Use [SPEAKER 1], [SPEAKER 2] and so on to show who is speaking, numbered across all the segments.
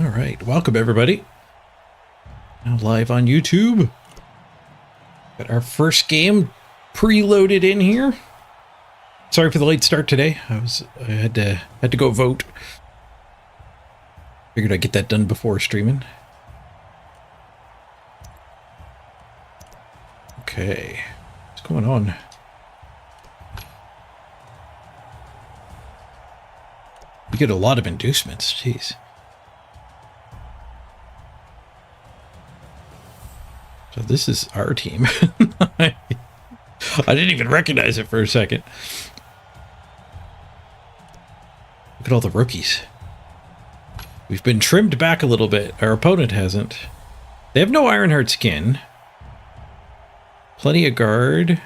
[SPEAKER 1] All right, welcome everybody. Now live on YouTube. Got our first game preloaded in here. Sorry for the late start today. I had to go vote. Figured I'd get that done before streaming. Okay, what's going on? We get a lot of inducements. Jeez. So this is our team. I didn't even recognize it for a second. Look at all the rookies. We've been trimmed back a little bit. Our opponent hasn't. They have no Ironheart skin. Plenty of guard.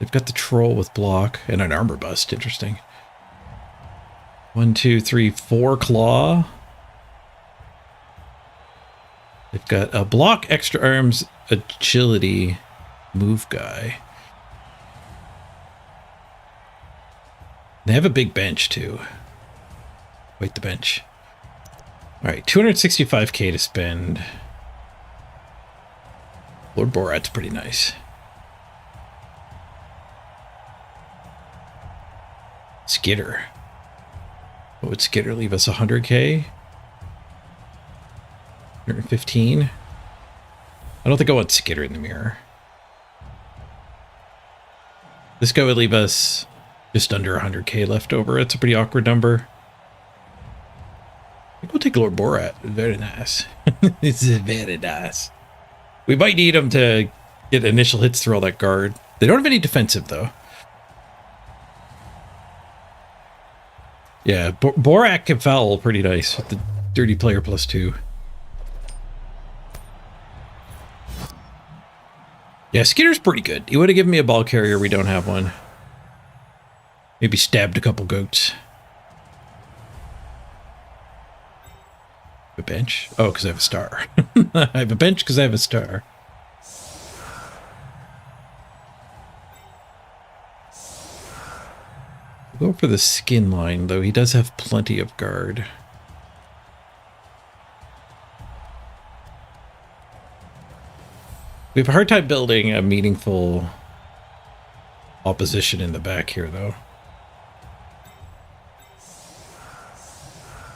[SPEAKER 1] They've got the troll with block and an armor bust. Interesting. 1, 2, 3, 4 claw. They've got a block, extra arms, agility, move guy. They have a big bench too. Wait, the bench. All right, 265k to spend. Lord Borat's pretty nice. Skitter. What would Skitter leave us? 100k? 115? I don't think I want Skitter in the mirror. This guy would leave us just under 100k left over. It's a pretty awkward number. I think we'll take Lord Borat. Very nice. It's very nice. We might need him to get initial hits through all that guard. They don't have any defensive, though. Yeah, Borat can foul pretty nice with the dirty player +2. Yeah, Skitter's pretty good. He would have given me a ball carrier. We don't have one. Maybe stabbed a couple goats. A bench? Oh, because I have a star. I have a bench because I have a star. We'll go for the skin line, though. He does have plenty of guard. We have a hard time building a meaningful opposition in the back here, though.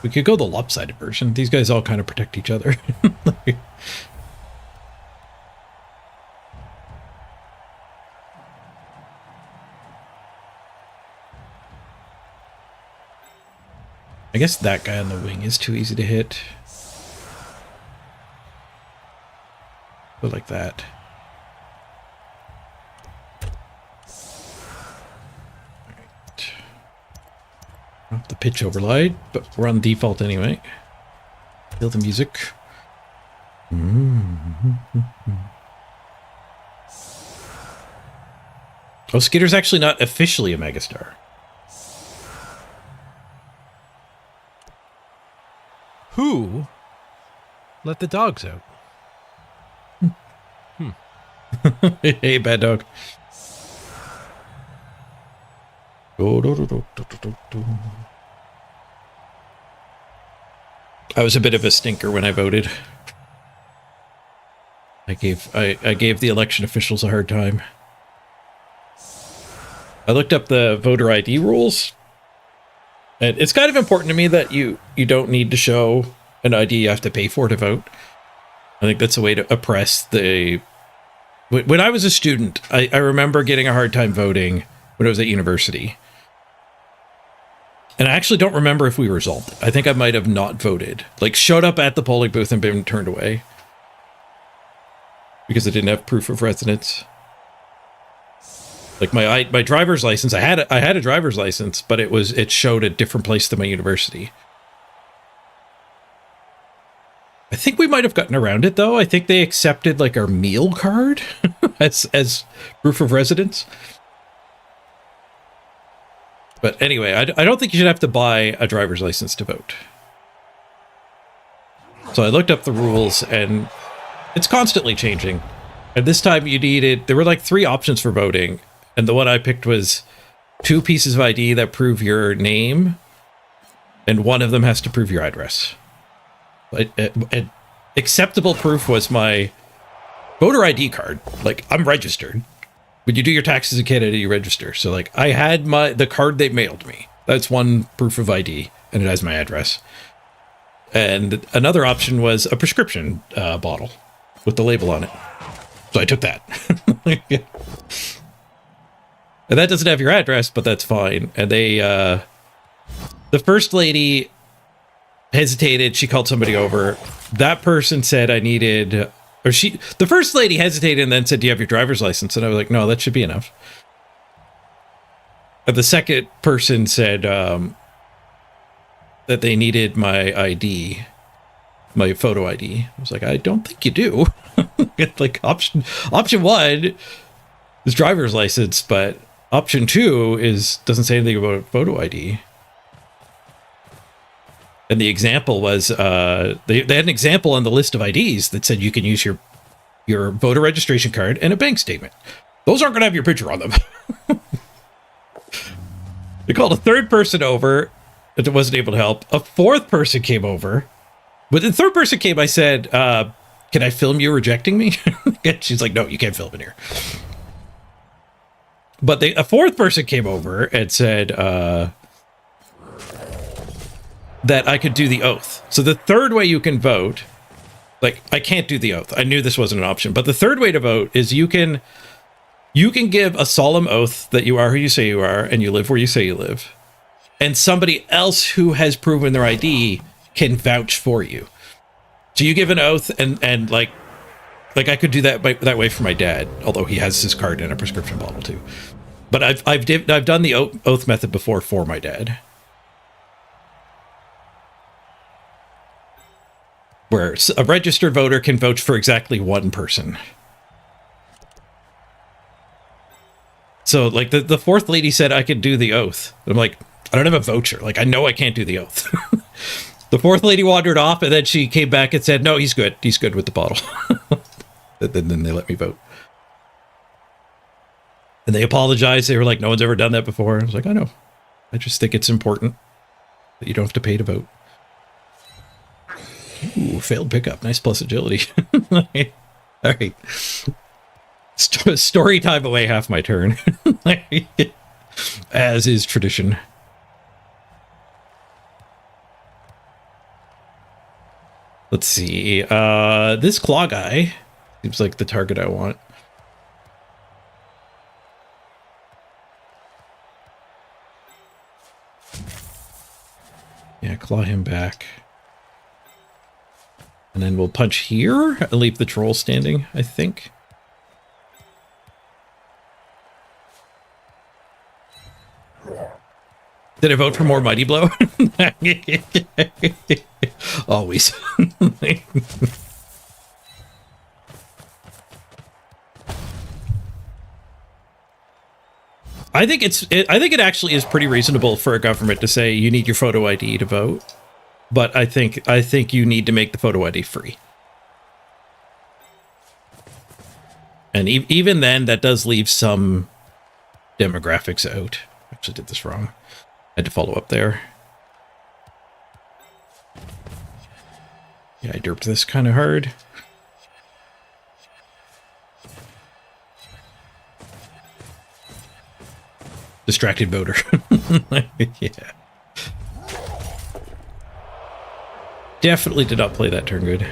[SPEAKER 1] We could go the lopsided version. These guys all kind of protect each other. I guess that guy on the wing is too easy to hit. Go like that. Alright. Off the pitch override, but we're on default anyway. Feel the music. Oh, Skitter's actually not officially a megastar.
[SPEAKER 2] Who let the dogs out?
[SPEAKER 1] Hey, bad dog. I was a bit of a stinker when I voted. I gave the election officials a hard time. I looked up the voter ID rules, and it's kind of important to me that you don't need to show an ID you have to pay for to vote. I think that's a way to oppress the... When I was a student, I remember getting a hard time voting when I was at university. And I actually don't remember if we resulted. I think I might have not voted. Like, showed up at the polling booth and been turned away. Because I didn't have proof of residence. Like, my driver's license, I had a driver's license, but it showed a different place than my university. I think we might have gotten around it, though. I think they accepted, like, our meal card as proof of residence. But anyway, I don't think you should have to buy a driver's license to vote. So I looked up the rules, and it's constantly changing. And this time there were like 3 options for voting. And the one I picked was 2 pieces of ID that prove your name, and one of them has to prove your address. Acceptable proof was my voter ID card. Like, I'm registered. When you do your taxes in Canada, you register. So, like, I had the card they mailed me. That's one proof of ID, and it has my address. And another option was a prescription bottle with the label on it. So I took that. And that doesn't have your address, but that's fine. And they, the first lady hesitated. She called somebody over. That person said I needed, the first lady hesitated and then said, do you have your driver's license? And I was like, no, that should be enough. And the second person said that they needed my ID, my photo ID. I was like, I don't think you do. Like option one is driver's license, but option 2 doesn't say anything about photo ID. And the example was they had an example on the list of IDs that said you can use your voter registration card and a bank statement. Those aren't going to have your picture on them. They called a third person over that wasn't able to help. A fourth person came over. When the third person came, I said, can I film you rejecting me? And she's like, no, you can't film in here. But a fourth person came over and said that I could do the oath. So the third way you can vote, like, I can't do the oath. I knew this wasn't an option. But the third way to vote is you can give a solemn oath that you are who you say you are and you live where you say you live. And somebody else who has proven their ID can vouch for you. So you give an oath and like I could do that that way for my dad, although he has his card and a prescription bottle too. But I've done the oath method before for my dad, where a registered voter can vote for exactly one person. So like the fourth lady said I could do the oath. I'm like, I don't have a voucher. Like, I know I can't do the oath. The fourth lady wandered off, and then she came back and said, no, he's good. He's good with the bottle. Then they let me vote. And they apologized. They were like, no one's ever done that before. I was like, I know. I just think it's important that you don't have to pay to vote. Ooh, failed pickup. Nice plus agility. All right. Story time away half my turn. As is tradition. Let's see. This claw guy seems like the target I want. Yeah, claw him back. And then we'll punch here and leave the troll standing, I think. Did I vote for more Mighty Blow? Always. I think it actually is pretty reasonable for a government to say you need your photo ID to vote, but I think you need to make the photo ID free. And even then, that does leave some demographics out. Actually, did this wrong. I had to follow up there. Yeah, I derped this kind of hard. Distracted voter. Yeah. Definitely did not play that turn good.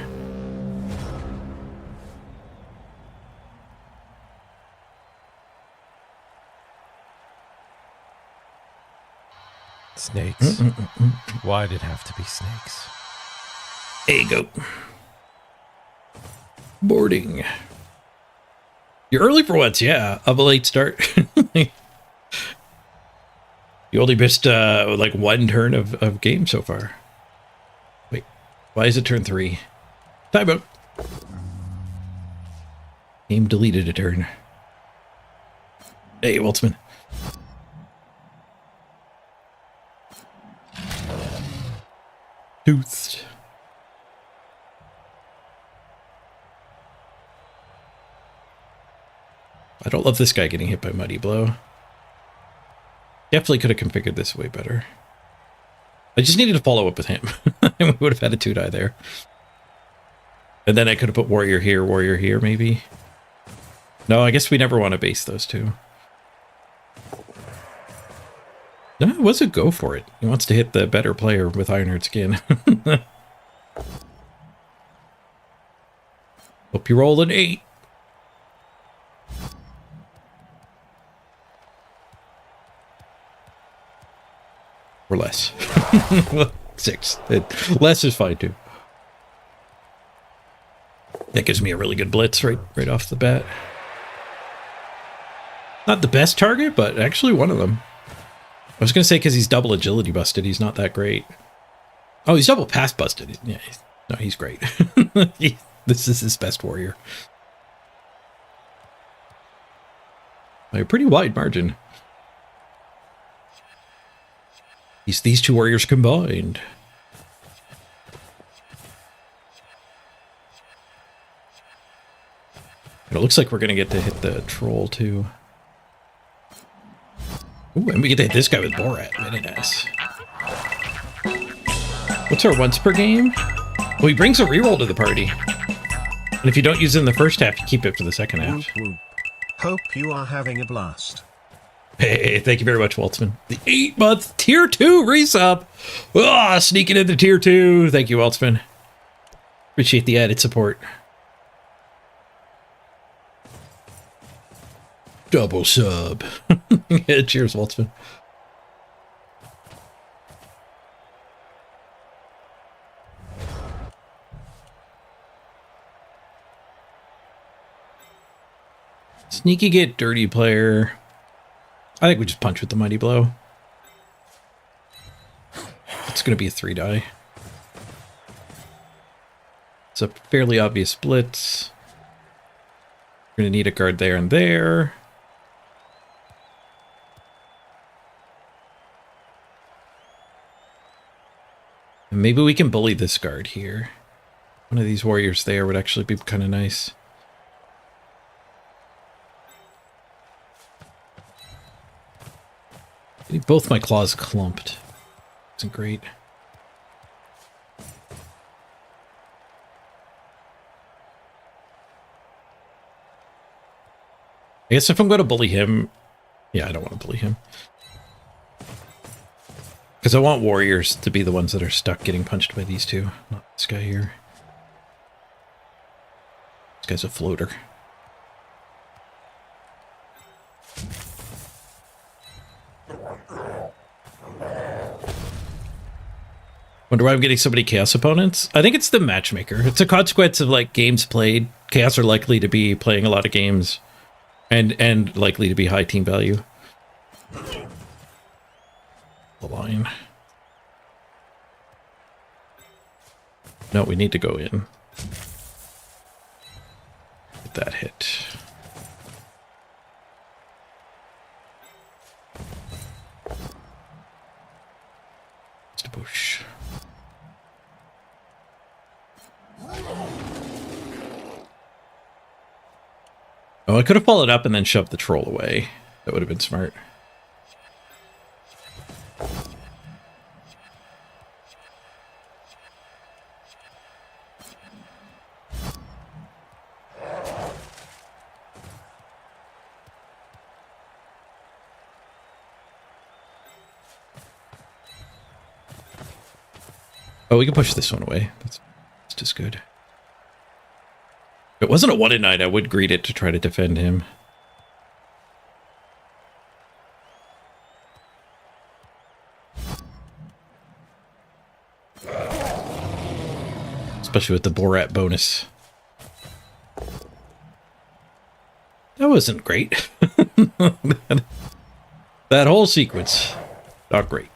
[SPEAKER 2] Snakes. Why'd it have to be snakes?
[SPEAKER 1] There you go. Boarding. You're early for once, yeah. Of a late start. You only missed like one turn of game so far. Wait, why is it turn 3? Timeout. Game deleted a turn. Hey, Waltzman. Toothed. I don't love this guy getting hit by Mighty Blow. Definitely could have configured this way better. I just needed to follow up with him. We would have had a 2-die there. And then I could have put warrior here, maybe. No, I guess we never want to base those two. No, it was a go for it. He wants to hit the better player with Ironheart Skin. Hope you roll an 8. Or less. 6. Less is fine too. That gives me a really good blitz right off the bat. Not the best target, but actually one of them. I was going to say because he's double agility busted, he's not that great. Oh, he's double pass busted. Yeah, no, he's great. This is his best warrior. By a pretty wide margin. These two warriors combined. And it looks like we're going to get to hit the troll too. Ooh, and we get to hit this guy with Borat. Very nice. What's our once per game? Well, he brings a reroll to the party. And if you don't use it in the first half, you keep it for the second half.
[SPEAKER 3] Whoop, whoop. Hope you are having a blast.
[SPEAKER 1] Hey, thank you very much, Waltzman. The 8-month tier 2 resub. Ah, sneaking into tier 2. Thank you, Waltzman. Appreciate the added support. Double sub. Yeah, cheers, Waltzman. Sneaky get dirty player. I think we just punch with the mighty blow. It's going to be a 3-die. It's a fairly obvious blitz. We're going to need a guard there and there. And maybe we can bully this guard here. One of these warriors there would actually be kind of nice. Both my claws clumped. Isn't great. I guess if I'm going to bully him... Yeah, I don't want to bully him. Because I want warriors to be the ones that are stuck getting punched by these two. Not this guy here. This guy's a floater. Wonder why I'm getting so many Chaos opponents? I think it's the matchmaker. It's a consequence of like games played. Chaos are likely to be playing a lot of games and likely to be high team value. The line. No, we need to go in. Get that hit. Just a push. Oh, I could have followed up and then shoved the troll away. That would have been smart. Oh, we can push this one away. That's just good. If it wasn't a 1-in-9, I would greet it to try to defend him. Especially with the Borat bonus. That wasn't great. That whole sequence, not great.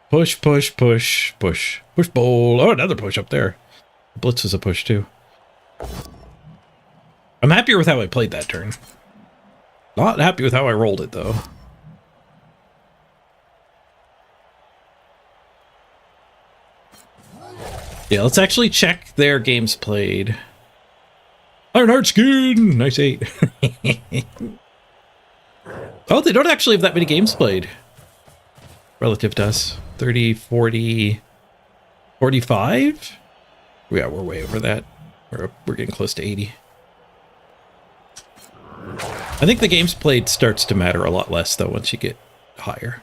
[SPEAKER 1] Push, push, push, push. Push bowl. Oh, another push up there. Blitz is a push too. I'm happier with how I played that turn. Not happy with how I rolled it though. Yeah, let's actually check their games played. Ironheart Skin! Nice 8. Oh, they don't actually have that many games played. Relative to us. 30, 40... 45? Yeah, we're way over that. We're getting close to 80. I think the games played starts to matter a lot less, though, once you get higher.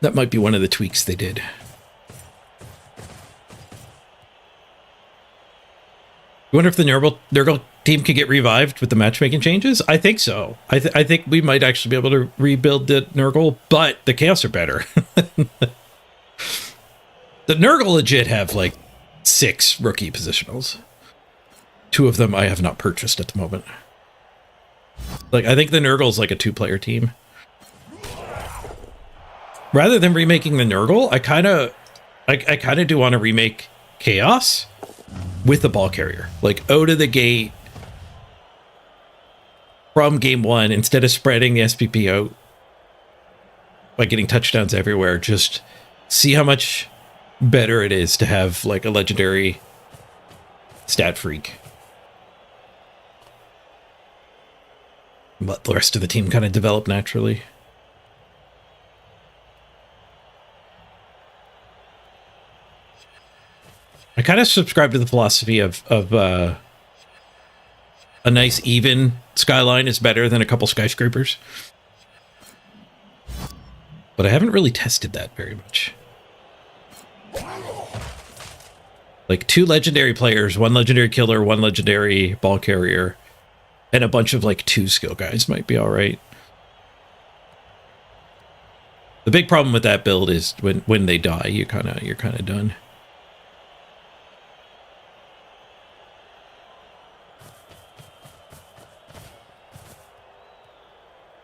[SPEAKER 1] That might be one of the tweaks they did. You wonder if the Nurgle team could get revived with the matchmaking changes? I think so. I think we might actually be able to rebuild the Nurgle, but the Chaos are better. The Nurgle legit have like 6 rookie positionals. 2 of them I have not purchased at the moment. Like, I think the Nurgle's like a 2-player team. Rather than remaking the Nurgle, I kind of do want to remake Chaos with the ball carrier. Like, out of the gate from game 1, instead of spreading the SPP out by getting touchdowns everywhere, just see how much better it is to have like a legendary stat freak. Let the rest of the team kind of develop naturally. I kind of subscribe to the philosophy of a nice even skyline is better than a couple skyscrapers. But I haven't really tested that very much. Like 2 legendary players, 1 legendary killer, 1 legendary ball carrier, and a bunch of like 2 skill guys might be all right. The big problem with that build is when they die, you're kind of done.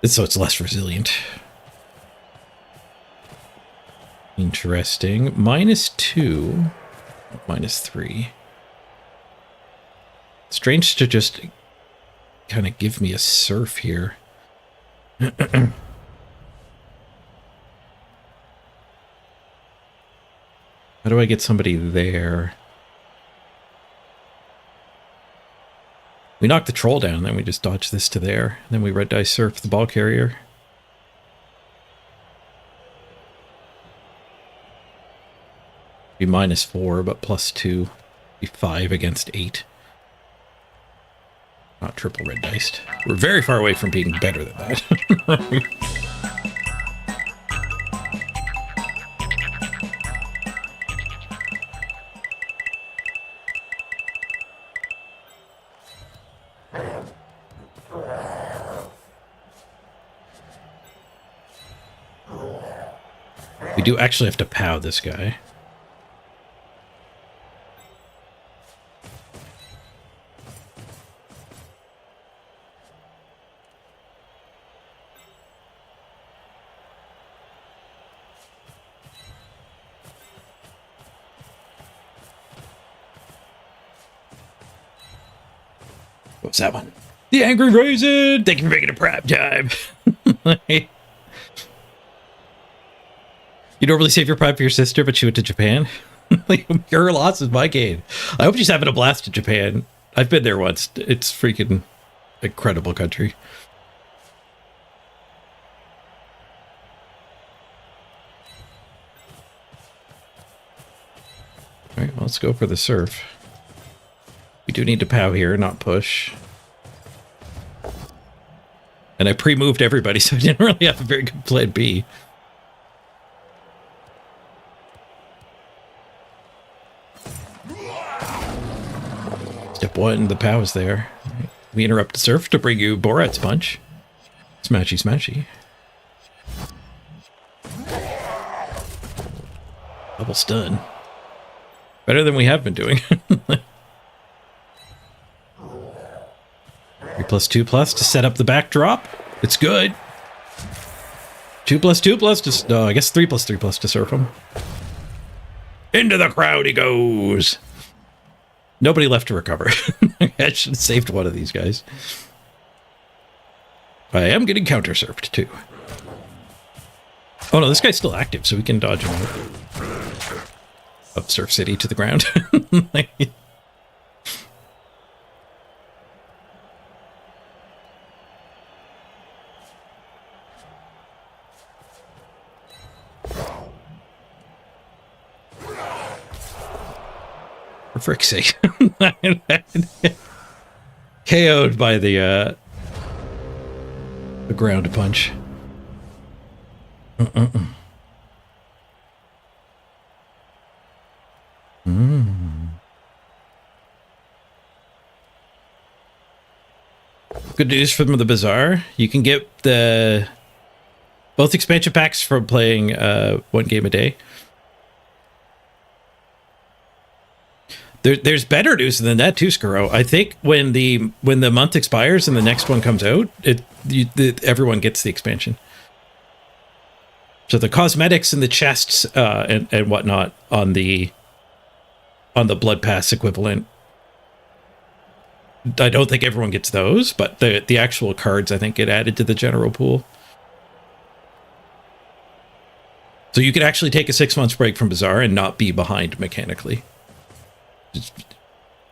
[SPEAKER 1] So it's less resilient. Interesting. -2, -3. Strange to just kind of give me a surf here. How do I get somebody there? We knock the troll down, then we just dodge this to there. Then we red die surf the ball carrier. Be -4, but +2. Be 5 against 8. Not triple red diced. We're very far away from being better than that. We do actually have to POW this guy. What's that one? The Angry Raisin! Thank you for making it prep time. You don't really save your pride for your sister, but she went to Japan? Like, your loss is my gain. I hope she's having a blast in Japan. I've been there once. It's freaking incredible country. All right, well, let's go for the surf. We do need to POW here, not push. And I pre-moved everybody, so I didn't really have a very good plan B. Step 1, the POW is there. We interrupt the surf to bring you Borat's punch. Smashy, smashy. Double stun. Better than we have been doing. 3+2+ to set up the backdrop. It's good. 2+2+ to... I guess 3+3+ to surf him. Into the crowd he goes. Nobody left to recover. I should have saved one of these guys. I am getting counter-surfed, too. Oh, no, this guy's still active, so we can dodge him out. Up Surf City to the ground. frick's sake. KO'd by the ground punch. Good news from the Bazaar. You can get both expansion packs from playing 1 game a day. There's better news than that too, Skuro. I think when the month expires and the next one comes out, everyone gets the expansion. So the cosmetics and the chests and whatnot on the Blood Pass equivalent, I don't think everyone gets those, but the actual cards I think get added to the general pool. So you could actually take a 6 months break from Bazaar and not be behind mechanically,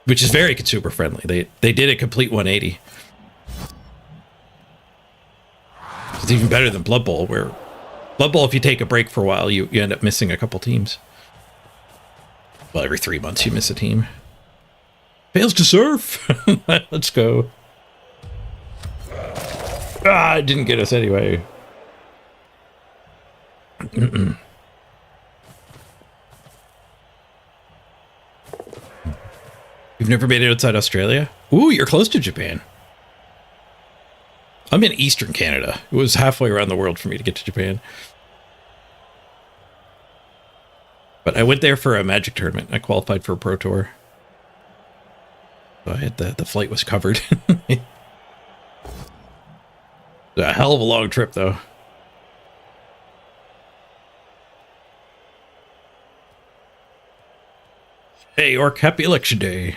[SPEAKER 1] which is very consumer friendly. They did a complete 180. It's even better than Blood Bowl, where Blood Bowl, if you take a break for a while, you end up missing a couple teams. Well, every 3 months you miss a team. Fails to surf. Let's go. It didn't get us anyway. You've never made it outside Australia? Ooh, you're close to Japan. I'm in Eastern Canada. It was halfway around the world for me to get to Japan. But I went there for a Magic tournament. I qualified for a Pro Tour. So I had the flight was covered. A hell of a long trip, though. Hey, Orc, happy election day.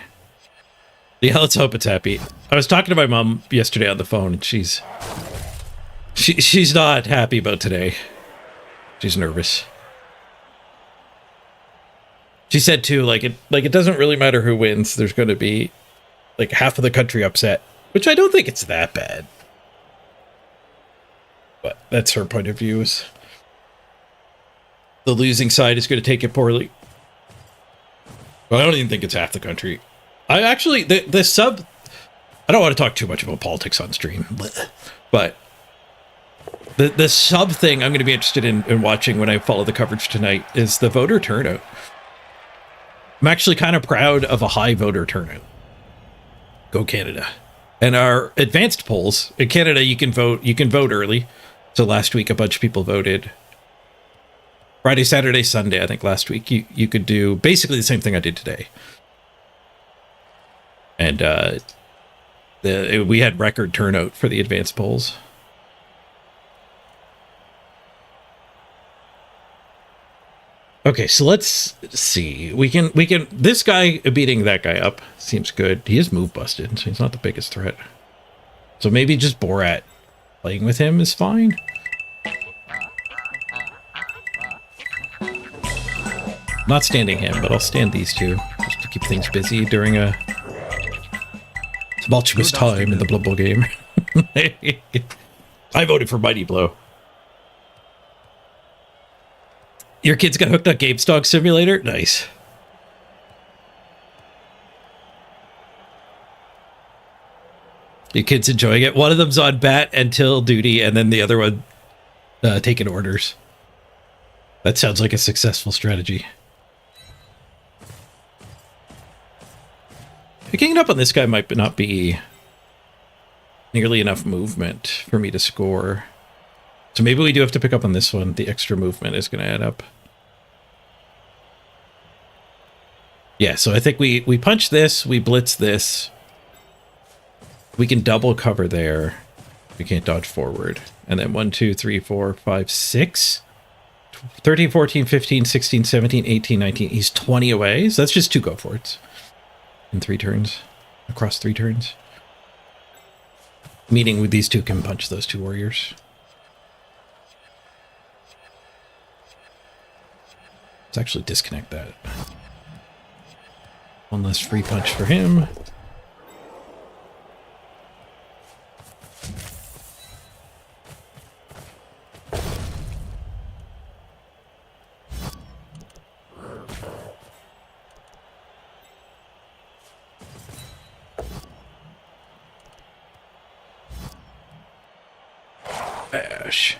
[SPEAKER 1] Yeah, let's hope it's happy. I was talking to my mom yesterday on the phone, and she's not happy about today. She's nervous. She said too, like it doesn't really matter who wins. There's going to be like half of the country upset, which I don't think it's that bad. But that's her point of view. Is the losing side is going to take it poorly. Well, I don't even think it's half the country. I actually the sub. I don't want to talk too much about politics on stream, but the sub thing I'm going to be interested in watching when I follow the coverage tonight is the voter turnout. I'm actually kind of proud of a high voter turnout. Go Canada. And our advanced polls in Canada, you can vote early. So last week a bunch of people voted. Friday, Saturday, Sunday, I think last week you could do basically the same thing I did today. And we had record turnout for the advanced polls. Okay, so let's see. We can this guy beating that guy up seems good. He is move busted, so he's not the biggest threat. So maybe just Borat playing with him is fine. Not standing him, but I'll stand these two just to keep things busy during a tumultuous time in the Blood Bowl game. I voted for Mighty Blow. Your kids got hooked on GameStop Simulator? Nice. Your kids enjoying it? One of them's on Bat until duty, and then the other one taking orders. That sounds like a successful strategy. Picking up on this guy might not be nearly enough movement for me to score. So maybe we do have to pick up on this one. The extra movement is going to add up. Yeah, so I think we punch this, we blitz this. We can double cover there. We can't dodge forward. And then 1, 2, 3, 4, 5, 6. 13, 14, 15, 16, 17, 18, 19. He's 20 away. So that's just 2 go for it. In 3 turns. Across 3 turns. Meaning with these two can punch those 2 warriors. Let's actually disconnect that. One less free punch for him. Ash.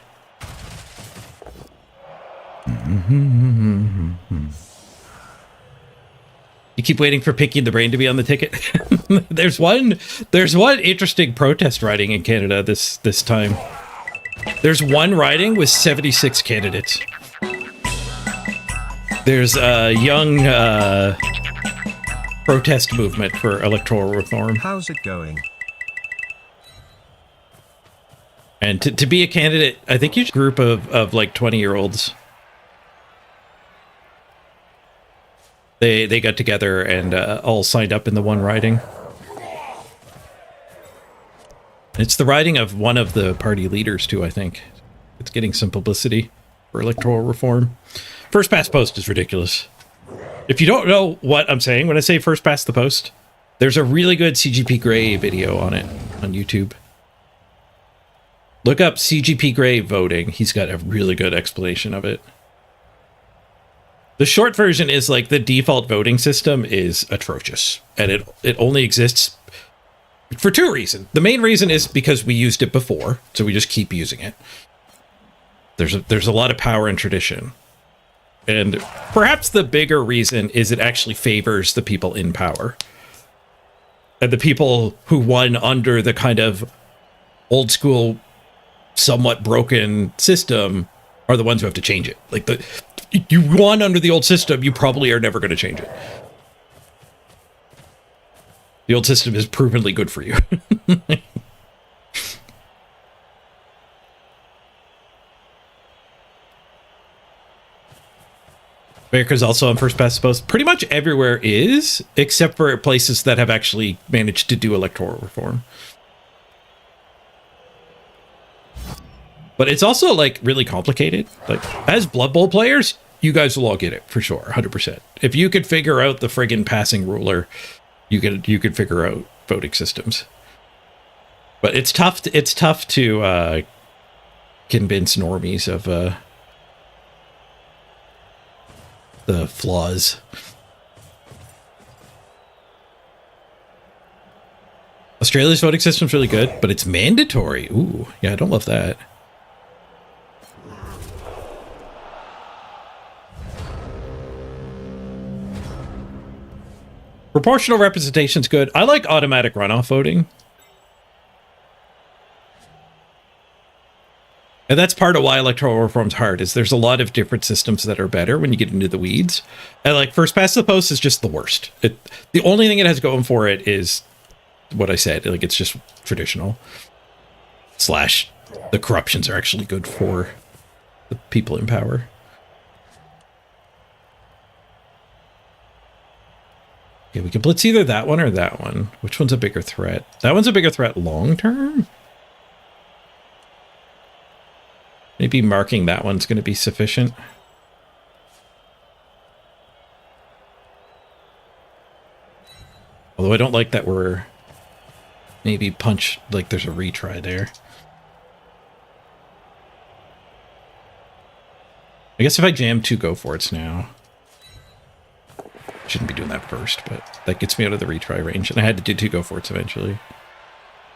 [SPEAKER 1] You keep waiting for Pinky and the Brain to be on the ticket. There's one interesting protest riding in Canada this time. There's one riding with 76 candidates. There's a young protest movement for electoral reform.
[SPEAKER 3] How's it going?
[SPEAKER 1] And to be a candidate, I think you should group of like 20-year-olds. They got together and all signed up in the one riding. It's the riding of one of the party leaders too, I think. It's getting some publicity for electoral reform. First past post is ridiculous. If you don't know what I'm saying when I say first past the post, there's a really good CGP Grey video on it on YouTube. Look up CGP Grey voting. He's got a really good explanation of it. The short version is like the default voting system is atrocious, and it only exists for two reasons. The main reason is because we used it before, so we just keep using it. There's a lot of power in tradition. And perhaps the bigger reason is it actually favors the people in power. And the people who won under the kind of old school, somewhat broken system are the ones who have to change it. Like, you won under the old system, you probably are never going to change it. The old system is provenly good for you. America's also on first past the post. Pretty much everywhere is, except for places that have actually managed to do electoral reform. But it's also like really complicated. Like, as Blood Bowl players, you guys will all get it for sure, 100%. If you could figure out the friggin' passing ruler, you could figure out voting systems. But it's tough to convince normies of the flaws. Australia's voting system's really good, but it's mandatory. Ooh, yeah, I don't love that. Proportional representation's good. I like automatic runoff voting. And that's part of why electoral reform's hard, is there's a lot of different systems that are better when you get into the weeds. And like first past the post is just the worst. The only thing it has going for it is what I said. Like, it's just traditional. / the corruptions are actually good for the people in power. Okay, we can blitz either that one or that one. Which one's a bigger threat? That one's a bigger threat long term? Maybe marking that one's going to be sufficient. Although I don't like that we're maybe punch, like there's a retry there. I guess if I jam 2 go for it's now. Shouldn't be doing that first, but that gets me out of the retry range. And I had to do 2 go for it's eventually.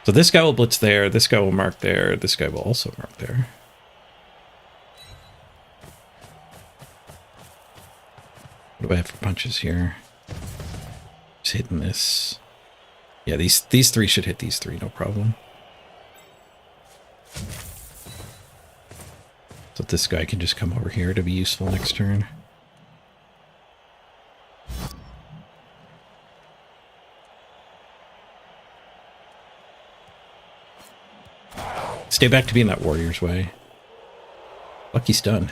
[SPEAKER 1] So this guy will blitz there, this guy will mark there, this guy will also mark there. What do I have for punches here? Just hitting this. Yeah, these 3 should hit these 3, no problem. So this guy can just come over here to be useful next turn. Stay back to being that warrior's way. Lucky stun.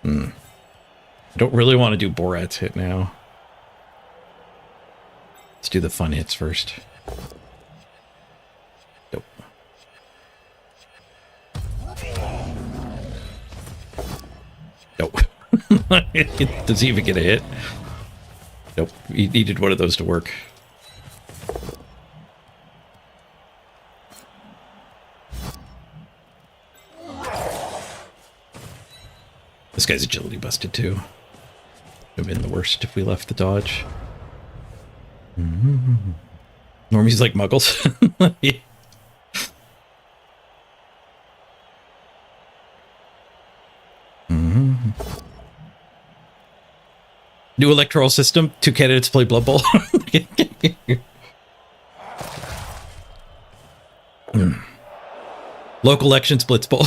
[SPEAKER 1] I don't really want to do Borat's hit now. Let's do the fun hits first. Nope. Nope. Does he even get a hit? Nope. He needed one of those to work. This guy's agility busted too. Would have been the worst if we left the dodge. Normies like muggles. Yeah. New electoral system. 2 candidates play Blood Bowl. Local elections Blitz Bowl.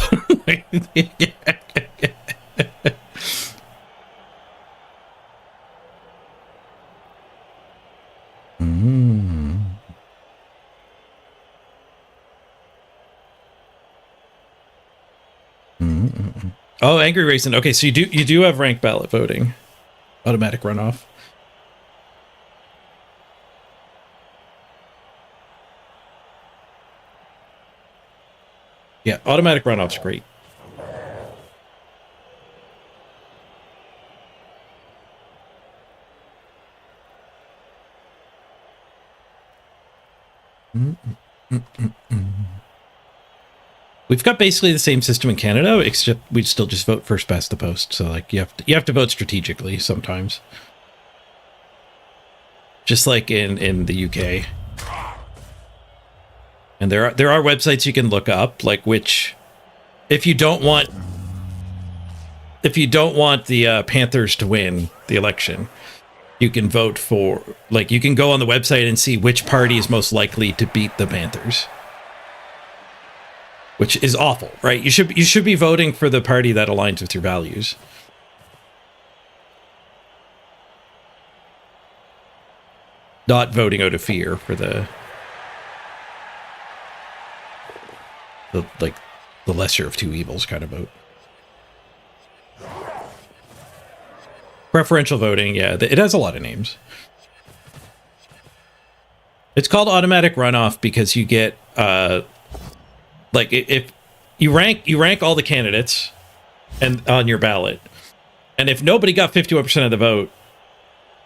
[SPEAKER 1] Oh, Angry Racing. Okay, so you do have ranked ballot voting. Automatic runoff. Yeah, automatic runoff's great. We've got basically the same system in Canada, except we'd still just vote first past the post. So like you have to vote strategically sometimes. Just like in the UK. And there are websites you can look up, like which, if you don't want the Panthers to win the election, you can vote for, like, you can go on the website and see which party is most likely to beat the Panthers, which is awful, right? You should be voting for the party that aligns with your values. Not voting out of fear for the lesser of two evils kind of vote. Preferential voting, yeah, it has a lot of names. It's called automatic runoff because you get like if you rank all the candidates and on your ballot, and if nobody got 51% of the vote,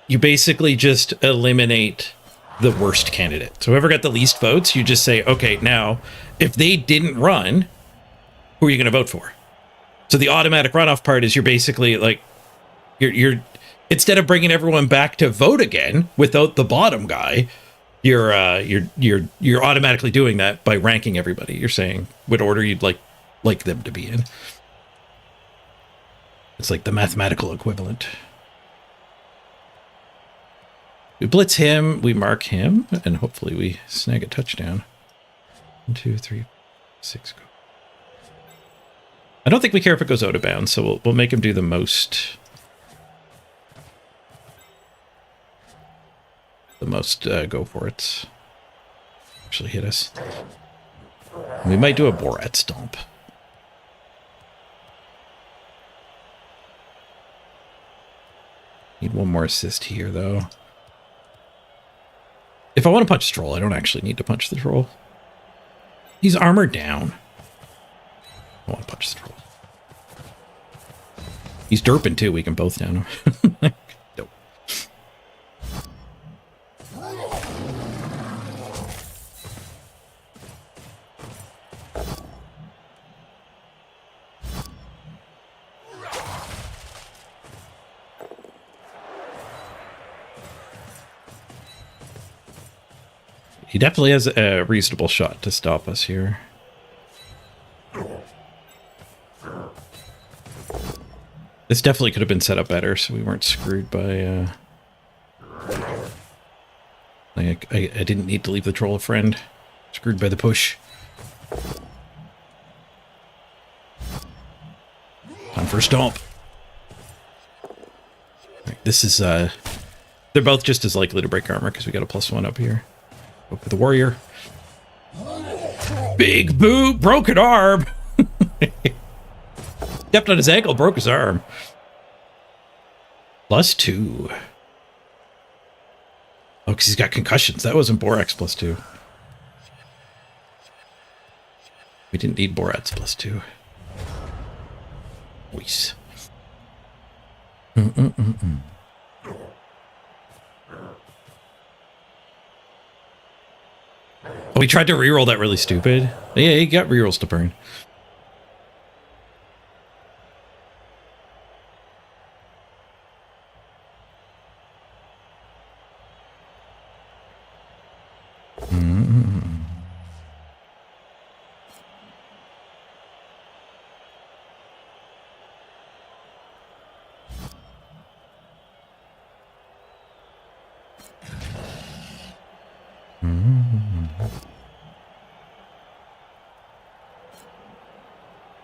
[SPEAKER 1] you basically just eliminate the worst candidate. So whoever got the least votes, you just say, okay, now if they didn't run, who are you going to vote for? So the automatic runoff part is you're basically like you're instead of bringing everyone back to vote again without the bottom guy, you're automatically doing that by ranking everybody. You're saying what order you'd like them to be in. It's like the mathematical equivalent. We blitz him, we mark him, and hopefully we snag a touchdown. 1, 2, 3, 6, go. I don't think we care if it goes out of bounds, so we'll make him do the most. Go for it. Actually hit us. We might do a Borat stomp. Need one more assist here, though. If I want to punch the troll, I don't actually need to punch the troll. He's armored down. I want to punch the troll. He's derping too. We can both down him. Nope. He definitely has a reasonable shot to stop us here. This definitely could have been set up better, so we weren't screwed by, I didn't need to leave the troll a friend. Screwed by the push. Time for a stomp. Right, this is, they're both just as likely to break armor because we got a +1 up here. Go for the warrior. Big boot, broken arm. Stepped on his ankle, broke his arm. +2. Oh, because he's got concussions. That wasn't Borak's +2. We didn't need Borat's +2. Nice. Oh, we tried to reroll that really stupid. Yeah, he got rerolls to burn.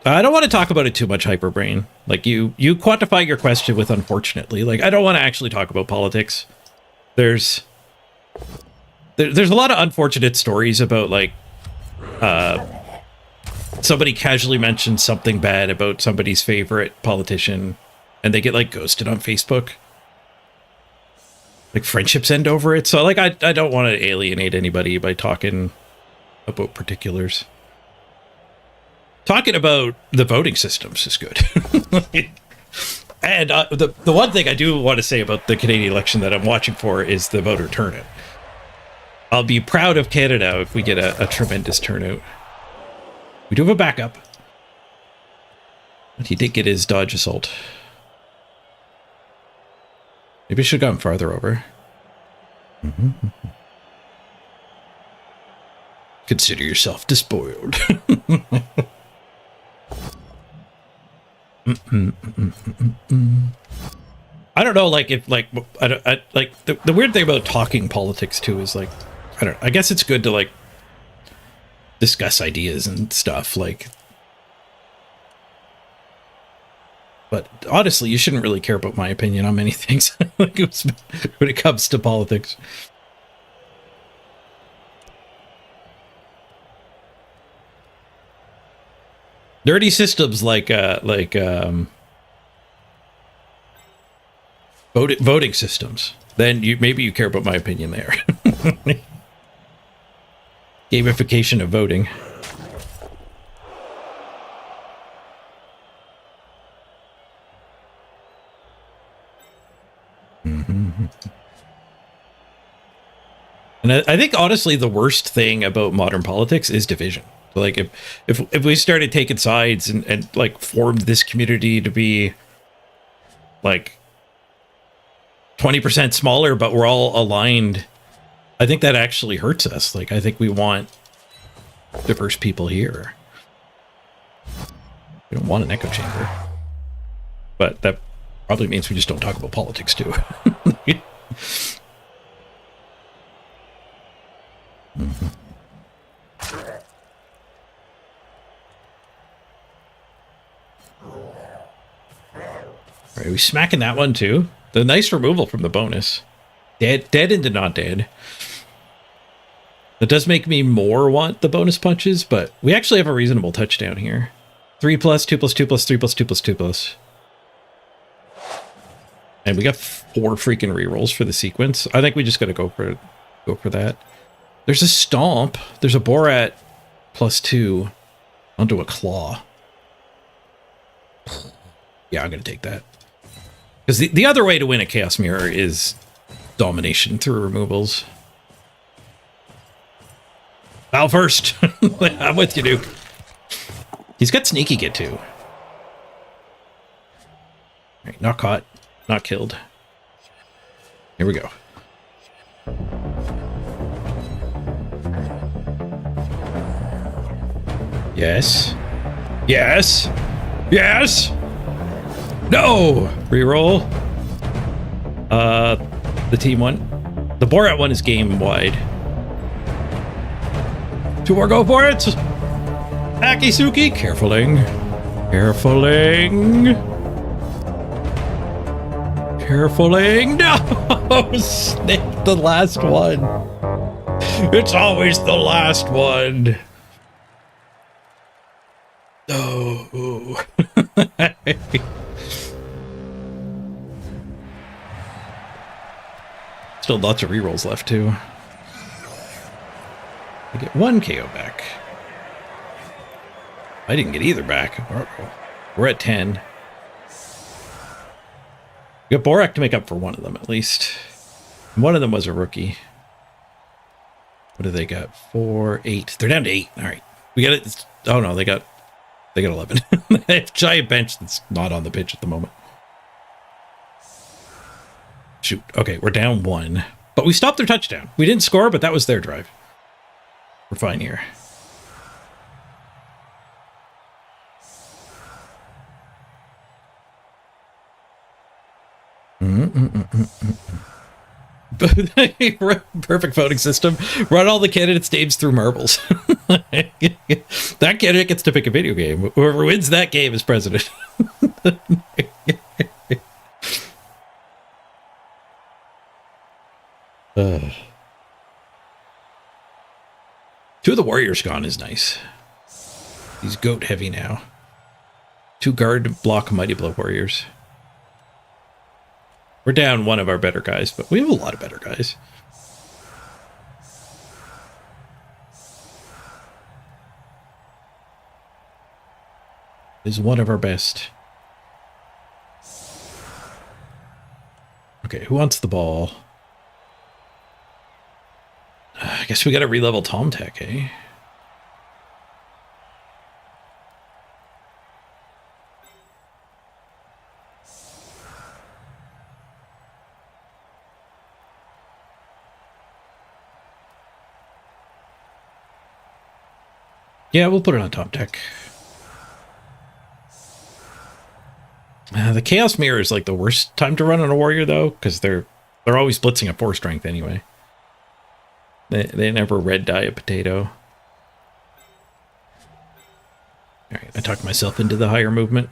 [SPEAKER 1] I don't want to talk about it too much, Hyperbrain. Like, you quantify your question with unfortunately. Like, I don't want to actually talk about politics. There's a lot of unfortunate stories about, like, somebody casually mentions something bad about somebody's favorite politician, and they get, like, ghosted on Facebook. Like, friendships end over it. So, like, I don't want to alienate anybody by talking about particulars. Talking about the voting systems is good. And the one thing I do want to say about the Canadian election that I'm watching for is the voter turnout. I'll be proud of Canada if we get a tremendous turnout. We do have a backup. But he did get his dodge assault. Maybe I should have gone farther over. Consider yourself despoiled. I don't know, like, if, like, like, the weird thing about talking politics, too, is, like, I guess it's good to, like, discuss ideas and stuff, like, but honestly, you shouldn't really care about my opinion on many things like, when it comes to politics. Dirty systems like voting systems. Then maybe you care about my opinion there. Gamification of voting. And I think honestly the worst thing about modern politics is division. Like, if we started taking sides and like formed this community to be like 20% smaller, but we're all aligned, I think that actually hurts us. Like, I think we want diverse people here. We don't want an echo chamber. But that probably means we just don't talk about politics too. Are we smacking that one too? The nice removal from the bonus. Dead into not dead. That does make me more want the bonus punches, but we actually have a reasonable touchdown here. 3+, 2+, 2+, 3+, 2+, 2+. And we got 4 freaking rerolls for the sequence. I think we just gotta go for that. There's a stomp. There's a Borat +2 onto a claw. Yeah, I'm gonna take that. Because the other way to win a Chaos Mirror is domination through removals. Foul first. I'm with you, Duke. He's got sneaky get too. Alright, not caught. Not killed. Here we go. Yes. Yes. Yes. No! Reroll. The team one. The Borat one is game wide. 2 more, go for it! Akisuki, carefuling. Carefuling. Carefuling. No! Snake, the last one. It's always the last one. Oh. Still lots of rerolls left, too. I get 1 KO back. I didn't get either back. We're at 10. We got Borak to make up for one of them, at least. One of them was a rookie. What do they got? 4, 8. They're down to 8. All right. We got it. Oh, no, they got 11. They have a giant bench that's not on the pitch at the moment. Shoot. Okay, we're down 1. But we stopped their touchdown. We didn't score, but that was their drive. We're fine here. Perfect voting system. Run all the candidates' names through marbles. That candidate gets to pick a video game. Whoever wins that game is president. Two of the warriors gone is nice. He's goat heavy now. 2 guard block mighty blow warriors. We're down one of our better guys, but we have a lot of better guys. Is one of our best. Okay, who wants the ball? I guess we gotta re-level Tom Tech, eh? Yeah, we'll put it on Tom Tech. The Chaos Mirror is like the worst time to run on a warrior, though, because they're always blitzing at 4 strength anyway. They never red dye a potato. All right, I talked myself into the higher movement.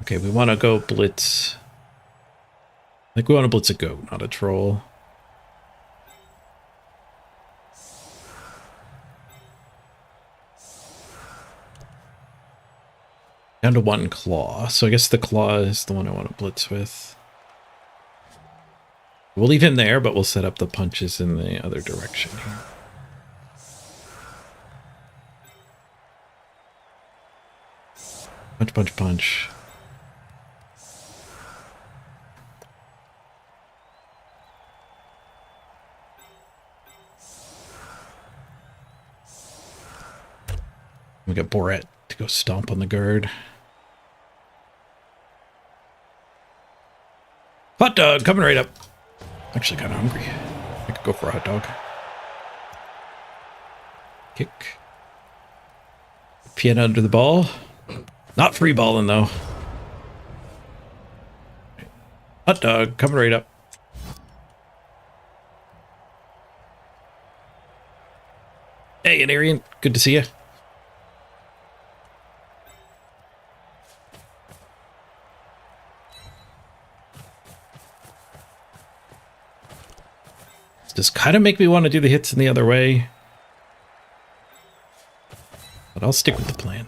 [SPEAKER 1] Okay, we want to go blitz. I think we want to blitz a goat, not a troll. Down to 1 claw, so I guess the claw is the one I want to blitz with. We'll leave him there, but we'll set up the punches in the other direction here. Punch, punch, punch. We got Borat to go stomp on the guard. Hot dog coming right up. Actually kind of hungry. I could go for a hot dog. Kick. Pin under the ball. Not free balling though. Hot dog coming right up. Hey, Anarian. Good to see you. Does kind of make me want to do the hits in the other way. But I'll stick with the plan.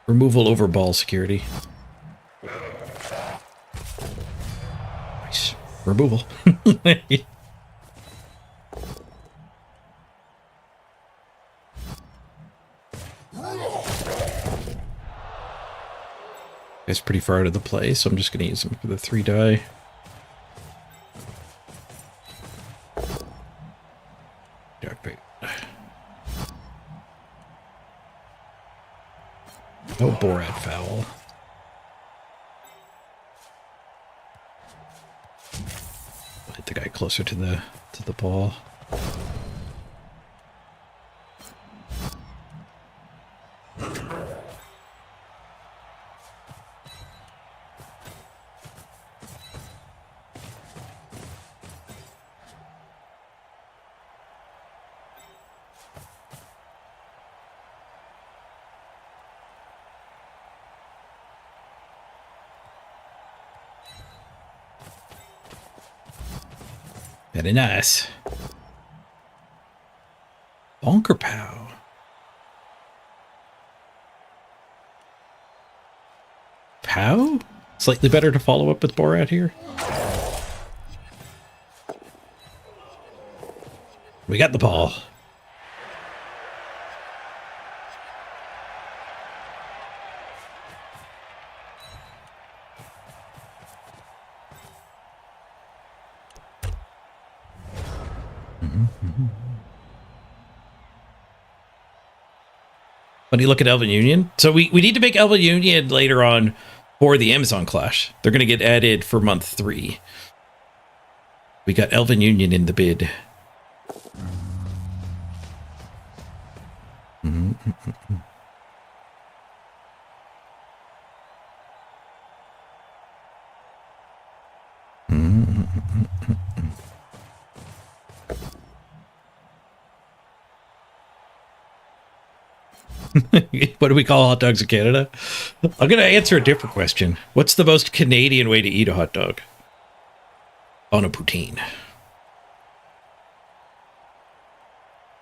[SPEAKER 1] Removal over ball security. Nice. Removal. It's pretty far out of the play, so I'm just going to use him for the 3 die. No Borat foul. Hit the guy closer to the ball. Very nice. Bonker pow. Pow? Slightly better to follow up with Borat here. We got the ball. When you look at Elven Union, so we need to make Elven Union later on for the Amazon Clash. They're going to get added for month 3. We got Elven Union in the bid. What do we call hot dogs in Canada? I'm going to answer a different question. What's the most Canadian way to eat a hot dog? On a poutine.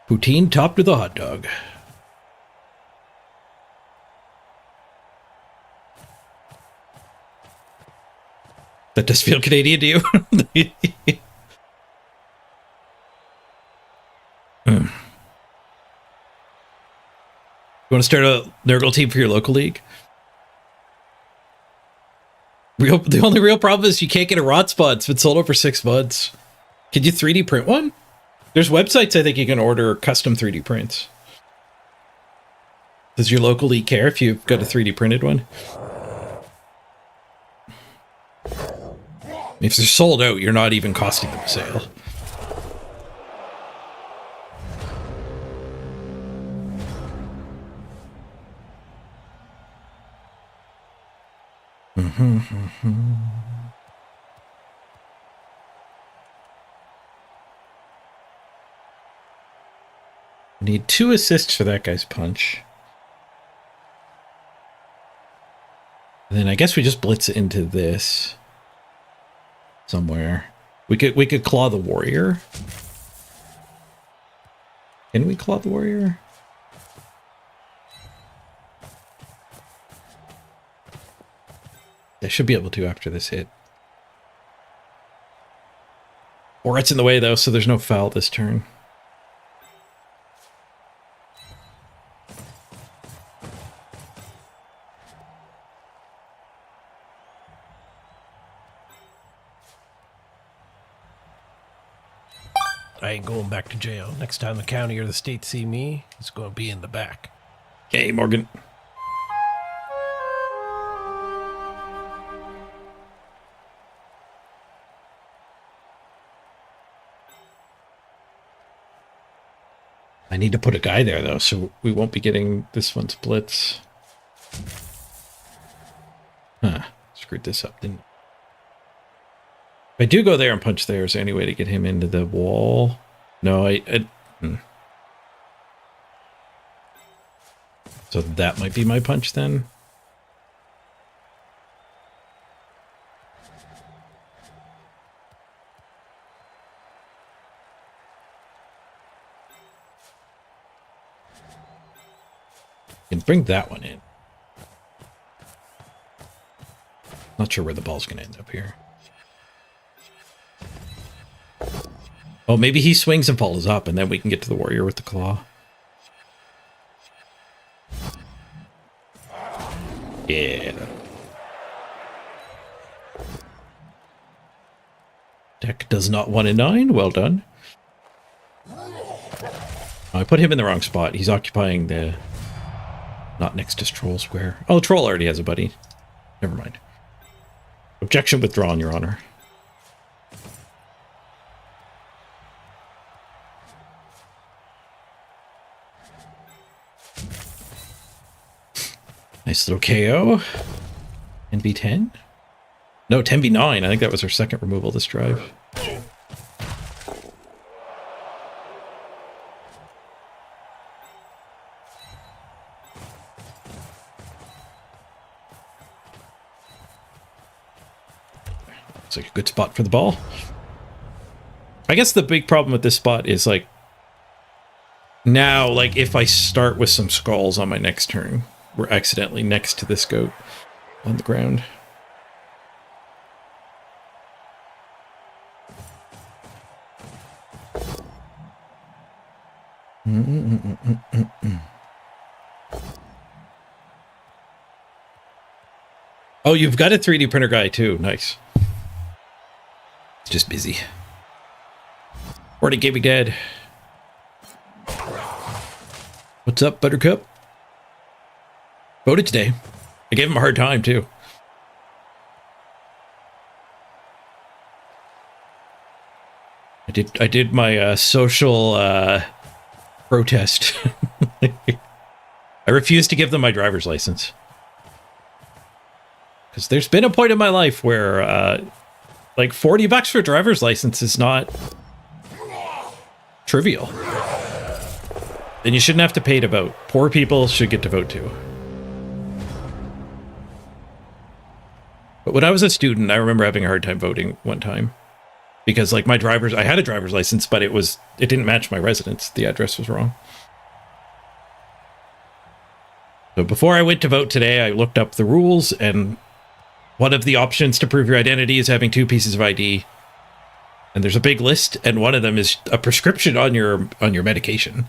[SPEAKER 1] Poutine topped with a hot dog. That does feel Canadian to you? You want to start a Nurgle team for your local league? The only real problem is you can't get a rot spot. It's been sold over 6 months. Can you 3D print one? There's websites I think you can order custom 3D prints. Does your local league care if you've got a 3D printed one? If they're sold out, you're not even costing them a sale. Need 2 assists for that guy's punch. And then I guess we just blitz it into this somewhere. We could claw the warrior. Can we claw the warrior? I should be able to after this hit. Or it's in the way though, so there's no foul this turn.
[SPEAKER 2] I ain't going back to jail. Next time the county or the state see me, it's going to be in the back.
[SPEAKER 1] Hey, Morgan. I need to put a guy there, though, so we won't be getting this one's blitz. Huh. Screwed this up, didn't I? If I do go there and punch there, is there any way to get him into the wall? No, So that might be my punch then. Can bring that one in. Not sure where the ball's going to end up here. Oh, maybe he swings and follows up, and then we can get to the warrior with the claw. Yeah. Deck does not 1 in 9. Well done. Oh, I put him in the wrong spot. He's occupying the... Not next to Troll Square. Oh, Troll already has a buddy. Never mind. Objection withdrawn, Your Honor. Nice little KO. 10v10? No, 10v9. I think that was our second removal this drive. Looks like a good spot for the ball. I guess the big problem with this spot is like now, like if I start with some skulls on my next turn, we're accidentally next to this goat on the ground. Oh, you've got a 3D printer guy too. Nice. It's just busy. Already gave me dead. What's up, Buttercup? Voted today. I gave him a hard time too. I did my social protest. I refused to give them my driver's license. Because there's been a point in my life where like $40 for a driver's license is not trivial. then you shouldn't have to pay to vote. Poor people should get to vote too. But when I was a student, I remember having a hard time voting one time. Because like I had a driver's license, but it didn't match my residence. The address was wrong. So before I went to vote today, I looked up the rules, and one of the options to prove your identity is having 2 pieces of ID. And there's a big list, and one of them is a prescription on your medication.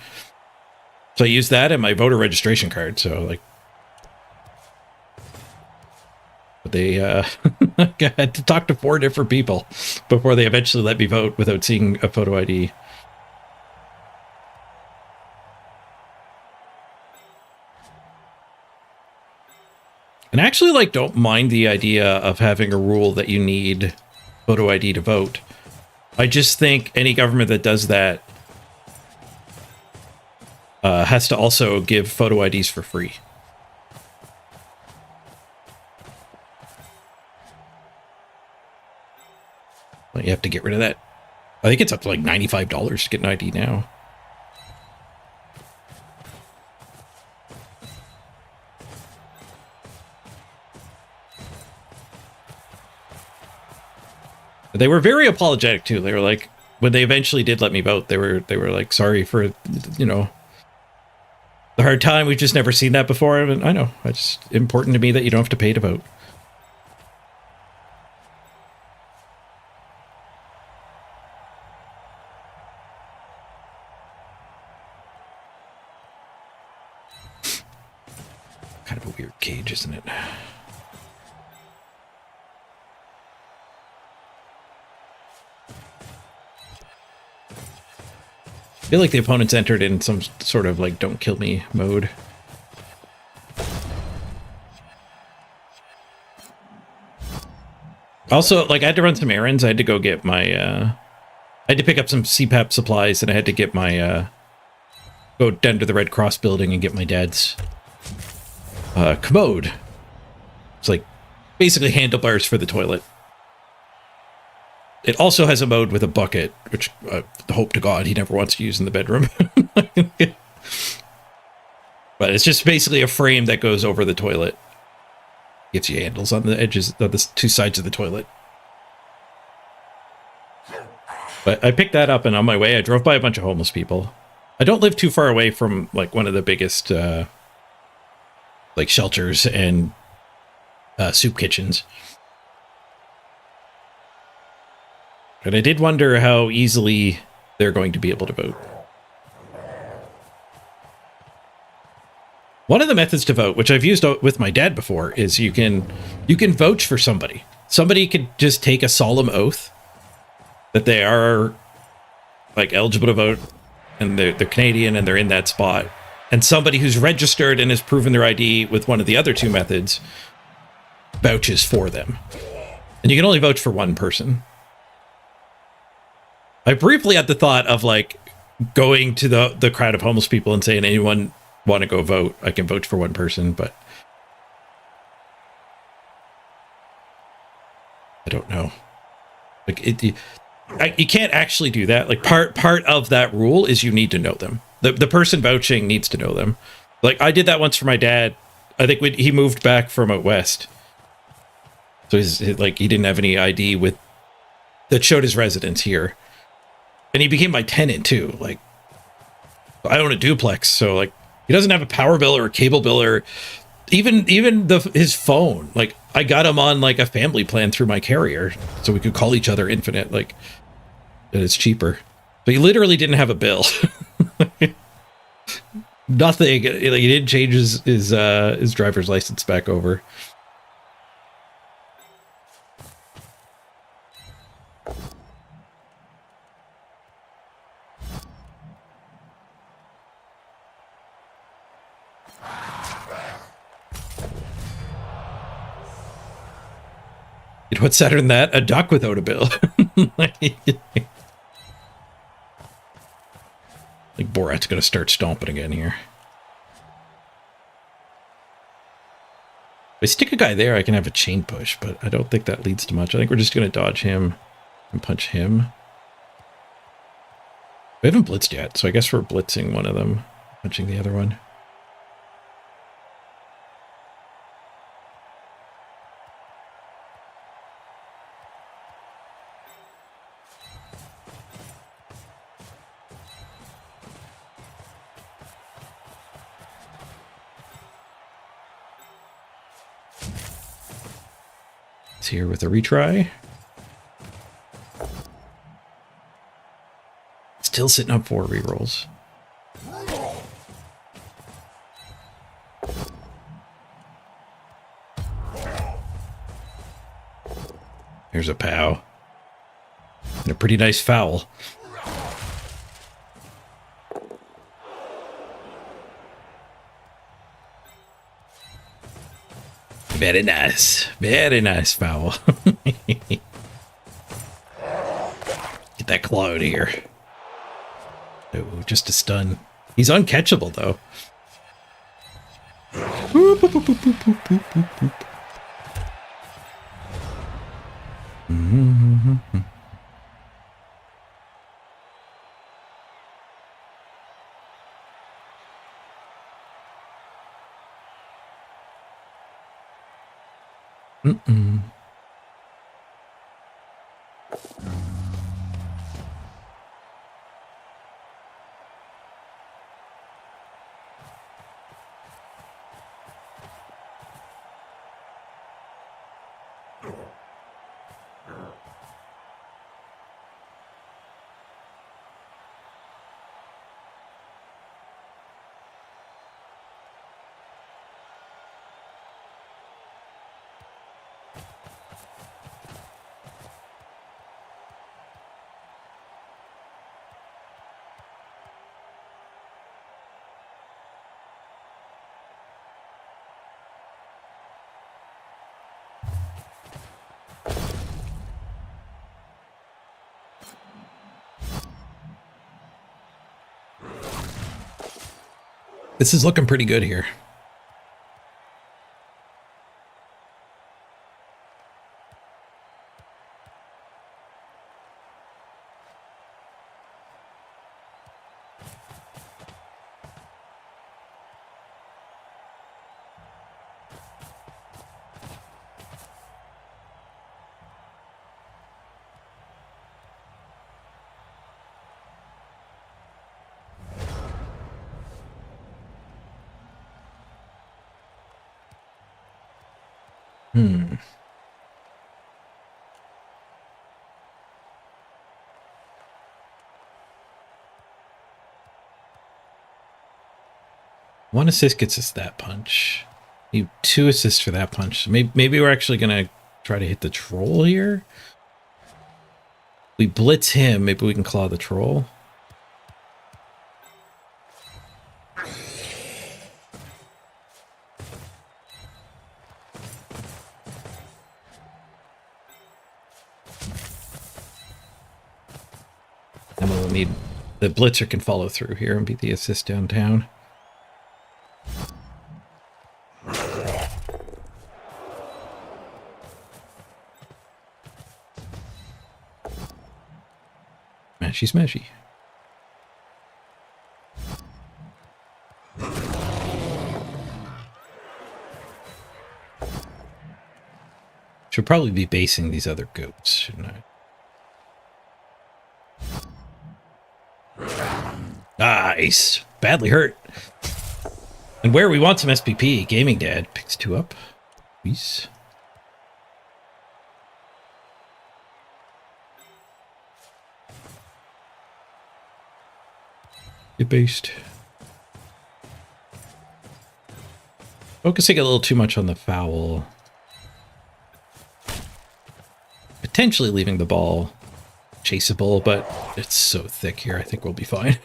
[SPEAKER 1] So I used that and my voter registration card. So like, but they I had to talk to 4 different people before they eventually let me vote without seeing a photo ID. And I actually like don't mind the idea of having a rule that you need photo ID to vote. I just think any government that does that has to also give photo IDs for free. Well, you have to get rid of that. I think it's up to like $95 to get an ID now. But they were very apologetic too. They were like, when they eventually did let me vote, they were like, sorry for, you know, the hard time. We've just never seen that before. And I know it's important to me that you don't have to pay to vote. Kind of a weird cage, isn't it? I feel like the opponents entered in some sort of like don't kill me mode. Also, like I had to run some errands. I had to go get my I had to pick up some CPAP supplies, and I had to get my go down to the Red Cross building and get my dad's commode. It's like basically handlebars for the toilet. It also has a mode with a bucket, which hope to God he never wants to use in the bedroom. But it's just basically a frame that goes over the toilet. Gives you handles on the edges of the 2 sides of the toilet. But I picked that up, and on my way, I drove by a bunch of homeless people. I don't live too far away from like one of the biggest like shelters and soup kitchens. And I did wonder how easily they're going to be able to vote. One of the methods to vote, which I've used with my dad before, is you can vouch for somebody. Somebody could just take a solemn oath that they are like eligible to vote, and they're Canadian and they're in that spot. And somebody who's registered and has proven their ID with one of the other 2 methods vouches for them. And you can only vouch for one person. I briefly had the thought of like going to the crowd of homeless people and saying, anyone want to go vote? I can vote for one person, but I don't know. Like you can't actually do that. Like part of that rule is you need to know them. The person vouching needs to know them. Like I did that once for my dad. I think he moved back from out west, so he's like he didn't have any ID that showed his residence here. And he became my tenant too. Like, I own a duplex, so like he doesn't have a power bill or a cable bill or even his phone. Like I got him on like a family plan through my carrier, so we could call each other infinite. Like, and it's cheaper. But he literally didn't have a bill. Nothing. Like, he didn't change his driver's license back over. What's sadder than that? A duck without a bill. Like Borat's gonna start stomping again here. If I stick a guy there, I can have a chain push, but I don't think that leads to much. I think we're just gonna dodge him and punch him. We haven't blitzed yet, so I guess we're blitzing one of them. punching the other one. It's here with a retry. Still sitting up 4 rerolls. Here's a POW. And a pretty nice foul. Very nice. Very nice foul. Get that claw out of here. Oh, just a stun. He's uncatchable, though. Boop, boop, boop, boop, boop, boop, boop, boop. Mm-hmm. Mm-mm. This is looking pretty good here. One assist gets us that punch. Need 2 assists for that punch. Maybe we're actually gonna try to hit the troll here. We blitz him. Maybe we can claw the troll. And we'll need the blitzer can follow through here and be the assist downtown. Smashy smashy. Should probably be basing these other goats, shouldn't I? Nice. Badly hurt. And where we want some SPP, Gaming Dad picks 2 up. Peace. Get based. Focusing a little too much on the foul. Potentially leaving the ball chaseable, but it's so thick here. I think we'll be fine.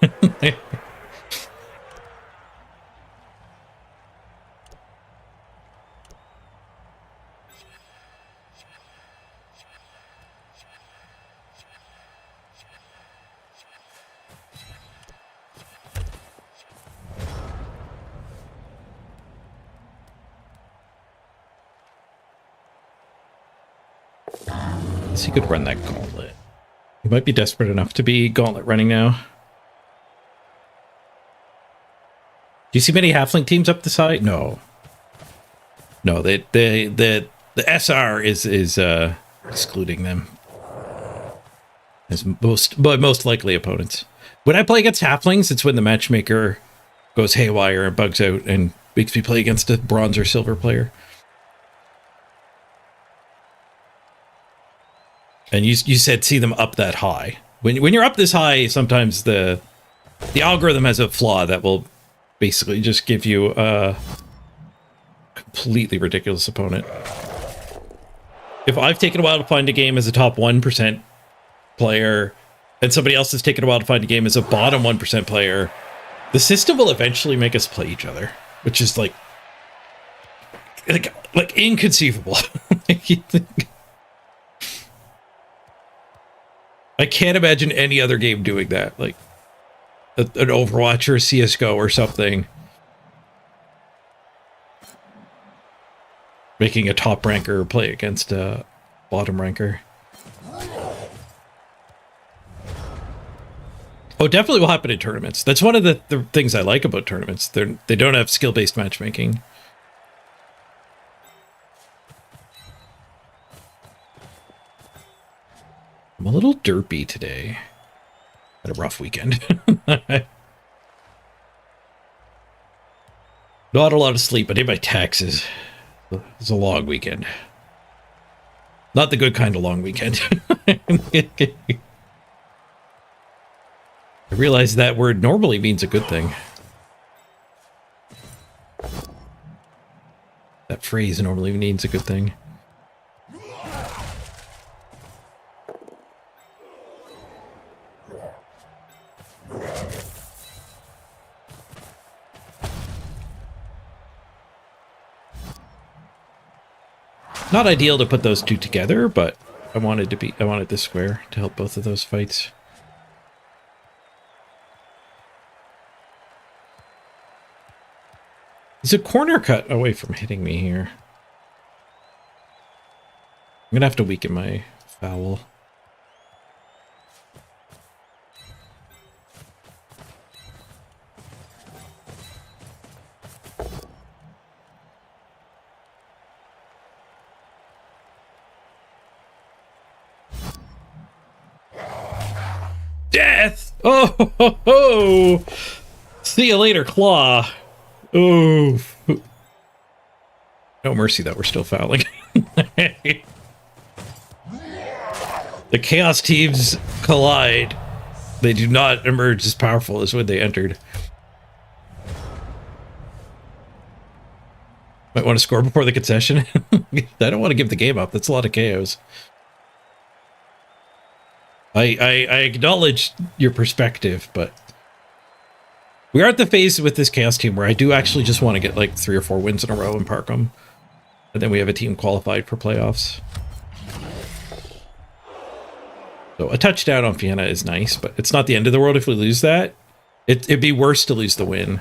[SPEAKER 1] He could run that gauntlet. He might be desperate enough to be gauntlet running now. Do you see many halfling teams up this high? No. No, the SR is excluding them as most likely opponents. When I play against halflings, it's when the matchmaker goes haywire and bugs out and makes me play against a bronze or silver player. And you said see them up that high. When you're up this high, sometimes the algorithm has a flaw that will basically just give you a completely ridiculous opponent. If I've taken a while to find a game as a top 1% player, and somebody else has taken a while to find a game as a bottom 1% player, the system will eventually make us play each other, which is like inconceivable. I can't imagine any other game doing that, like an Overwatch or a CSGO or something. Making a top ranker play against a bottom ranker. Oh, definitely will happen in tournaments. That's one of the things I like about tournaments. They don't have skill-based matchmaking. I'm a little derpy today. Had a rough weekend. Not a lot of sleep. I did my taxes. It's a long weekend. Not the good kind of long weekend. I realize that word normally means a good thing. That phrase normally means a good thing. Not ideal to put those two together, but I wanted this square to help both of those fights. He's a corner cut away from hitting me here. I'm gonna have to weaken my foul. Death! Oh, ho, ho. See you later, Claw. Oh, no mercy though. We're still fouling. The Chaos teams collide. They do not emerge as powerful as when they entered. Might want to score before the concession. I don't want to give the game up. That's a lot of KOs. I acknowledge your perspective, but we are at the phase with this Chaos team where I do actually just want to get like 3 or 4 wins in a row and park them. And then we have a team qualified for playoffs. So a touchdown on Vienna is nice, but it's not the end of the world if we lose that. It'd be worse to lose the win.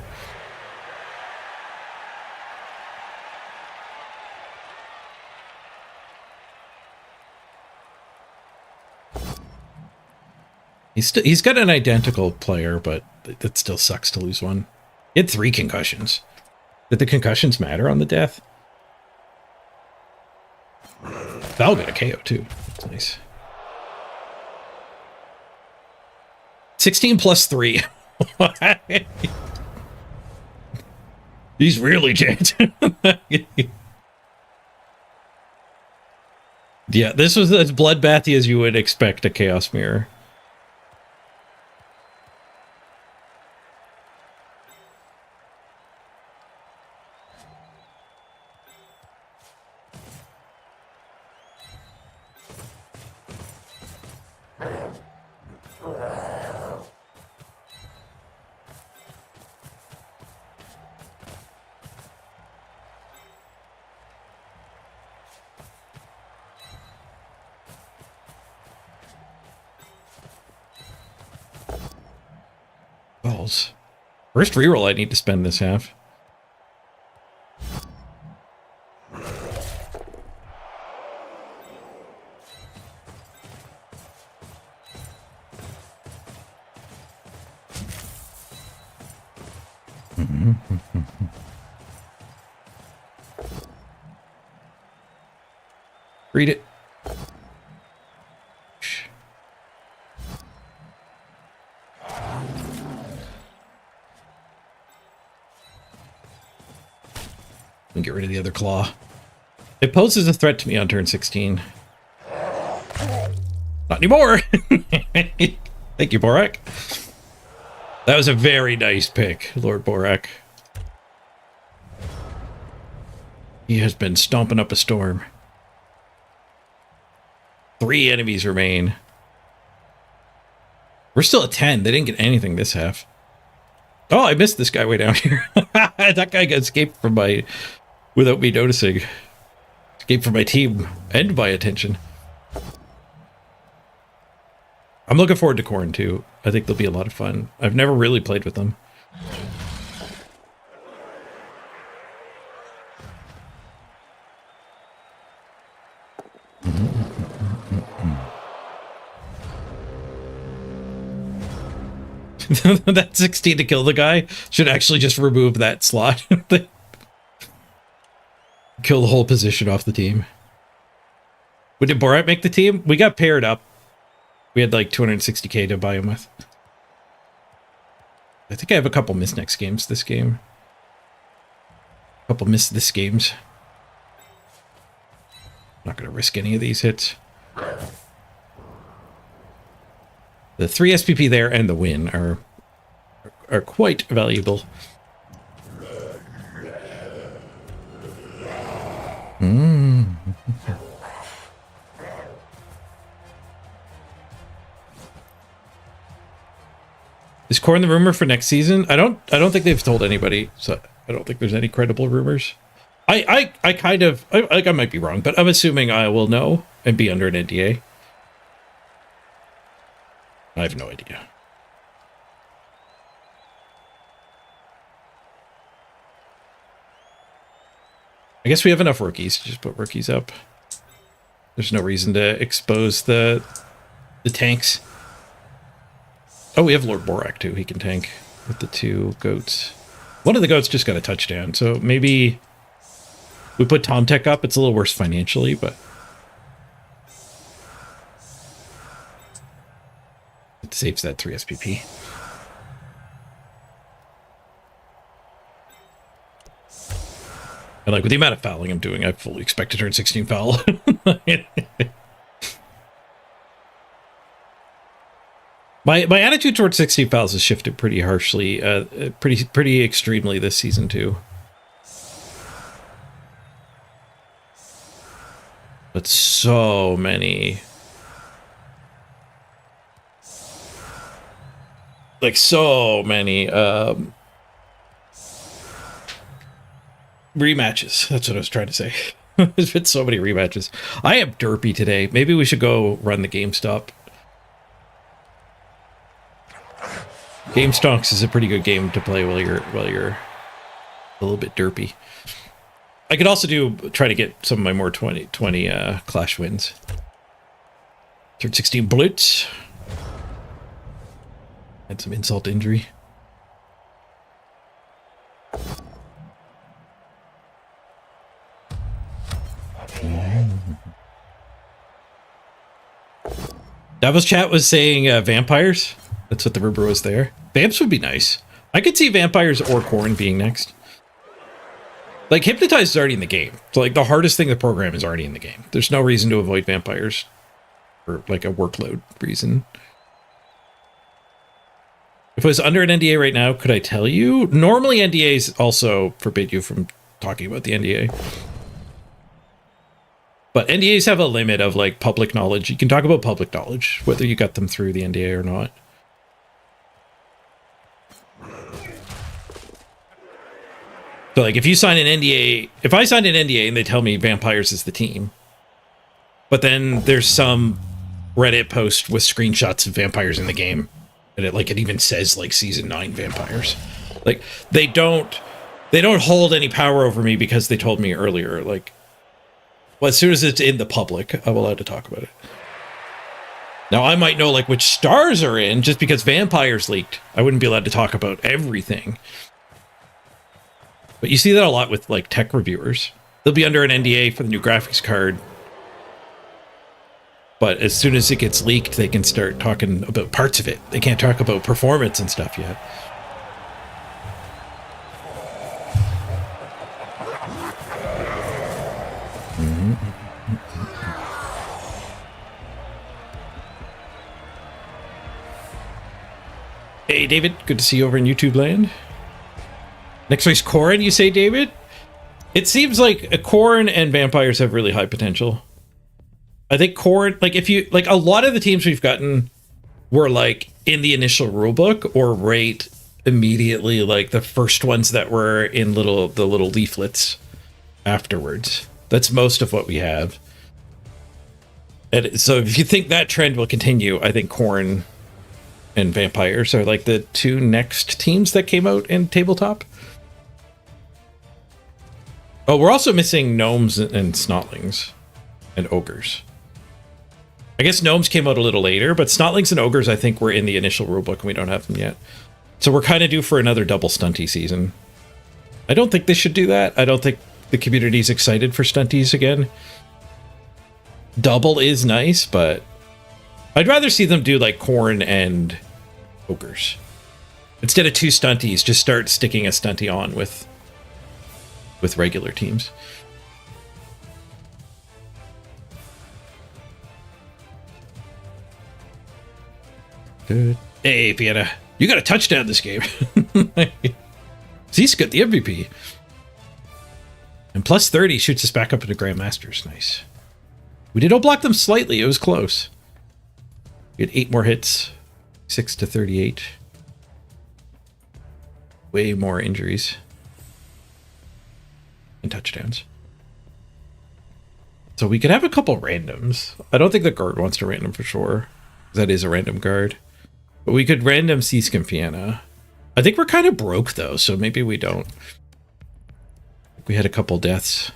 [SPEAKER 1] He's got an identical player, but it still sucks to lose one. He had 3 concussions. Did the concussions matter on the death? That'll get a KO too. That's nice. 16 plus 3. He's really jacked. Yeah, this was as bloodbathy as you would expect a Chaos Mirror. Balls. First reroll I need to spend this half. Read it. And get rid of the other claw. It poses a threat to me on turn 16. Not anymore. Thank you, Borak. That was a very nice pick, Lord Borak. He has been stomping up a storm. 3 enemies remain. We're still at 10. They didn't get anything this half. Oh, I missed this guy way down here. That guy got escaped from my... without me noticing. Escaped from my team and my attention. I'm looking forward to Corn too. I think they'll be a lot of fun. I've never really played with them. That 16 to kill the guy should actually just remove that slot. Kill the whole position off the team. Did Borat make the team? We got paired up. We had like 260k to buy him with. I think I have a couple miss next games this game. A couple miss this games. Not going to risk any of these hits. The 3 SPP there and the win are quite valuable. Is Corn the rumor for next season? I don't think they've told anybody, so I don't think there's any credible rumors. I kind of I might be wrong, but I'm assuming I will know and be under an NDA. I have no idea. I guess we have enough rookies to just put rookies up. There's no reason to expose the tanks. Oh, we have Lord Borak too. He can tank with the 2 goats. One of the goats just got a touchdown, so maybe we put Tom Tech up. It's a little worse financially, but it saves that 3 SPP. And like with the amount of fouling I'm doing, I fully expect to turn 16 foul. My attitude towards 16 fouls has shifted pretty harshly, pretty extremely this season too. But so many, like so many rematches. That's what I was trying to say. There's been so many rematches. I am derpy today. Maybe we should go run the GameStop. Game Stonks is a pretty good game to play while you're a little bit derpy. I could also try to get some of my more 20 Clash wins. Third 16 Blitz. Had some insult to injury. Davos chat was saying vampires. That's what the rumor was there. Vamps would be nice. I could see vampires or Corn being next. Like, Hypnotize is already in the game. So, like, the hardest thing to program is already in the game. There's no reason to avoid vampires for, like, a workload reason. If I was under an NDA right now, could I tell you? Normally, NDAs also forbid you from talking about the NDA. But NDAs have a limit of, like, public knowledge. You can talk about public knowledge, whether you got them through the NDA or not. So, like, if you sign an NDA, if I signed an NDA and they tell me vampires is the team, but then there's some Reddit post with screenshots of vampires in the game, and it even says, like, season 9 vampires. Like, they don't hold any power over me because they told me earlier, like, well, as soon as it's in the public, I'm allowed to talk about it. Now, I might know, like, which stars are in just because vampires leaked. I wouldn't be allowed to talk about everything. But you see that a lot with like tech reviewers. They'll be under an NDA for the new graphics card. But as soon as it gets leaked, they can start talking about parts of it. They can't talk about performance and stuff yet. Hey, David. Good to see you over in YouTube land. Next race, Corrin, you say, David? It seems like Corrin and vampires have really high potential. I think Corrin, like if you, like a lot of the teams we've gotten were like in the initial rulebook or right immediately, like the first ones that were in the little leaflets afterwards. That's most of what we have. And so if you think that trend will continue, I think Corrin and vampires are like the two next teams that came out in tabletop. Oh, we're also missing gnomes and snotlings and ogres. I guess gnomes came out a little later, but snotlings and ogres I think were in the initial rulebook and we don't have them yet. So we're kind of due for another double stunty season. I don't think they should do that. I don't think the community's excited for stunties again. Double is nice, but I'd rather see them do like Corrin and ogres. Instead of 2 stunties, just start sticking a stunty on with regular teams. Good. Hey, Vienna, you got a touchdown this game. Zeus got the MVP. And plus 30 shoots us back up into Grandmasters. Nice. We did block them slightly. It was close. We had 8 more hits. 6 to 38. Way more injuries. And touchdowns. So we could have a couple randoms. I don't think the guard wants to random for sure. That is a random guard. But we could random Zeus and Fianna. I think we're kind of broke though, so maybe we don't. We had a couple deaths.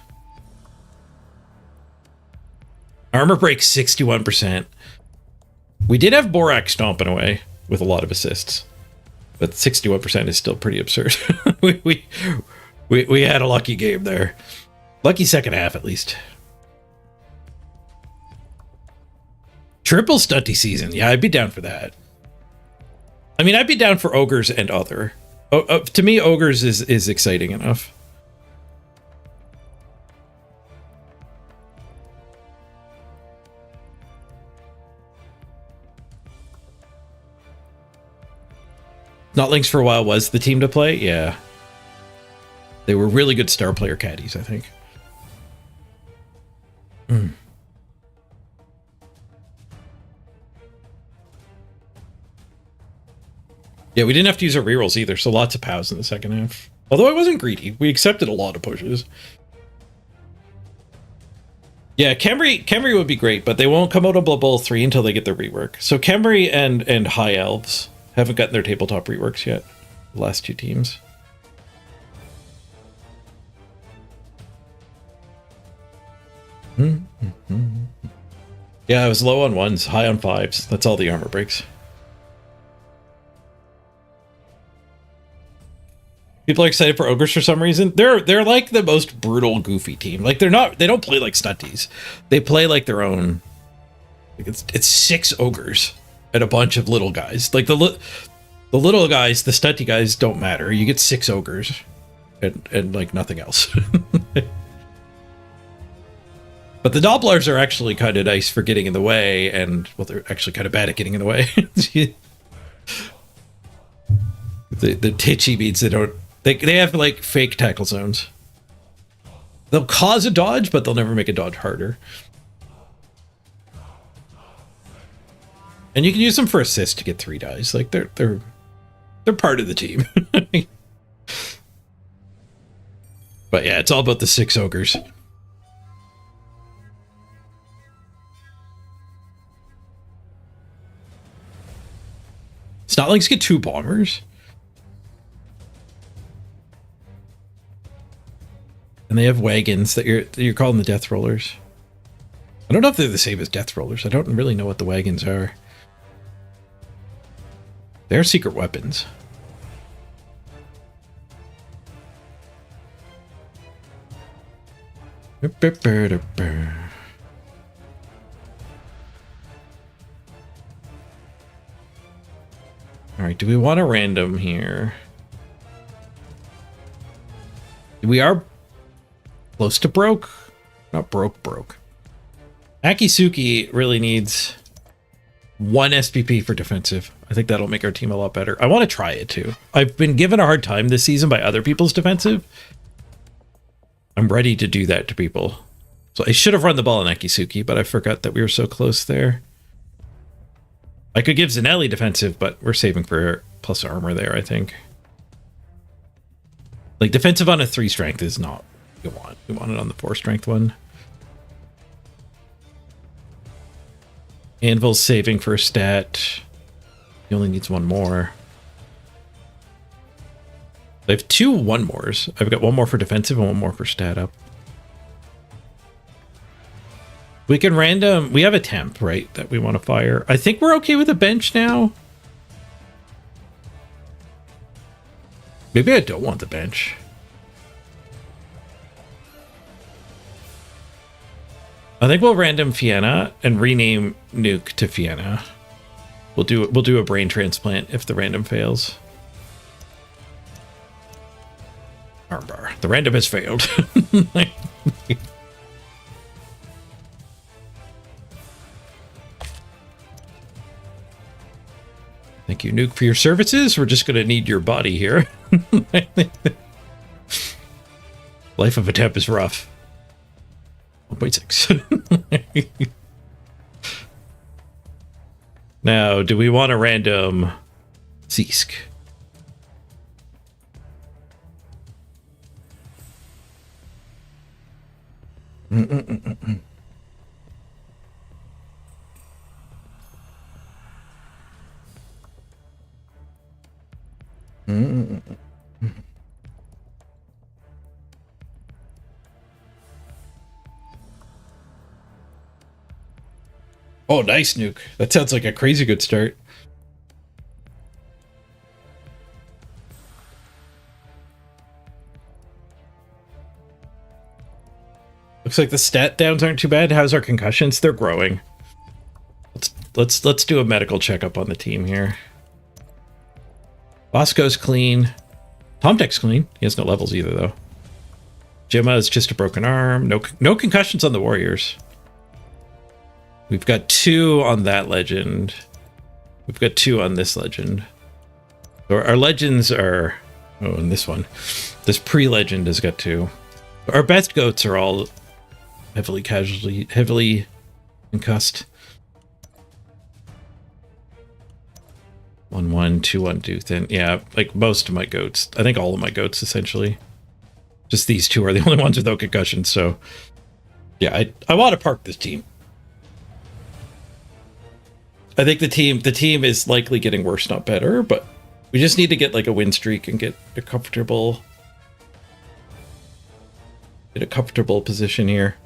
[SPEAKER 1] Armor break 61%. We did have Borak stomping away with a lot of assists, but 61% is still pretty absurd. we had a lucky game there. Lucky second half at least. Triple stunty season. Yeah, I'd be down for that. I mean, I'd be down for ogres and other. To me, ogres is exciting enough. Notlings for a while was the team to play. Yeah. They were really good star player caddies, I think. Yeah, we didn't have to use our rerolls either, so lots of POWs in the second half. Although I wasn't greedy. We accepted a lot of pushes. Yeah, Khemri would be great, but they won't come out of Blood Bowl 3 until they get their rework. So Khemri and High Elves haven't gotten their tabletop reworks yet. The last 2 teams. Yeah, I was low on 1s, high on 5s. That's all the armor breaks. People are excited for ogres for some reason. They're like the most brutal, goofy team. Like they don't play like stunties. They play like their own. Like it's 6 ogres and a bunch of little guys. Like the little guys, the stunty guys don't matter. You get 6 ogres and like nothing else. But the Dobblers are actually kind of nice for getting in the way, and well, they're actually kind of bad at getting in the way. The Titchy means they don't. They have like fake tackle zones. They'll cause a dodge, but they'll never make a dodge harder. And you can use them for assist to get 3 dice. Like they're part of the team. But yeah, it's all about the 6 ogres. Snotlings get 2 bombers. And they have wagons that you're calling the death rollers. I don't know if they're the same as death rollers. I don't really know what the wagons are. They're secret weapons. All right, do we want a random here? We are close to broke. Not broke. Akisuki really needs one SPP for defensive. I think that'll make our team a lot better. I want to try it too. I've been given a hard time this season by other people's defensive. I'm ready to do that to people. So I should have run the ball on Akisuki, but I forgot that we were so close there. I could give Zanelli defensive, but we're saving for plus armor there, I think. Like, defensive on a 3 strength is not what we want. We want it on the 4 strength one. Anvil's saving for a stat. He only needs 1 more. I have 2 1-mores. I've got 1 more for defensive and 1 more for stat up. We can random... We have a temp, right, that we want to fire. I think we're okay with a bench now. Maybe I don't want the bench. I think we'll random Fiena and rename Nuke to Fiena. We'll do a brain transplant if the random fails. Armbar. The random has failed. Thank you, Nuke, for your services. We're just going to need your body here. Life of a temp is rough. 1.6. Now, do we want a random Zeesk? Oh, nice, Nuke. That sounds like a crazy good start. Looks like the stat downs aren't too bad. How's our concussions? They're growing. Let's do a medical checkup on the team here. Bosco's clean. Tomtek's clean. He has no levels either, though. Gemma is just a broken arm. No concussions on the Warriors. We've got 2 on that legend. We've got 2 on this legend. Our legends are... Oh, and this one. This pre-legend has got 2. Our best goats are all heavily concussed. 1-1, 2-1 Duthin. Yeah, like most of my goats. I think all of my goats, essentially. Just these 2 are the only ones without concussions, so... Yeah, I want to park this team. I think the team is likely getting worse, not better, but we just need to get like a win streak and get a comfortable position here.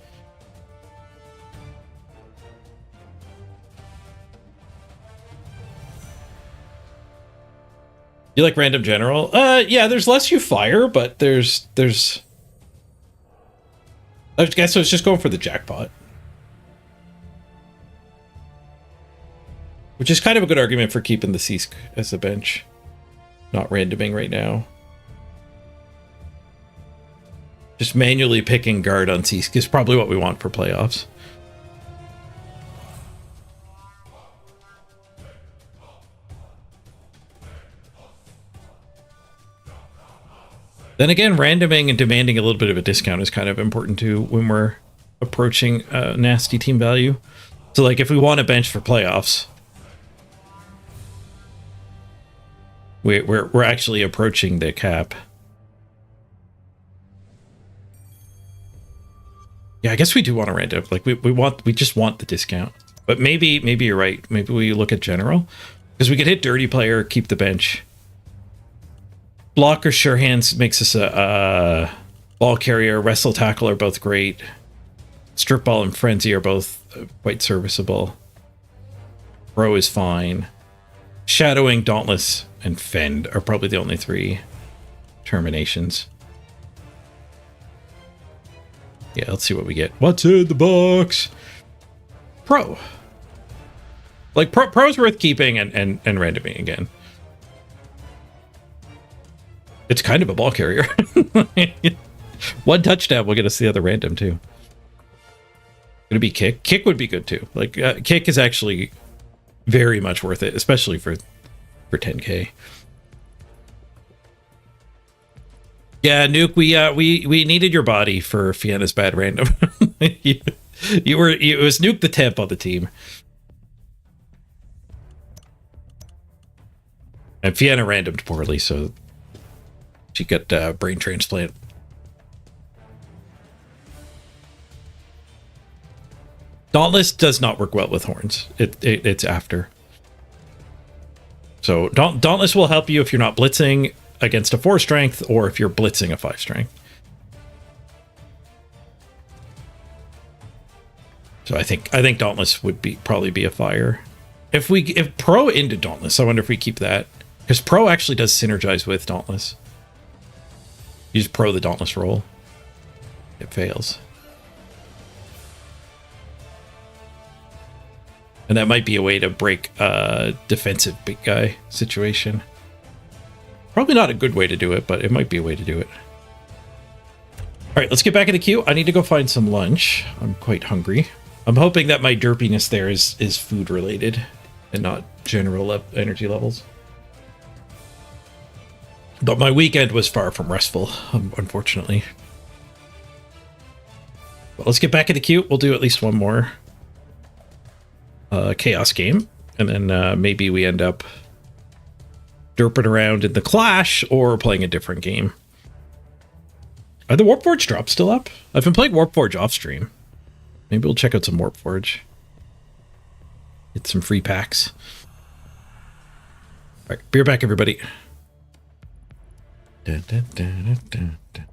[SPEAKER 1] You like random general? Yeah, there's less you fire, but there's I guess I was just going for the jackpot. Which is kind of a good argument for keeping the Zeesk as a bench. Not randoming right now. Just manually picking guard on Zeesk is probably what we want for playoffs. Then again, randoming and demanding a little bit of a discount is kind of important too when we're approaching nasty team value. So like if we want a bench for playoffs... We're actually approaching the cap. Yeah, I guess we do want a random. Like we just want the discount. But maybe you're right. Maybe we look at general because we could hit dirty player, keep the bench. Block or sure hands makes us a ball carrier. Wrestle tackle are both great. Strip ball and frenzy are both quite serviceable. Bro is fine. Shadowing, Dauntless, and Fend are probably the only 3 terminations. Yeah, let's see what we get. What's in the box? Pro. Like, pro's worth keeping and randoming again. It's kind of a ball carrier. One touchdown will get us the other random, too. Gonna be kick. Kick would be good, too. Like, kick is actually very much worth it, especially for 10K. Yeah, Nuke, we needed your body for Fiena's bad random. it was Nuke the temp on the team. And Fiena randomed poorly, so she got brain transplant. Dauntless does not work well with horns. It's after. So Dauntless will help you if you're not blitzing against a 4 strength or if you're blitzing a 5 strength. So I think Dauntless would probably be a fire. If Pro into Dauntless, I wonder if we keep that. Because Pro actually does synergize with Dauntless. You just Pro the Dauntless roll. It fails. And that might be a way to break a defensive big guy situation. Probably not a good way to do it, but it might be a way to do it. All right, let's get back in the queue. I need to go find some lunch. I'm quite hungry. I'm hoping that my derpiness there is food related and not general energy levels. But my weekend was far from restful, unfortunately. But let's get back in the queue. We'll do at least one more chaos game, and then maybe we end up derping around in the Clash or playing a different game. Are the Warpforge drops still up? I've been playing Warpforge off stream. Maybe we'll check out some Warpforge. Get some free packs. All right, be right back, everybody. Dun, dun, dun, dun, dun, dun.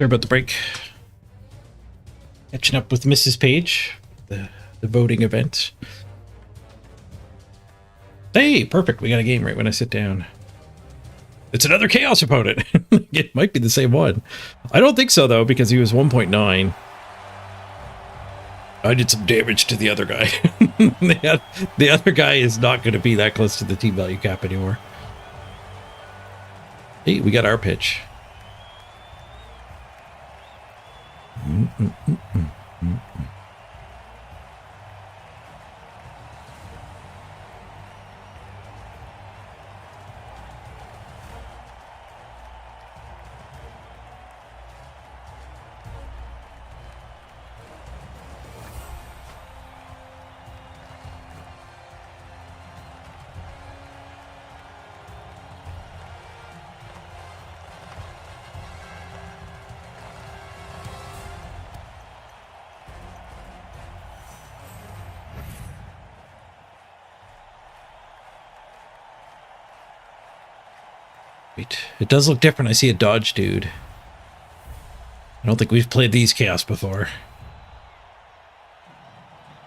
[SPEAKER 1] Sorry about the break. Catching up with Mrs. Page, the voting event. Hey, perfect. We got a game right when I sit down. It's another Chaos opponent. It might be the same one. I don't think so, though, because he was 1.9. I did some damage to the other guy. The other guy is not going to be that close to the team value cap anymore. Hey, we got our pitch. Wait, it does look different. I see a dodge dude. I don't think we've played these Chaos before.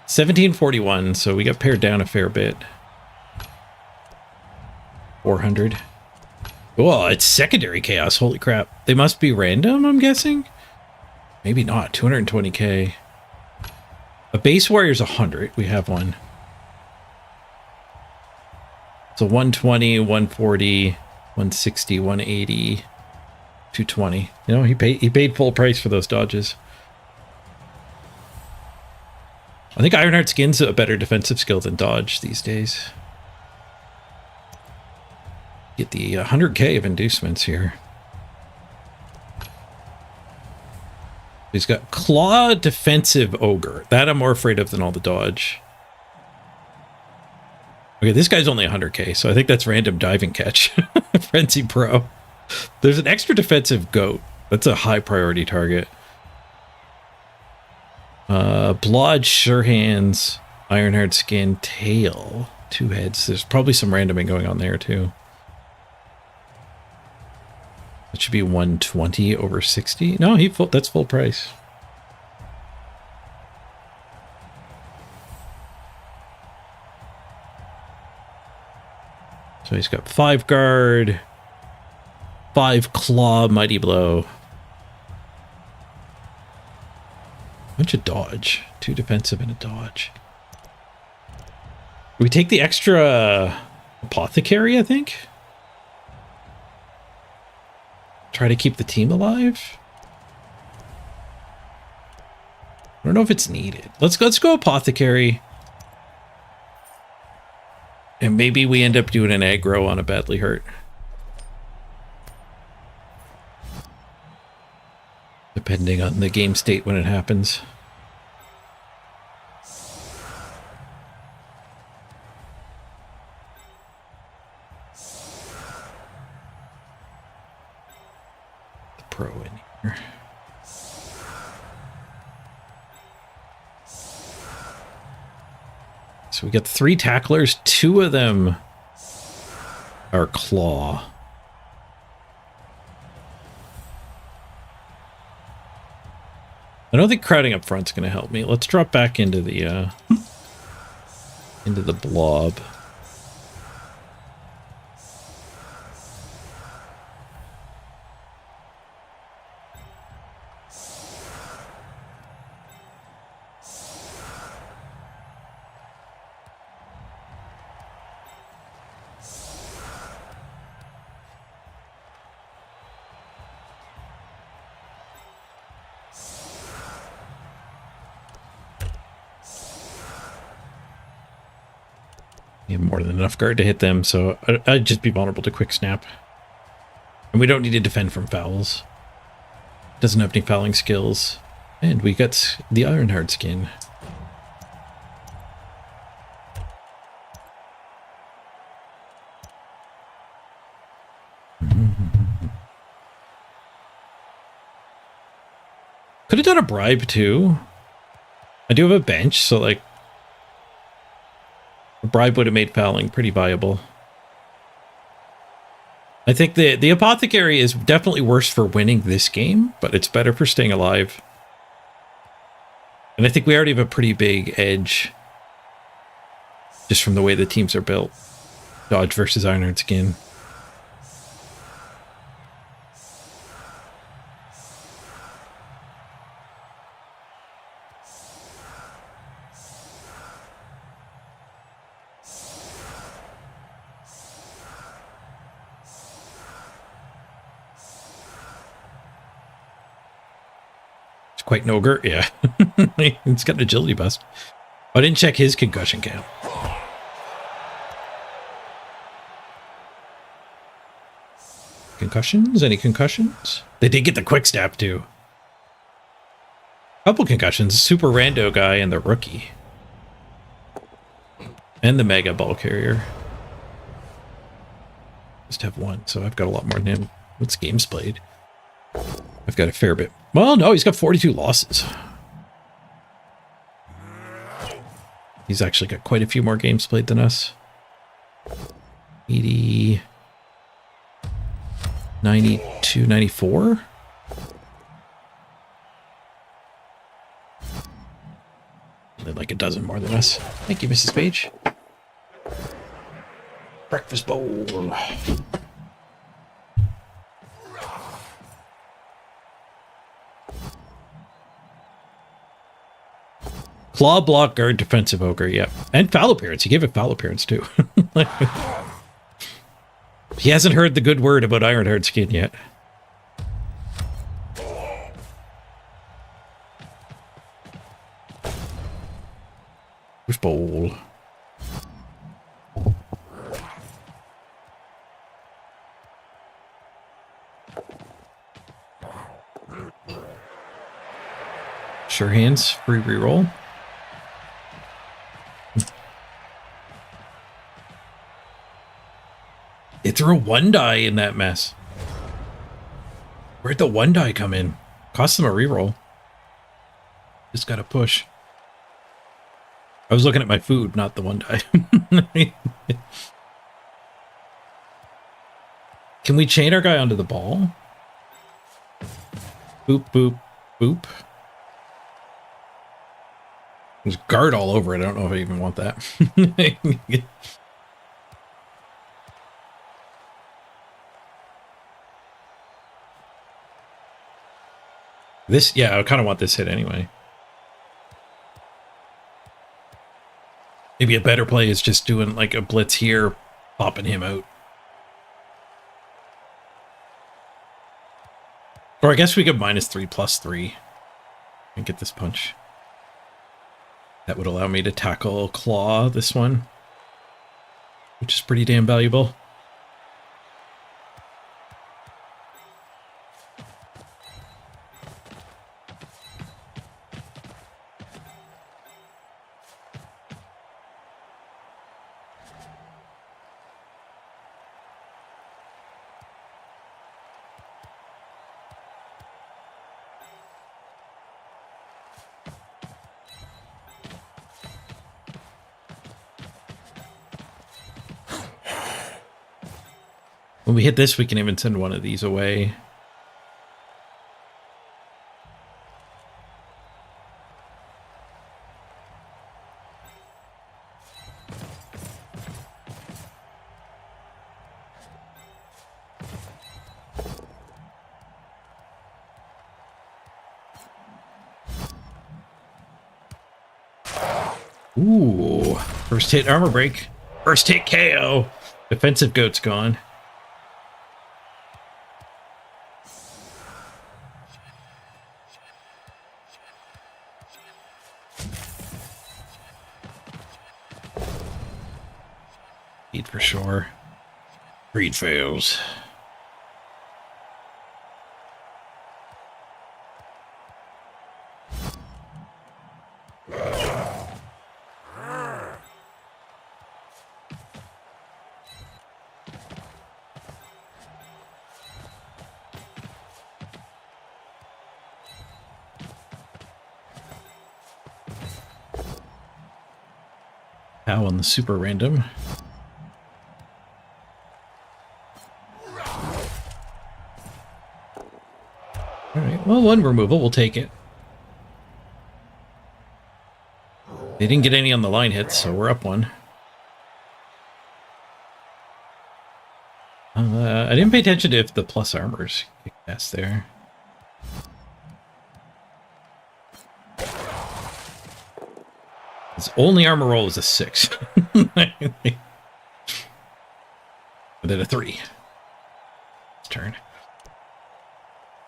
[SPEAKER 1] 1741, so we got pared down a fair bit. 400. Oh, it's secondary Chaos. Holy crap. They must be random, I'm guessing? Maybe not. 220k. A base warrior's 100. We have one. So 120, 140... 160, 180, 220. You know, he paid full price for those dodges. I think Ironheart Skin's a better defensive skill than dodge these days. Get the 100k of inducements here. He's got Claw Defensive Ogre. That I'm more afraid of than all the dodge. Okay, this guy's only 100k, so I think that's random diving catch. Frenzy Pro. There's an extra defensive goat. That's a high priority target. Blodge, Sure Hands, Ironheart Skin, Tail. 2 heads. There's probably some randoming going on there too. That should be 120 over 60. No, that's full price. So he's got 5 guard, 5 claw, mighty blow. Bunch of dodge. 2 defensive and a dodge. We take the extra apothecary, I think. Try to keep the team alive. I don't know if it's needed. Let's go apothecary. And maybe we end up doing an aggro on a badly hurt. Depending on the game state when it happens. The pro in here. So we got 3 tacklers, 2 of them are claw. I don't think crowding up front's going to help me. Let's drop back into the blob. You have more than enough guard to hit them, so I'd just be vulnerable to quick snap. And we don't need to defend from fouls. Doesn't have any fouling skills. And we got the Ironheart skin. Could have done a bribe too. I do have a bench, so like a bribe would have made fouling pretty viable. I think the apothecary is definitely worse for winning this game, but it's better for staying alive. And I think we already have a pretty big edge just from the way the teams are built. Dodge versus Iron Skin. Quite an ogre, yeah. It's got an agility bust. I didn't check his concussion count. Concussions? Any concussions? They did get the quick step too. Couple concussions. Super rando guy and the rookie. And the mega ball carrier. Just have one, so I've got a lot more than him. What's games played? I've got a fair bit. Well, no, he's got 42 losses. He's actually got quite a few more games played than us. 80, 92, 94. Like a dozen more than us. Thank you, Mrs. Page. Breakfast bowl. Claw, block, guard, defensive ogre, yep. And foul appearance. He gave it foul appearance, too. He hasn't heard the good word about Ironheart Skin yet. Push bowl. Sure hands, free reroll. They threw a 1 die in that mess. Where'd the 1 die come in? Cost them a reroll. Just gotta push. I was looking at my food, not the 1 die. Can we chain our guy onto the ball? Boop, boop, boop. There's guard all over it. I don't know if I even want that. This, yeah, I kind of want this hit anyway. Maybe a better play is just doing like a blitz here, popping him out. Or I guess we could -3 +3 and get this punch. That would allow me to tackle claw this one, which is pretty damn valuable. When we hit this, we can even send one of these away. Ooh, first hit armor break. First hit KO. Defensive goat's gone. For sure. Greed fails. How on the super random. All right, well, one removal, we'll take it. They didn't get any on the line hits, so we're up one. I didn't pay attention to if the plus armors kicked ass there. His only armor roll is a 6. But then a 3. His turn.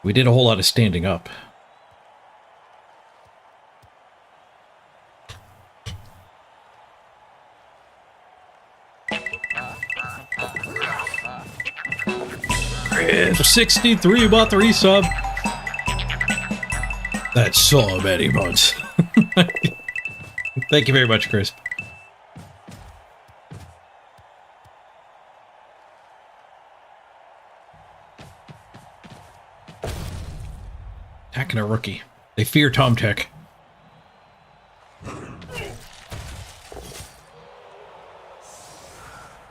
[SPEAKER 1] We did a whole lot of standing up. Chris, 63 bought the resub. That's so many months. Thank you very much, Chris. Attacking a rookie. They fear Tom Tech.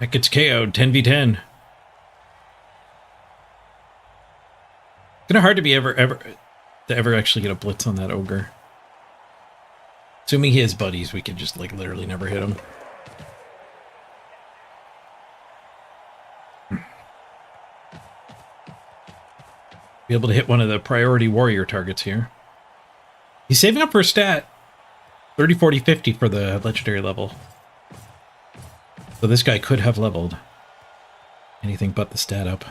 [SPEAKER 1] That gets KO'd 10v10. It's kind of hard to be ever actually get a blitz on that ogre. Assuming he has buddies, we could just like literally never hit him. Be able to hit one of the priority warrior targets here. He's saving up for a stat. 30, 40, 50 for the legendary level. So this guy could have leveled. Anything but the stat up.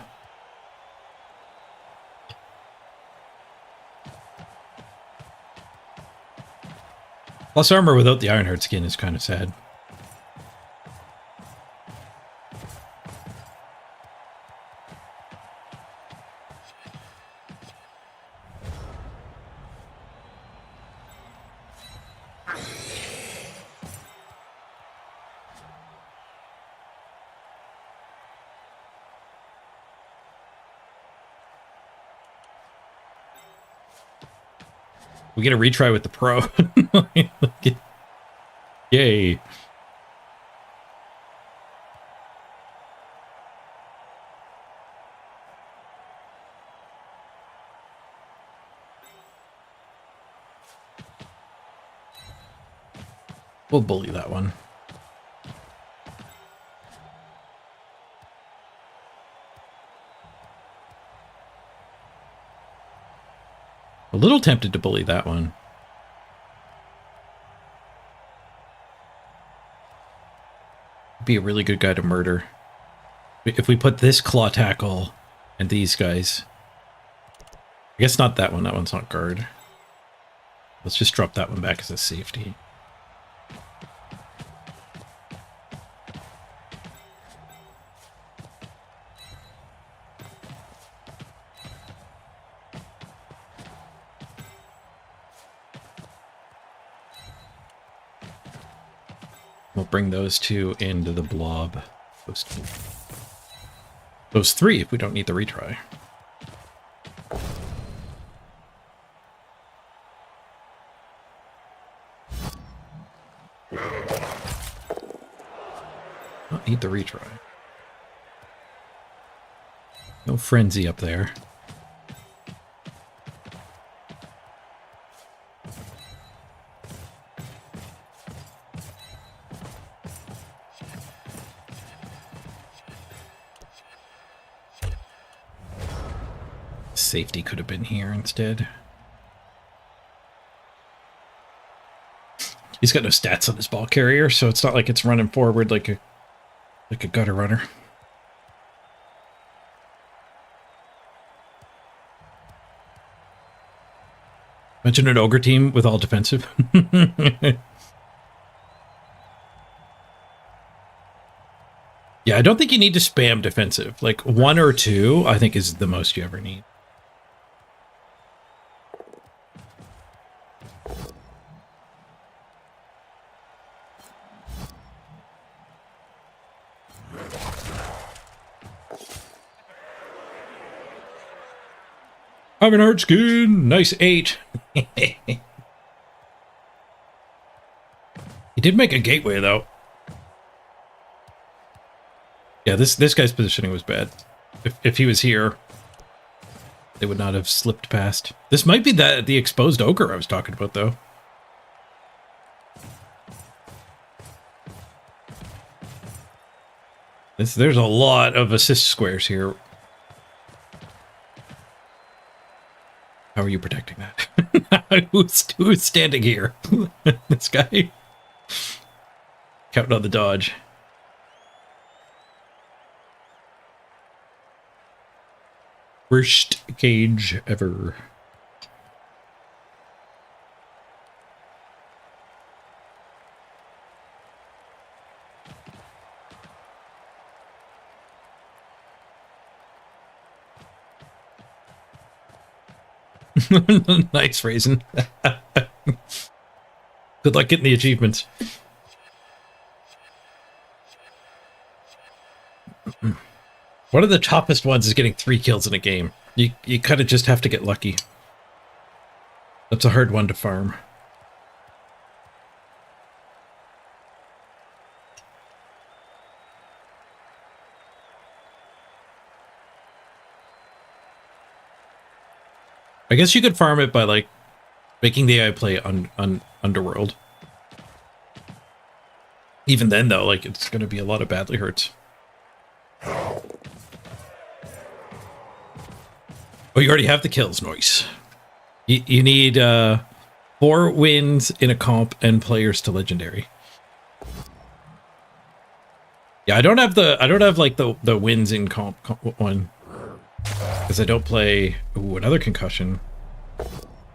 [SPEAKER 1] Plus armor without the Ironheart skin is kind of sad. We get a retry with the pro. Yay. We'll bully that one. A little tempted to bully that one. Be a really good guy to murder. If we put this claw tackle and these guys. I guess not that one. That one's not guard. Let's just drop that one back as a safety. We'll bring those two into the blob. Those three if we don't need the retry. Don't need the retry. No frenzy up there. Safety could have been here instead. He's got no stats on his ball carrier, so it's not like it's running forward like a gutter runner. Imagine an ogre team with all defensive. Yeah, I don't think you need to spam defensive. Like 1 or 2, I think is the most you ever need. I'm an art skin. Nice 8. He did make a gateway though. Yeah, this guy's positioning was bad. If he was here, They would not have slipped past. This might be the exposed ogre I was talking about, though. There's a lot of assist squares here. How are you protecting that? who's standing here? This guy? Counting on the dodge. Worst cage ever. Nice, Raisin. Good luck getting the achievements. One of the toughest ones is getting 3 kills in a game. You kind of just have to get lucky. That's a hard one to farm. I guess you could farm it by, like, making the AI play on Underworld. Even then, though, like, it's going to be a lot of badly hurts. Oh, you already have the kills, noise. You need 4 wins in a comp and players to legendary. Yeah, I don't have like the wins in comp one. Because I don't play... Ooh, another concussion.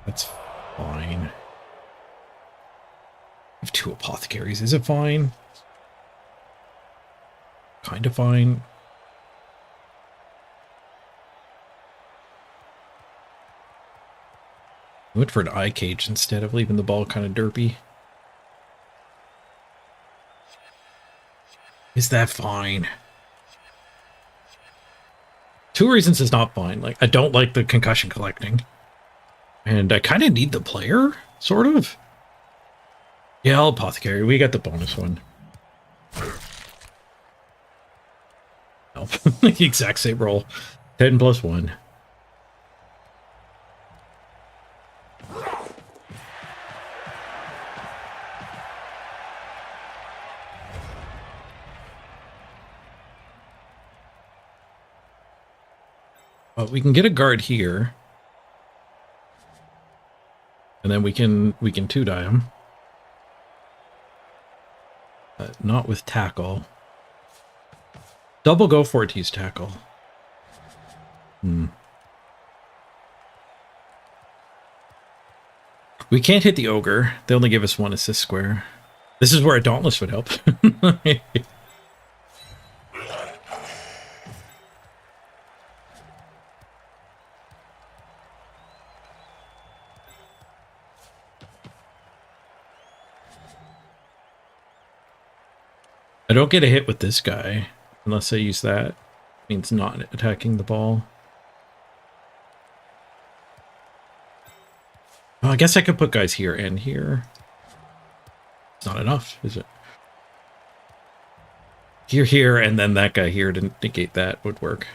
[SPEAKER 1] That's fine. I have 2 apothecaries. Is it fine? Kind of fine. I went for an eye cage instead of leaving the ball kind of derpy. Is that fine? 2 reasons it's not fine. Like, I don't like the concussion collecting. And I kind of need the player, sort of. Yeah, I'll apothecary. We got the bonus one. Nope. The exact same roll. 10 plus 1. We can get a guard here. And then we can 2-die him. Not with tackle. Double go for it to use tackle. We can't hit the ogre. They only give us 1 assist square. This is where a dauntless would help. I don't get a hit with this guy unless I use that. Means not attacking the ball. Well, I guess I could put guys here and here. It's not enough, is it? Here, and then that guy here to negate that would work.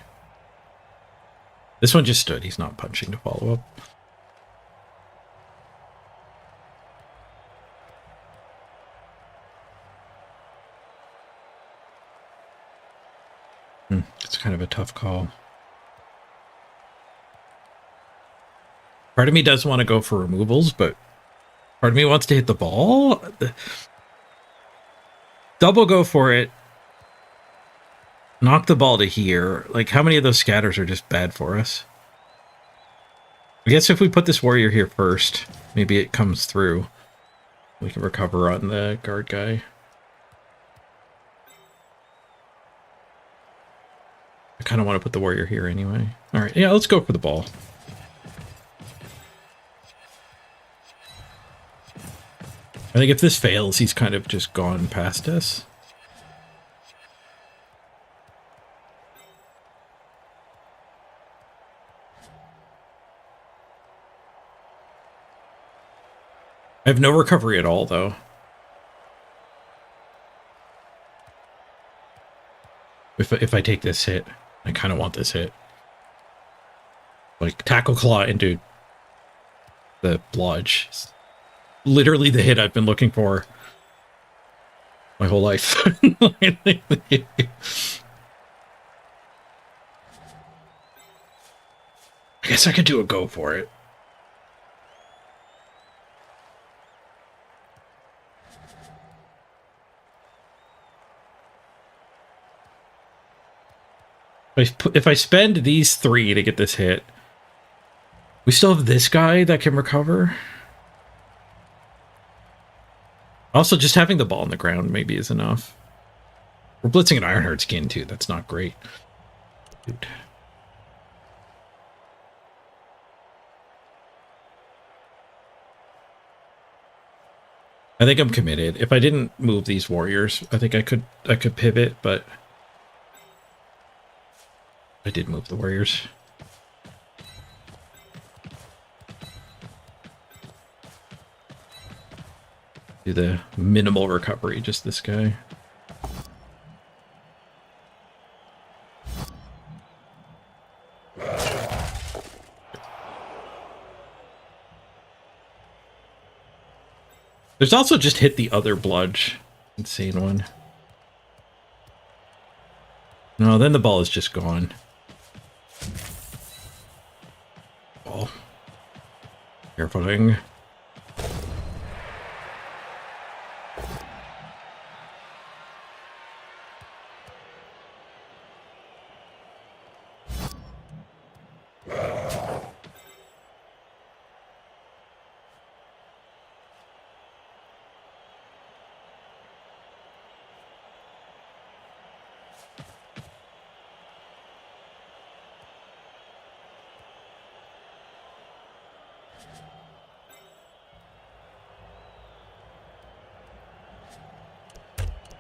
[SPEAKER 1] This one just stood. He's not punching to follow up. It's kind of a tough call. Part of me does want to go for removals, but part of me wants to hit the ball. Double go for it. Knock the ball to here. Like, how many of those scatters are just bad for us? I guess if we put this warrior here first, maybe it comes through. We can recover on the guard guy. I kind of want to put the warrior here anyway. All right, yeah, let's go for the ball. I think if this fails, he's kind of just gone past us. I have no recovery at all, though. If I take this hit, I kind of want this hit. Like, tackle claw into the blodge. It's literally the hit I've been looking for my whole life. I guess I could do a go for it. If I spend these 3 to get this hit, we still have this guy that can recover. Also, just having the ball on the ground maybe is enough. We're blitzing an Ironheart skin too. That's not great. Dude. I think I'm committed. If I didn't move these warriors, I think I could pivot, but I did move the warriors. Do the minimal recovery, just this guy. There's also just hit the other bludge. Insane one. No, then the ball is just gone. Ball. Carefulling.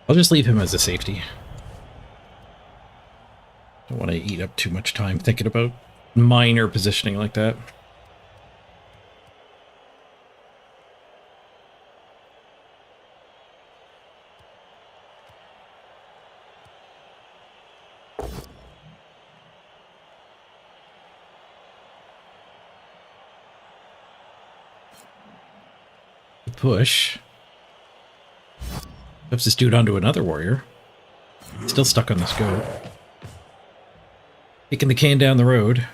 [SPEAKER 1] I'll just leave him as a safety. Don't want to eat up too much time thinking about minor positioning like that. Push. Flips this dude onto another warrior. Still stuck on this goat. Kicking the can down the road.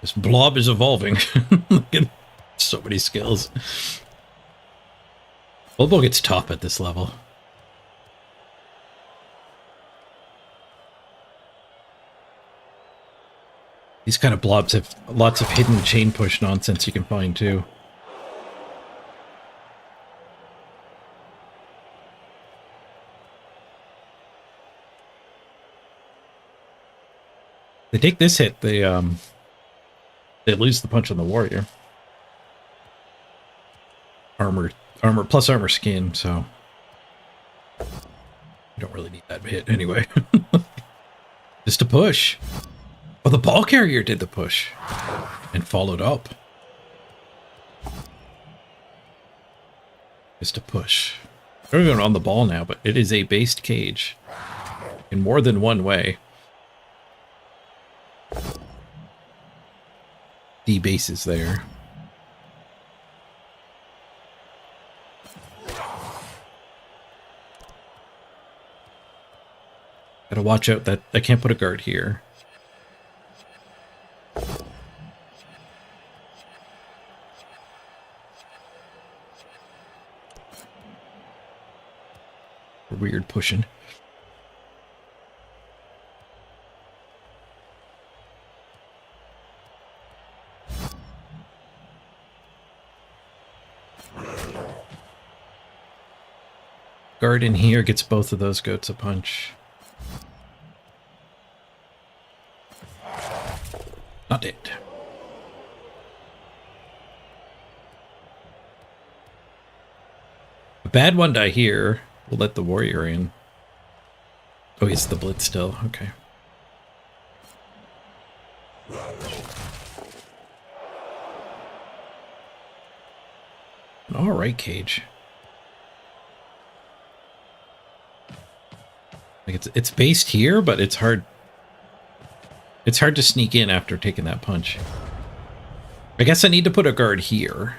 [SPEAKER 1] This blob is evolving. So many skills. Bobo gets top at this level. These kind of blobs have lots of hidden chain push nonsense you can find too. They take this hit, they lose the punch on the warrior. Armor plus armor skin, so you don't really need that hit anyway. Just a push. Oh, the ball carrier did the push and followed up. Just a push. We're going on the ball now, but it is a based cage in more than one way. The base is there. Gotta watch out that I can't put a guard here. Weird pushing. Guard in here gets both of those goats a punch. Not it. A bad one die here. We'll let the warrior in. Oh, he's the blitz still. Okay. All right, cage. Like it's based here, but it's hard. It's hard to sneak in after taking that punch. I guess I need to put a guard here.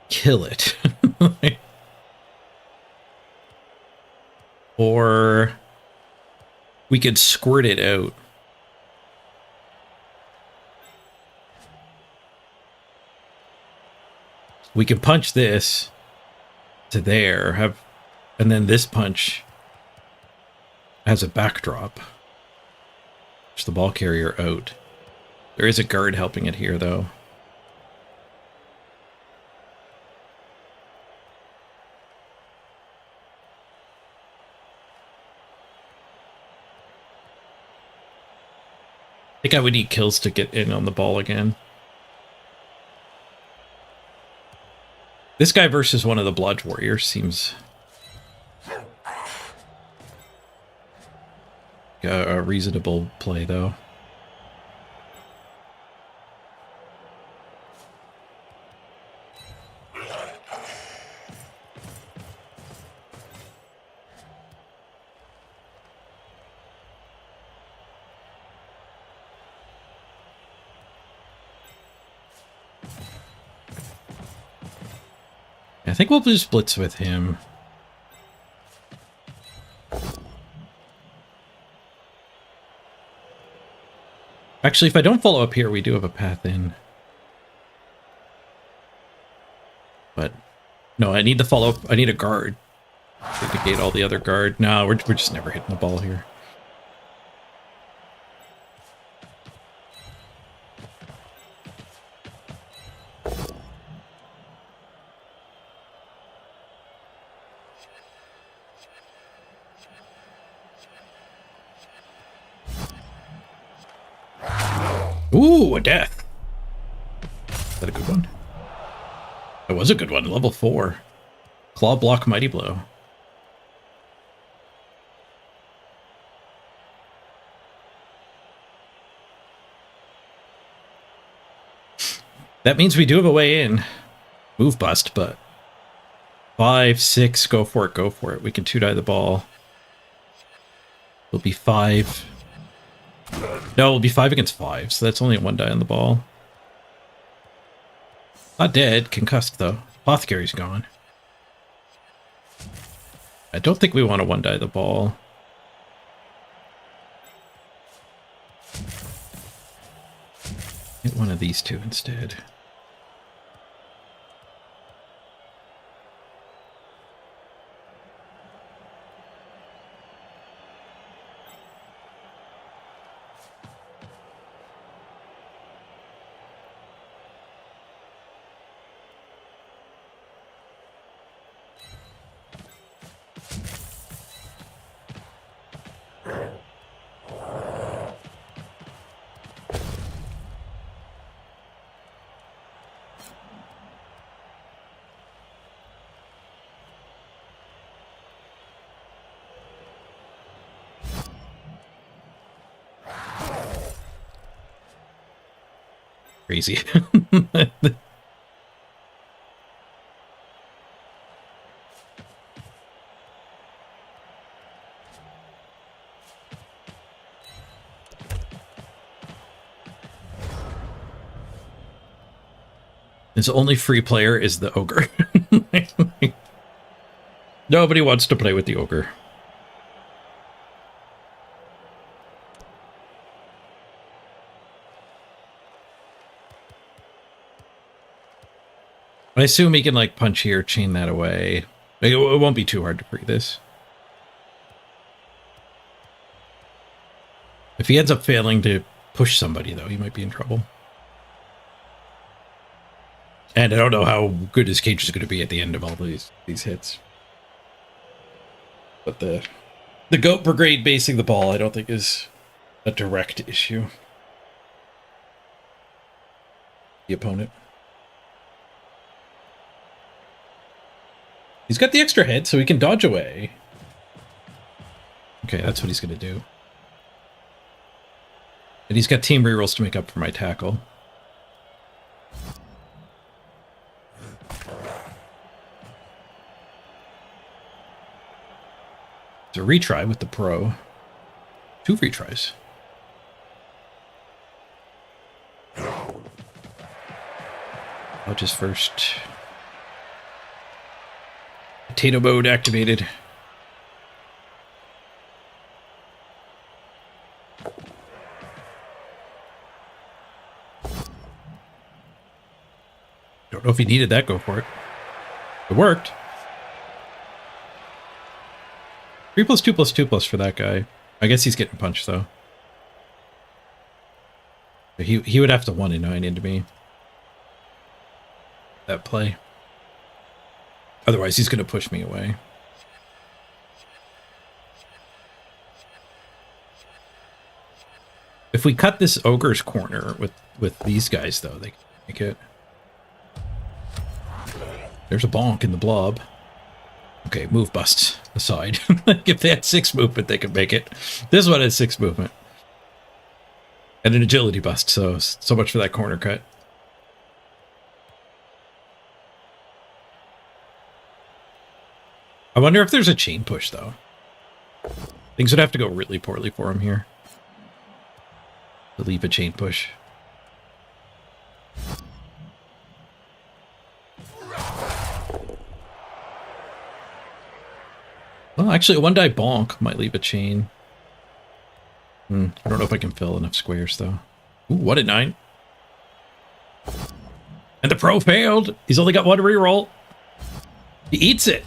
[SPEAKER 1] Kill it. Or we could squirt it out. We can punch this to there, and then this punch has a backdrop. Push the ball carrier out. There is a guard helping it here, though. I think I would need kills to get in on the ball again. This guy versus one of the Blodge Warriors seems a reasonable play, though. I think we'll just blitz with him. Actually, if I don't follow up here, we do have a path in. But no, I need to follow up. I need a guard to negate all the other guard. No, we're just never hitting the ball here. Ooh, a death. Is that a good one? That was a good one. Level 4. Claw block, mighty blow. That means we do have a way in. Move bust, but 5, 6, go for it, go for it. We can 2-die the ball. It'll be 5. No, it'll be 5 against 5, so that's only a 1 die on the ball. Not dead, concussed though. Apothecary's gone. I don't think we want to 1 die the ball. Hit one of these two instead. Crazy. His only free player is the ogre. Nobody wants to play with the ogre. I assume he can, like, punch here, chain that away. Like, it won't be too hard to free this. If he ends up failing to push somebody, though, he might be in trouble. And I don't know how good his cage is going to be at the end of all these hits. But the Goat Brigade basing the ball, I don't think is a direct issue. The opponent. He's got the extra head, so he can dodge away. Okay, that's what he's going to do. And he's got team rerolls to make up for my tackle. It's a retry with the pro. 2 retries. Just first. Potato mode activated. Don't know if he needed that, go for it. It worked. 3+2+2+ for that guy. I guess he's getting punched though. He would have to 1 and 9 into me. That play. Otherwise he's gonna push me away. If we cut this ogre's corner with these guys though, they can make it. There's a bonk in the blob. Okay, move bust aside. If they had 6 movement, they could make it. This one has 6 movement. And an agility bust, so much for that corner cut. I wonder if there's a chain push, though. Things would have to go really poorly for him here to leave a chain push. Well, actually, a 1-die bonk might leave a chain. I don't know if I can fill enough squares, though. Ooh, what a 9. And the pro failed. He's only got 1 reroll. He eats it.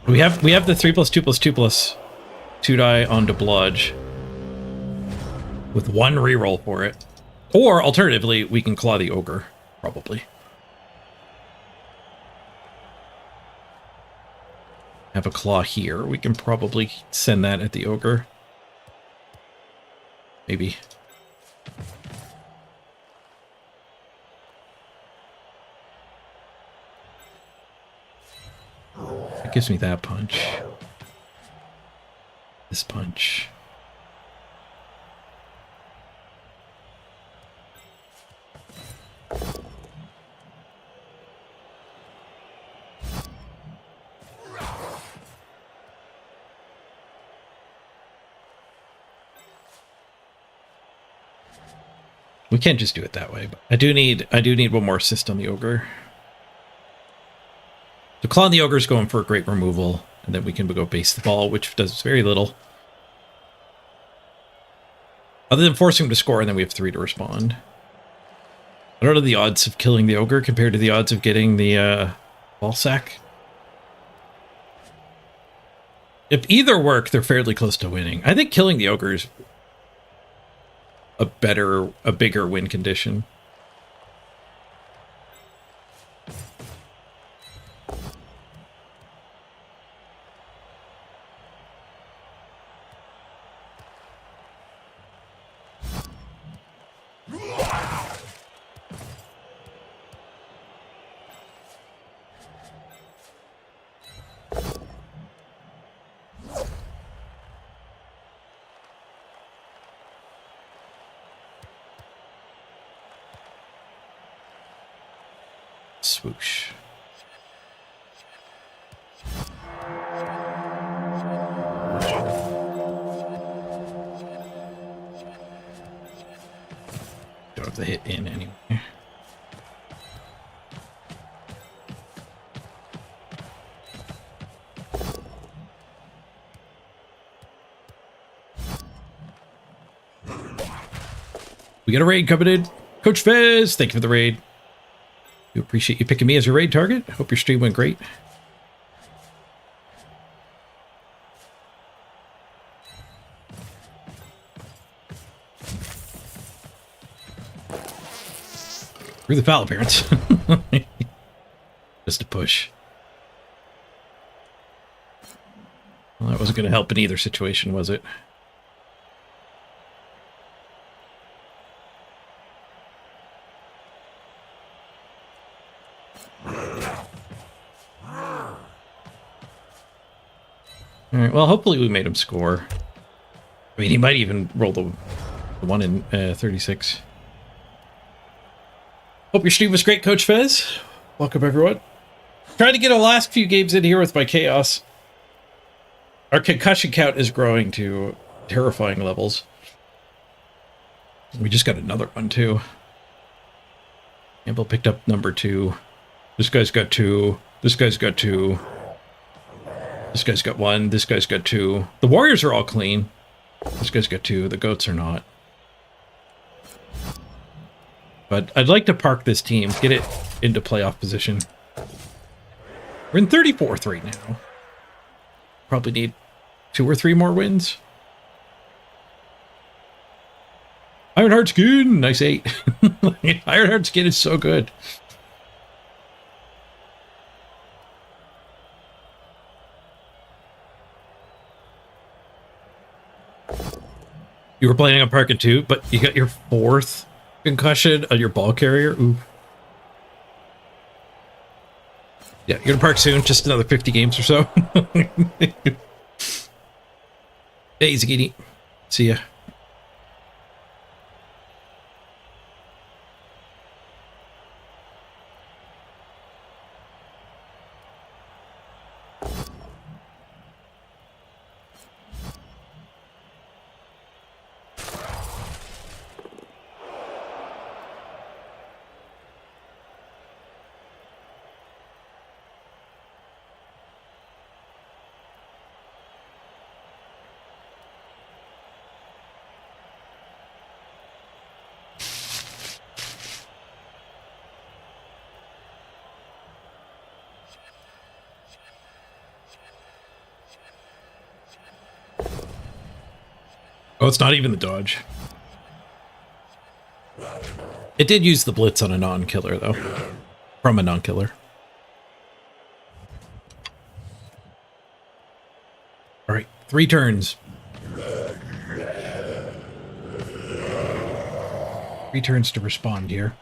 [SPEAKER 1] We have the 3+2+2+2 2-die onto bludge with 1 reroll for it. Or alternatively, we can claw the ogre, probably. Have a claw here. We can probably send that at the ogre. Maybe. It gives me that punch. This punch. We can't just do it that way, but I do need 1 more assist on the ogre. So claw on the ogre is going for a great removal, and then we can go base the ball, which does very little. Other than forcing him to score, and then we have 3 to respond. I don't know the odds of killing the ogre compared to the odds of getting the ball sack. If either work, they're fairly close to winning. I think killing the ogre is a bigger win condition. Swoosh. Don't have to hit in anyway. We got a raid coming in. Coach Fez, thank you for the raid. We appreciate you picking me as your raid target. Hope your stream went great. Through the foul appearance. Just a push. Well, that wasn't going to help in either situation, was it? Alright, well, hopefully we made him score. I mean, he might even roll the 1 in 36. Hope your stream was great, Coach Fez. Welcome, everyone. Trying to get a last few games in here with my chaos. Our concussion count is growing to terrifying levels. We just got another one, too. Campbell picked up number 2. This guy's got 2. This guy's got 2. This guy's got 1. This guy's got 2. The Warriors are all clean. This guy's got 2. The Goats are not. But I'd like to park this team, get it into playoff position. We're in 34th right now. Probably need 2 or 3 more wins. Ironheart Skin, nice 8. Ironheart Skin is so good. You were planning on parking 2, but you got your 4th concussion on your ball carrier. Ooh. Yeah, you're gonna park soon. Just another 50 games or so. Hey, Zagini. See ya. Oh, it's not even the dodge. It did use the blitz on a non-killer, though. From a non-killer. All right, 3 turns. 3 turns to respond here.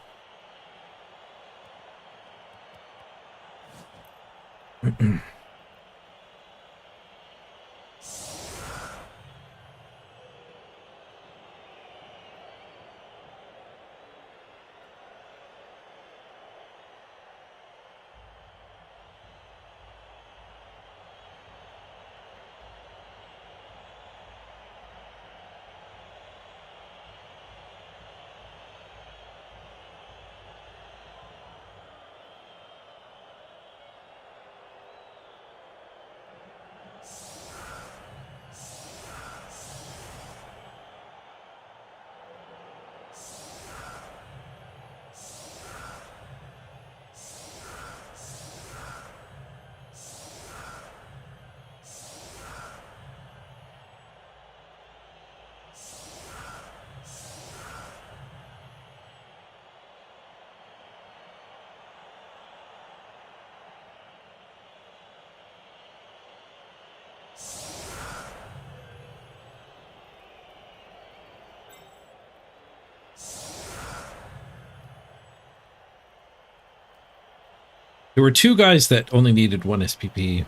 [SPEAKER 1] There were 2 guys that only needed 1 SPP.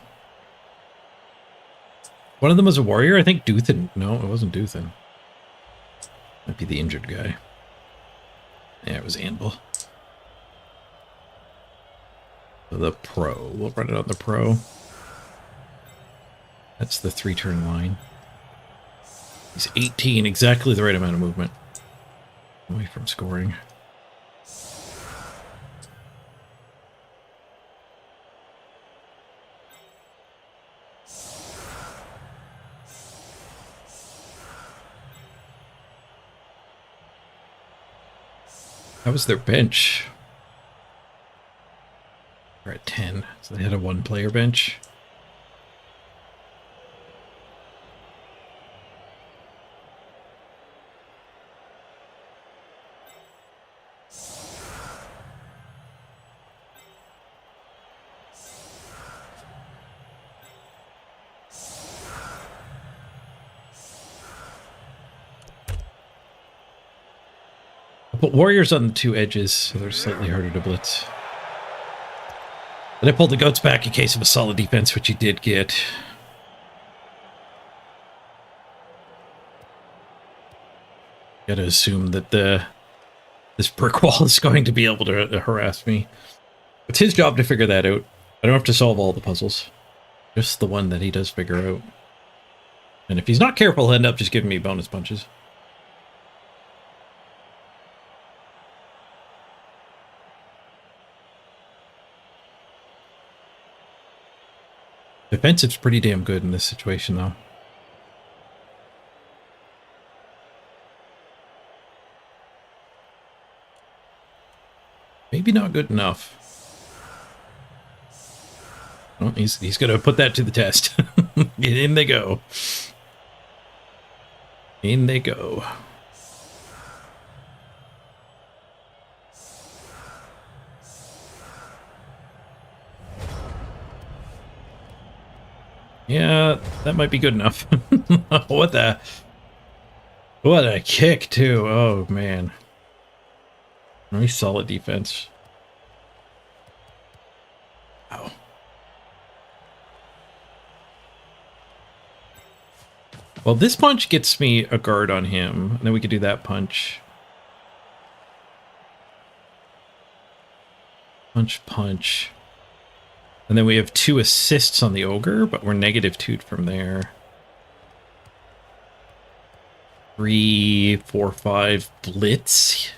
[SPEAKER 1] One of them was a warrior, I think Duthin. No, it wasn't Duthin. Might be the injured guy. Yeah, it was Anvil. The pro. We'll run it on the pro. That's the 3-turn line. He's 18, exactly the right amount of movement. Away from scoring. That was their bench. They're at 10, so they had a 1-player bench. But Warriors on the 2 edges, so they're slightly harder to blitz. And I pulled the Goats back in case of a solid defense, which he did get. Gotta assume that this brick wall is going to be able to harass me. It's his job to figure that out. I don't have to solve all the puzzles. Just the one that he does figure out. And if he's not careful, he'll end up just giving me bonus punches. Defensive's pretty damn good in this situation, though. Maybe not good enough. Well, he's going to put that to the test. In they go. In they go. Yeah, that might be good enough. What a kick, too. Oh, man. Nice solid defense. Wow. Well, this punch gets me a guard on him, and then we could do that punch. Punch, punch. And then we have 2 assists on the ogre, but we're -2'd from there. 3, 4, 5 blitz.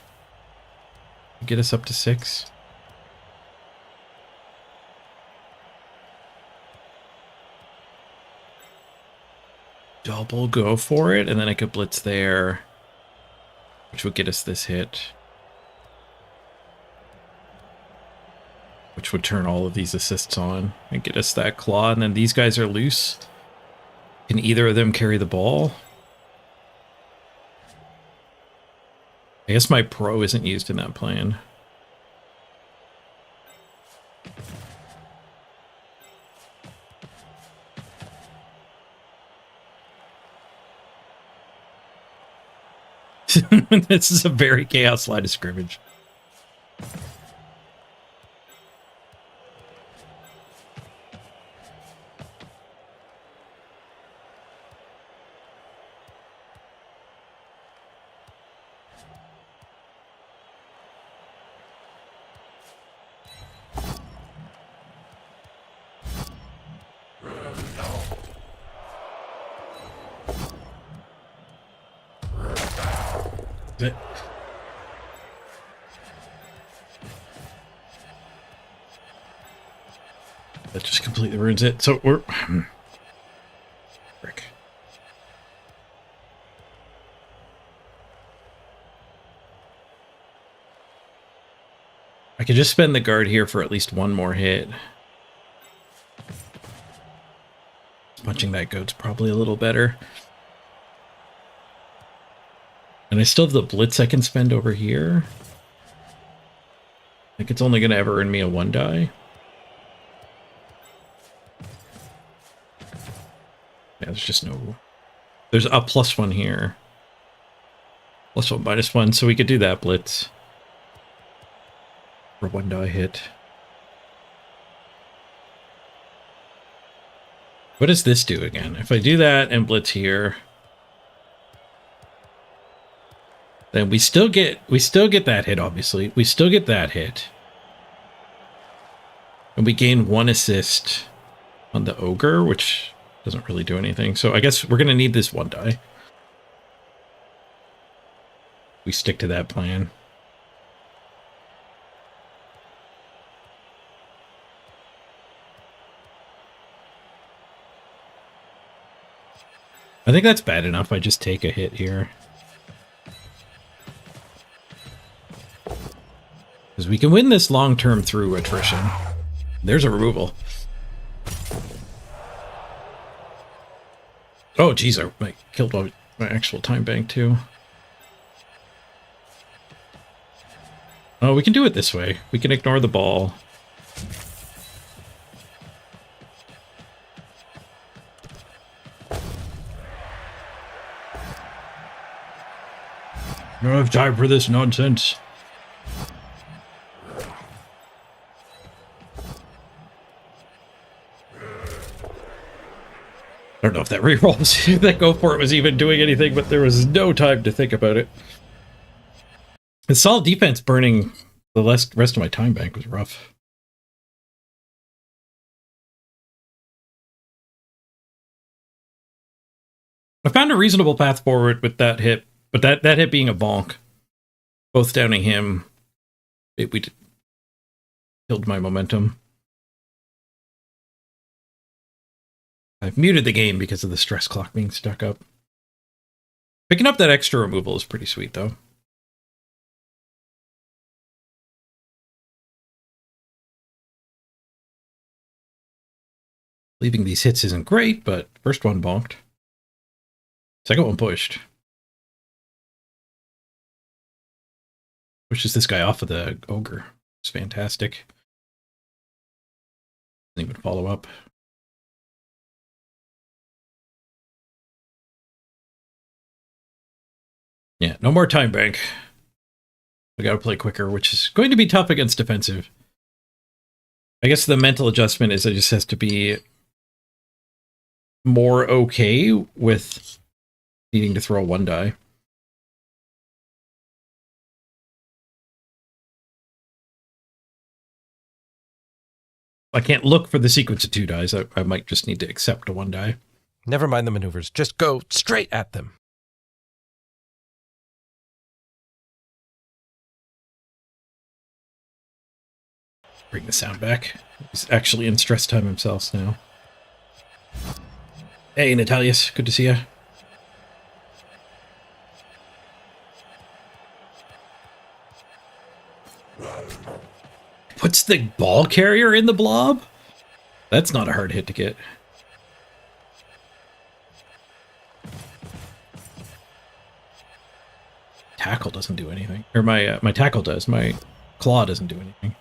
[SPEAKER 1] Get us up to 6. Double go for it, and then I could blitz there, which would get us this hit. Which would turn all of these assists on and get us that claw, and then these guys are loose. Can either of them carry the ball? I guess my pro isn't used in that plan. This is a very chaos line of scrimmage. That just completely ruins it. So we're... Frick. I could just spend the guard here for at least one more hit. Punching that goat's probably a little better. And I still have the blitz I can spend over here. Like it's only going to ever earn me a 1 die. Yeah, there's just no... There's a +1 here. +1, -1, so we could do that blitz. For 1 die hit. What does this do again? If I do that and blitz here... Then we still get that hit, obviously. We still get that hit. And we gain 1 assist on the ogre, which doesn't really do anything. So I guess we're going to need this 1 die. We stick to that plan. I think that's bad enough. I just take a hit here. Because we can win this long-term through attrition. There's a removal. Oh, geez, I killed my actual time bank, too. Oh, we can do it this way. We can ignore the ball. I don't have time for this nonsense. I don't know if that reroll that go for it was even doing anything, but there was no time to think about it. The solid defense burning the rest of my time bank was rough. I found a reasonable path forward with that hit, but that hit being a bonk, both downing him, killed my momentum. I've muted the game because of the stress clock being stuck up. Picking up that extra removal is pretty sweet, though. Leaving these hits isn't great, but first one bonked. Second one pushed. Pushes this guy off of the ogre. It's fantastic. Didn't even follow up. Yeah, no more time bank. We gotta play quicker, which is going to be tough against defensive. I guess the mental adjustment is it just has to be more okay with needing to throw one die. I can't look for the sequence of two dies. I might just need to accept a one die.
[SPEAKER 2] Never mind the maneuvers. Just go straight at them.
[SPEAKER 1] Bring the sound back. He's actually in stress time himself now. Hey, Natalius. Good to see you. Puts the ball carrier in the blob? That's not a hard hit to get. Tackle doesn't do anything. Or my tackle does. My claw doesn't do anything.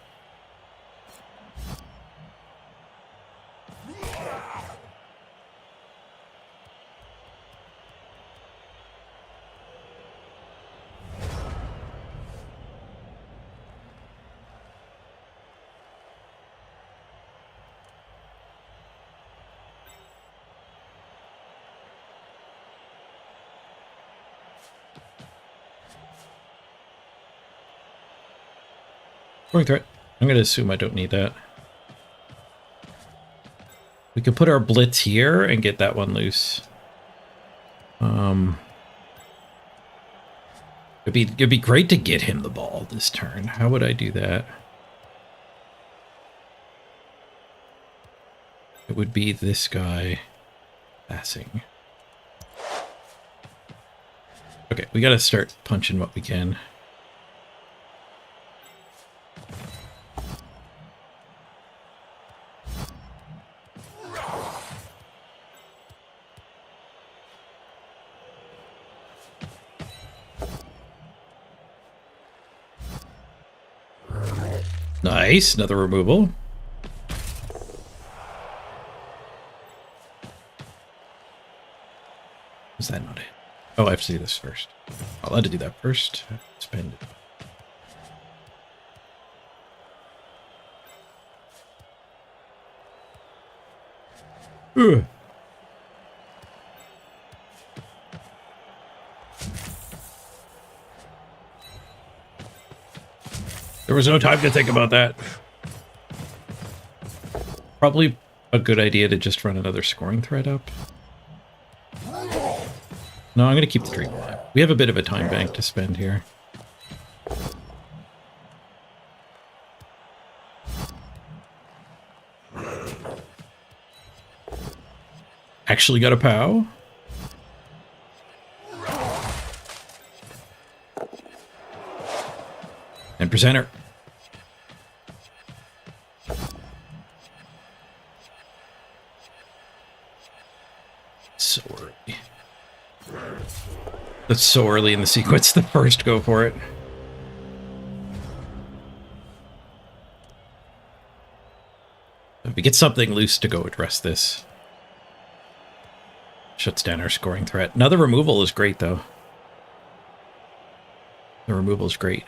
[SPEAKER 1] Scoring threat. I'm going to assume I don't need that. We can put our blitz here and get that one loose. It'd be great to get him the ball this turn. How would I do that? It would be this guy passing. Okay, we got to start punching what we can. Nice, another removal. Is that not it? Oh, I have to do this first. I'll have to do that first. Spend it. Ugh. There was no time to think about that. Probably a good idea to just run another scoring thread up. No, I'm going to keep the dream alive. We have a bit of a time bank to spend here. Actually got a POW. And presenter. So early. That's so early in the sequence. The first go for it. If we get something loose to go address this. Shuts down our scoring threat. Another removal is great, though. The removal is great.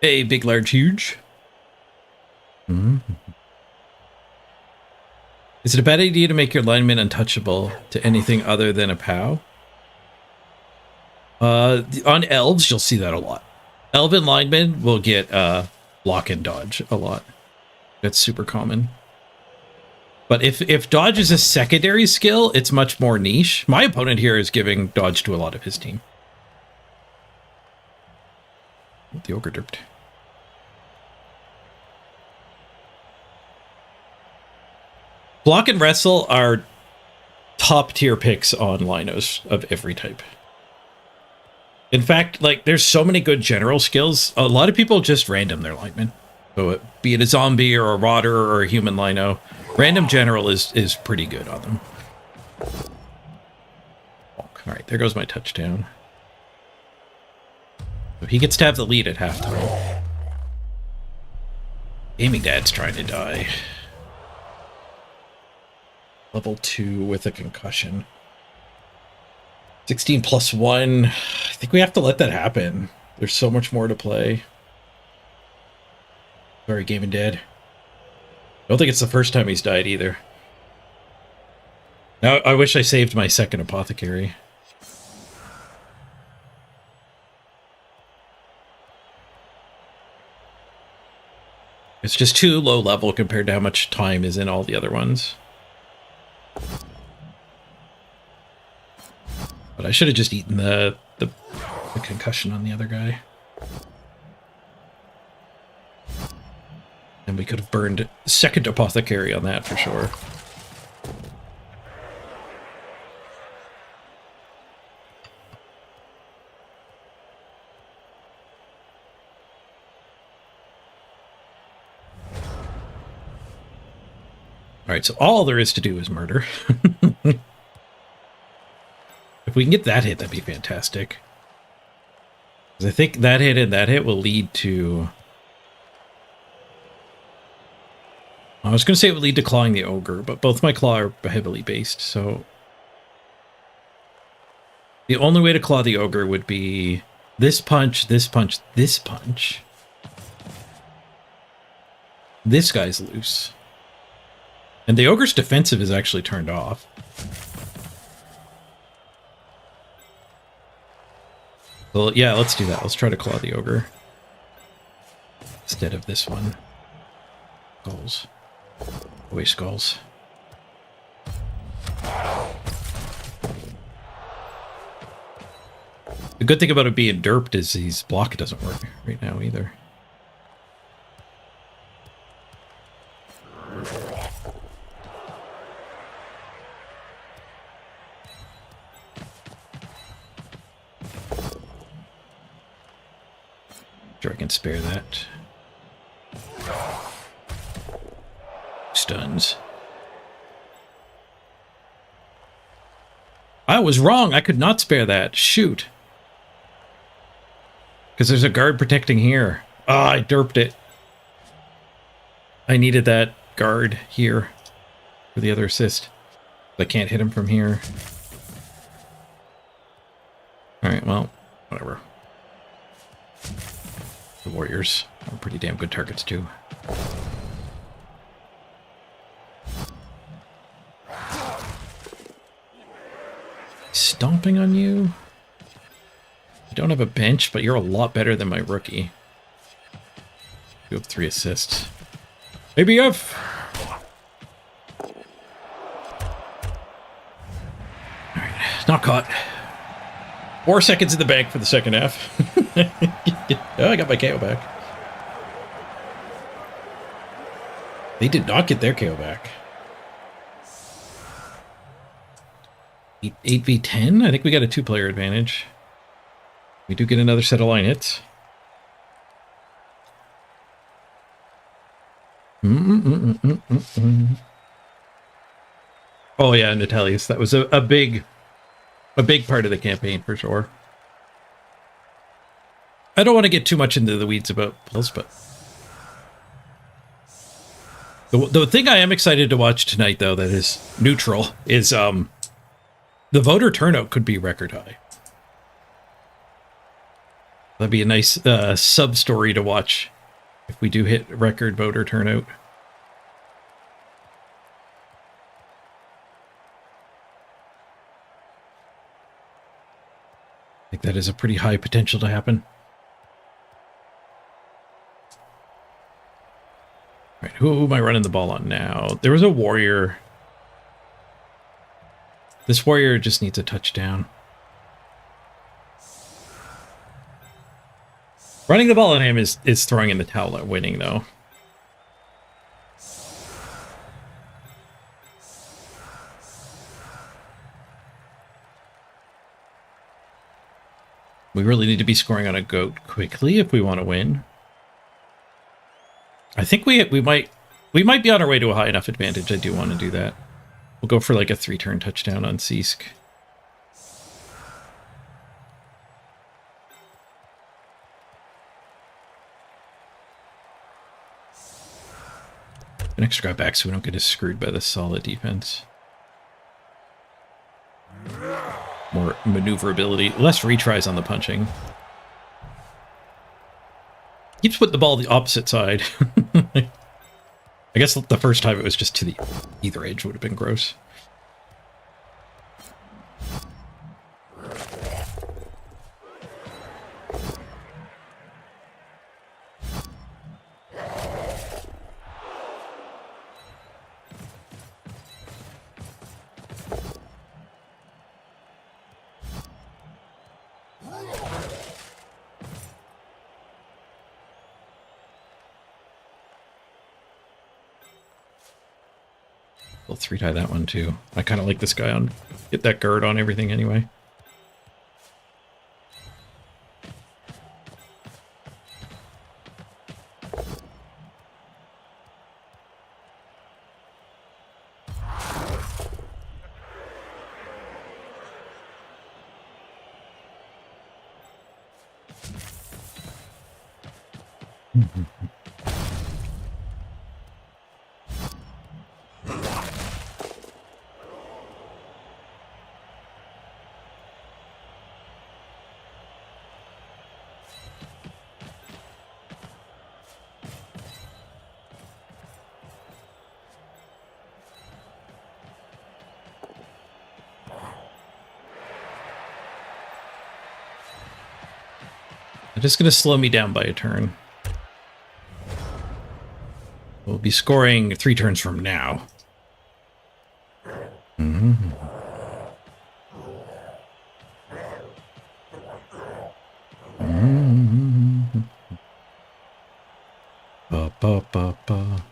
[SPEAKER 1] Hey, big, large, huge. Is it a bad idea to make your lineman untouchable to anything other than a POW? On elves, you'll see that a lot. Elven linemen will get block and dodge a lot. That's super common. But if dodge is a secondary skill, it's much more niche. My opponent here is giving dodge to a lot of his team. The ogre derped. Block and wrestle are top tier picks on linos of every type. In fact, like, there's so many good general skills. A lot of people just random their linemen. So be it a zombie or a rotter or a human lino, random general is pretty good on them. All right, there goes my touchdown. So he gets to have the lead at halftime. Gaming Dad's trying to die. Level 2 with a concussion. 16 plus 1. I think we have to let that happen. There's so much more to play. Sorry, Gaming Dad. I don't think it's the first time he's died either. Now, I wish I saved my second apothecary. It's just too low level compared to how much time is in all the other ones. But I should have just eaten the concussion on the other guy. And we could have burned second apothecary on that for sure. Alright, so all there is to do is murder. If we can get that hit, that'd be fantastic. Because I think that hit and that hit will lead to... I was going to say it would lead to clawing the ogre, but both my claw are heavily based, so... The only way to claw the ogre would be this punch, this punch, this punch. This guy's loose. And the ogre's defensive is actually turned off. Well, yeah, let's do that. Let's try to claw the ogre. Instead of this one. Skulls. Away skulls. The good thing about it being derped is his block doesn't work right now either. Sure, I can spare that. Stuns. I was wrong. I could not spare that. Shoot. Because there's a guard protecting here. Ah, I derped it. I needed that guard here for the other assist. I can't hit him from here. Alright, well, whatever. The warriors are pretty damn good targets too. Stomping on you? You don't have a bench, but you're a lot better than my rookie. You have 3 assists. ABF! Alright, not caught. 4 seconds in the bank for the second half. Oh, I got my KO back. They did not get their KO back. 8v10? I think we got a 2-player advantage. We do get another set of line hits. Oh yeah, Natalius. That was a big part of the campaign for sure. I don't want to get too much into the weeds about Pulse, but the thing I am excited to watch tonight, though, that is neutral, is the voter turnout could be record high. That'd be a nice sub-story to watch if we do hit record voter turnout. I think that is a pretty high potential to happen. All right, Who am I running the ball on now? There was a warrior. This warrior just needs a touchdown. Running the ball on him is throwing in the towel at winning, though. We really need to be scoring on a goat quickly if we want to win. I think we might be on our way to a high enough advantage. I do want to do that. We'll go for like a 3-turn touchdown on Seask. An extra guy back so we don't get as screwed by the solid defense. More maneuverability, less retries on the punching. Keeps putting the ball the opposite side. I guess the first time it was just to the either edge would have been gross. We'll 3-tie that one too. I kind of like this guy on, get that guard on everything anyway. They're just going to slow me down by a turn. We'll be scoring 3 turns from now. Ba, ba, ba, ba.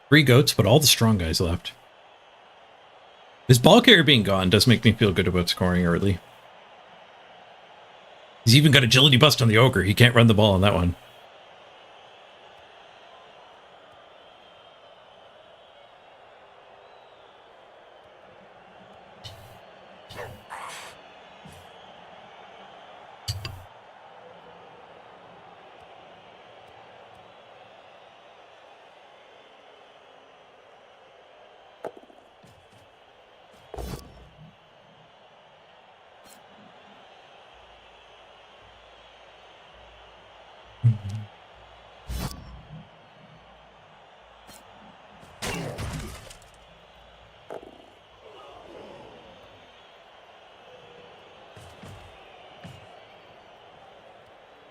[SPEAKER 1] Three goats, but all the strong guys left. This ball carrier being gone does make me feel good about scoring early. He's even got agility bust on the ogre. He can't run the ball on that one.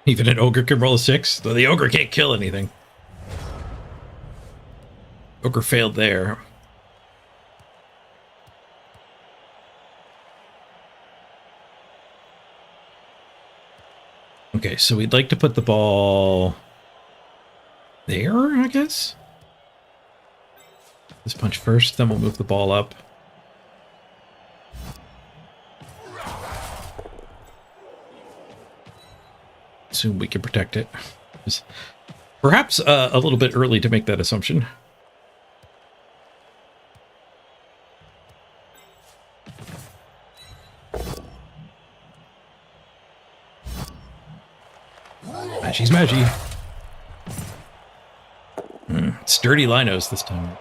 [SPEAKER 1] Even an ogre can roll a 6, though the ogre can't kill anything. Ogre failed there. Okay, so we'd like to put the ball there, I guess? Let's punch first, then we'll move the ball up. Assume we can protect it. Perhaps a little bit early to make that assumption. She's Maggie. Sturdy linos this time.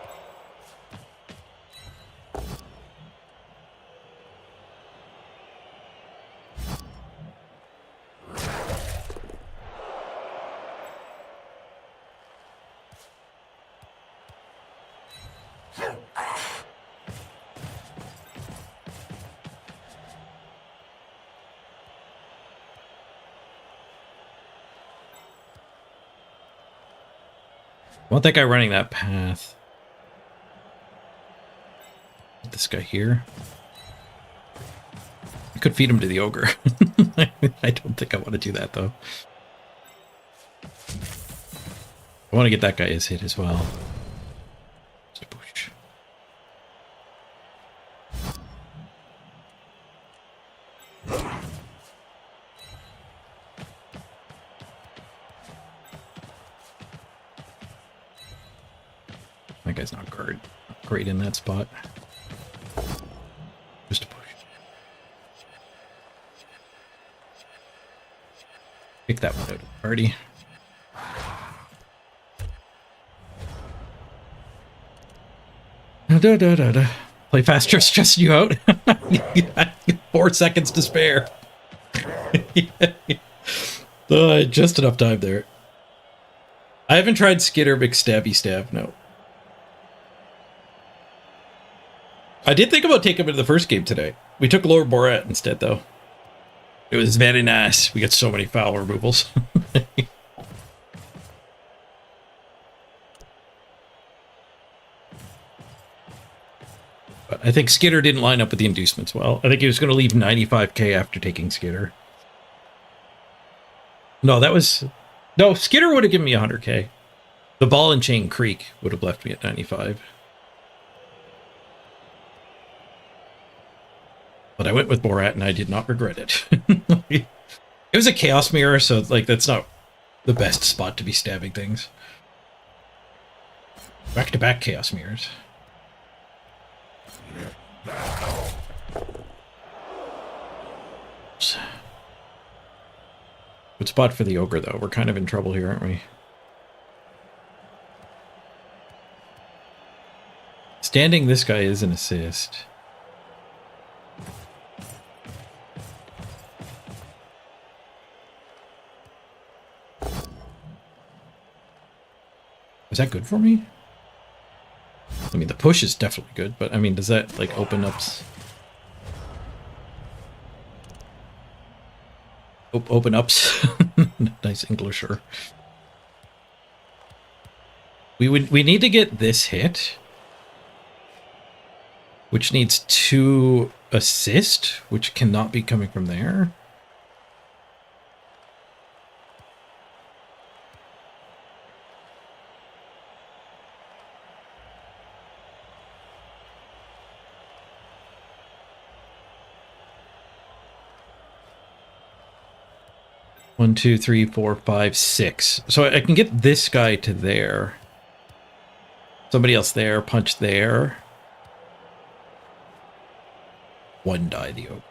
[SPEAKER 1] I want that guy running that path. This guy here. I could feed him to the ogre. I don't think I want to do that, though. I want to get that guy his hit as well. Just a push. That guy's not great in that spot. Just a push. Pick that one out of the party. Da, da, da, da. Play faster, stressing you out. 4 seconds to spare. Just enough time there. I haven't tried Skitter McStabby Stab, no. I did think about taking him into the first game today. We took Lord Borat instead, though. It was very nice. We got so many foul removals. But I think Skitter didn't line up with the inducements well. I think he was going to leave 95k after taking Skitter. No, that was... No, Skitter would have given me 100k. The Ball and Chain Creek would have left me at 95. But I went with Borat and I did not regret it. It was a Chaos Mirror, so like that's not the best spot to be stabbing things. Back-to-back Chaos Mirrors. Good spot for the Ogre, though. We're kind of in trouble here, aren't we? Standing this guy is an assist. Is that good for me? I mean, the push is definitely good, but I mean, does that, like, open up... open ups? Nice Englisher. We need to get this hit, which needs 2 assist, which cannot be coming from there. One, 2, 3, 4, 5, 6. So I can get this guy to there. Somebody else there, punch there. 1 die the ogre.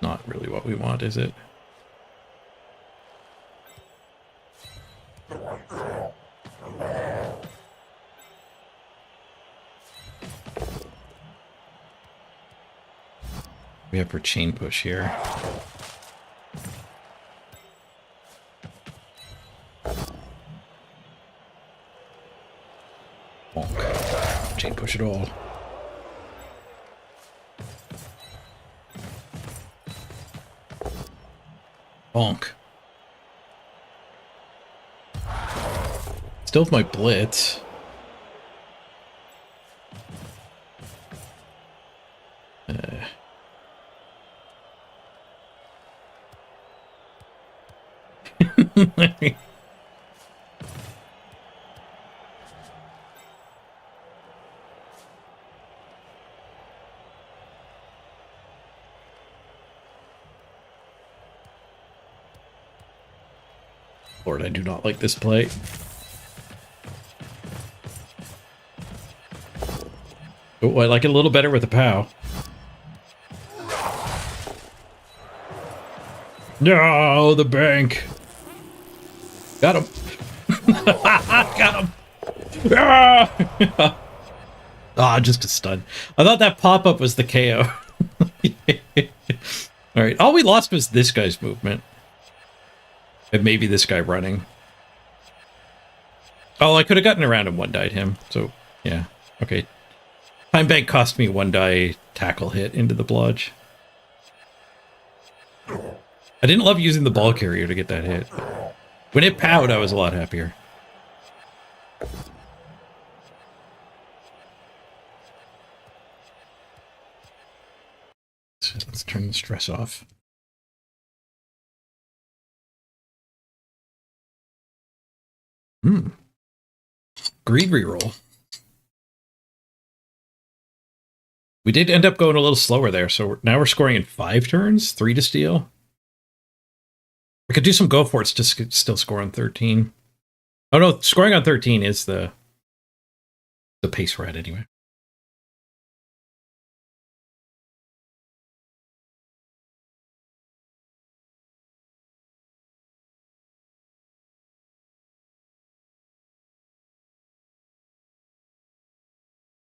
[SPEAKER 1] Not really what we want, is it? We have for chain push here. Bonk. Chain push it all. Bonk. Still have my blitz. Lord, I do not like this play. Oh, I like it a little better with a POW. No, the bank. Got him. Got him. Ah, just a stun. I thought that pop-up was the KO. All right, all we lost was this guy's movement. And maybe this guy running. Oh, I could have gotten around and 1-died him. So, yeah. Okay. Time bank cost me 1-die tackle hit into the blodge. I didn't love using the ball carrier to get that hit. When it powed, I was a lot happier. Let's turn the stress off. Greed reroll. We did end up going a little slower there, so now we're scoring in 5 turns, 3 to steal. I could do some go for it to still score on 13. Oh no, scoring on 13 is the pace we're at anyway.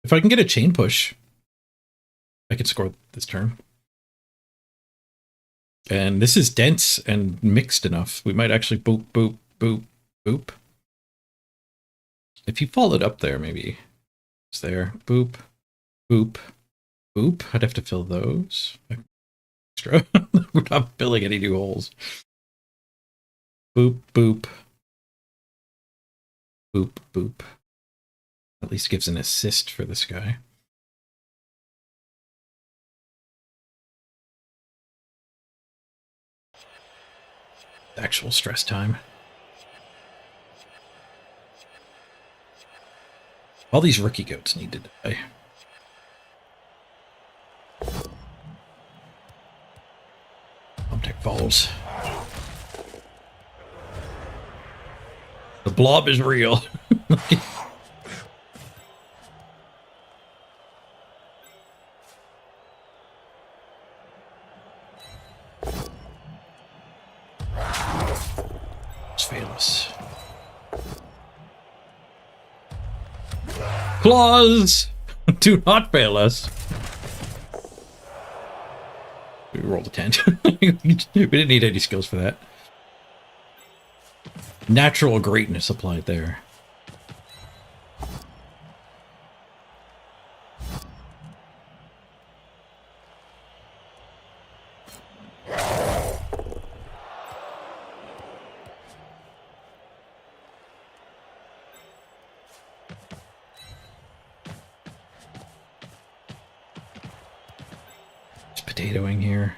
[SPEAKER 1] If I can get a chain push, I could score this turn. And this is dense and mixed enough. We might actually boop, boop, boop, boop. If you followed up there, maybe. It's there. Boop, boop, boop. I'd have to fill those. Extra. We're not filling any new holes. Boop, boop. Boop, boop. At least gives an assist for this guy. Actual stress time. All these rookie goats need to die. Tech follows. The blob is real. Fail us. Claws! Do not fail us. We rolled a 10. We didn't need any skills for that. Natural greatness applied there. Potatoing here.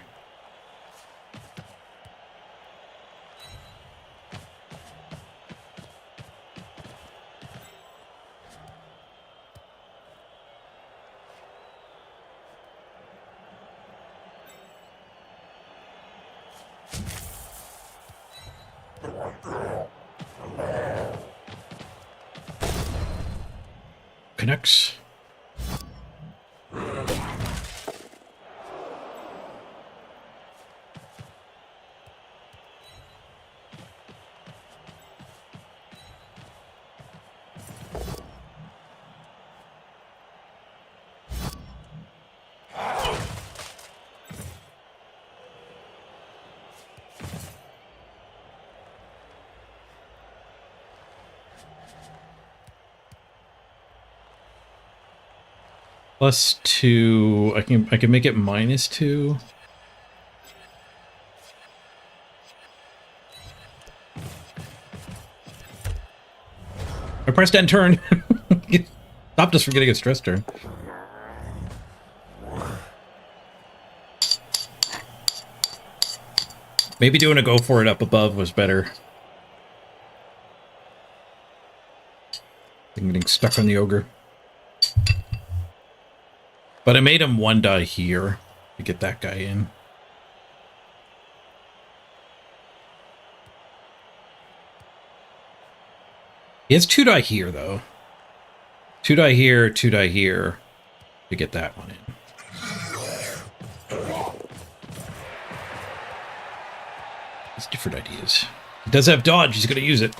[SPEAKER 1] Connects. +2. I can make it -2. I pressed end turn. Stopped us from getting a stress turn. Maybe doing a go for it up above was better. I'm getting stuck on the ogre. But I made him 1 die here to get that guy in. He has 2 die here, though. 2 die here, 2 die here to get that one in. It's different ideas. He does have dodge. He's going to use it.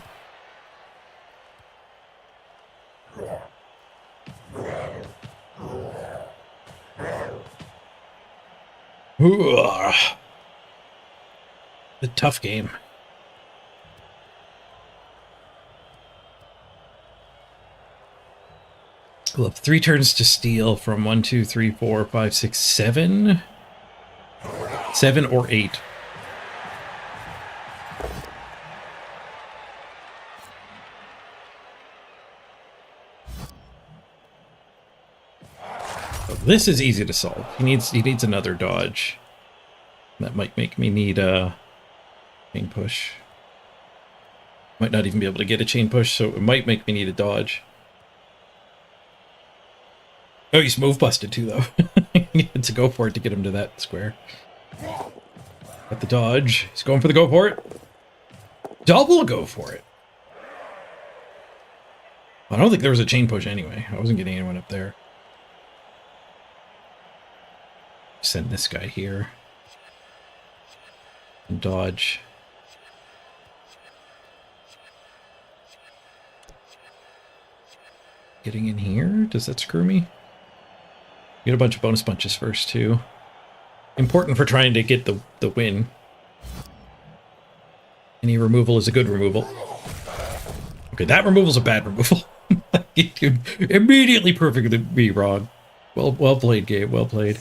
[SPEAKER 1] A tough game. We'll have 3 turns to steal from 1, 2, 3, 4, 5, 6, 7. 7 or 8. This is easy to solve. He needs another dodge. That might make me need a chain push. Might not even be able to get a chain push, so it might make me need a dodge. Oh, he's move busted too, though. He needed to go for it to get him to that square. Got the dodge. He's going for the go for it. Double go for it. I don't think there was a chain push anyway. I wasn't getting anyone up there. Send this guy here. And dodge. Getting in here? Does that screw me? Get a bunch of bonus punches first, too. Important for trying to get the win. Any removal is a good removal. Okay, that removal's a bad removal. You could immediately perfectly be wrong. Well played, Gabe. Well played.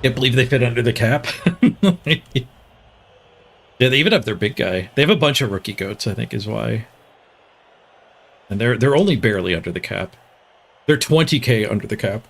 [SPEAKER 1] Can't believe they fit under the cap. Yeah, they even have their big guy. They have a bunch of rookie goats, I think, is why. And they're only barely under the cap. They're 20k under the cap.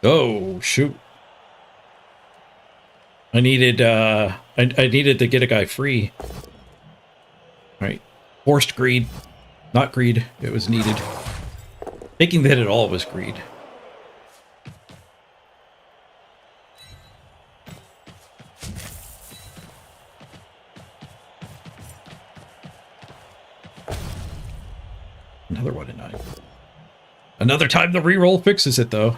[SPEAKER 1] Oh, shoot. I needed I needed to get a guy free. Alright. Forced greed. Not greed. It was needed. Thinking that it all was greed. Another 1 in 9. Another time the reroll fixes it, though.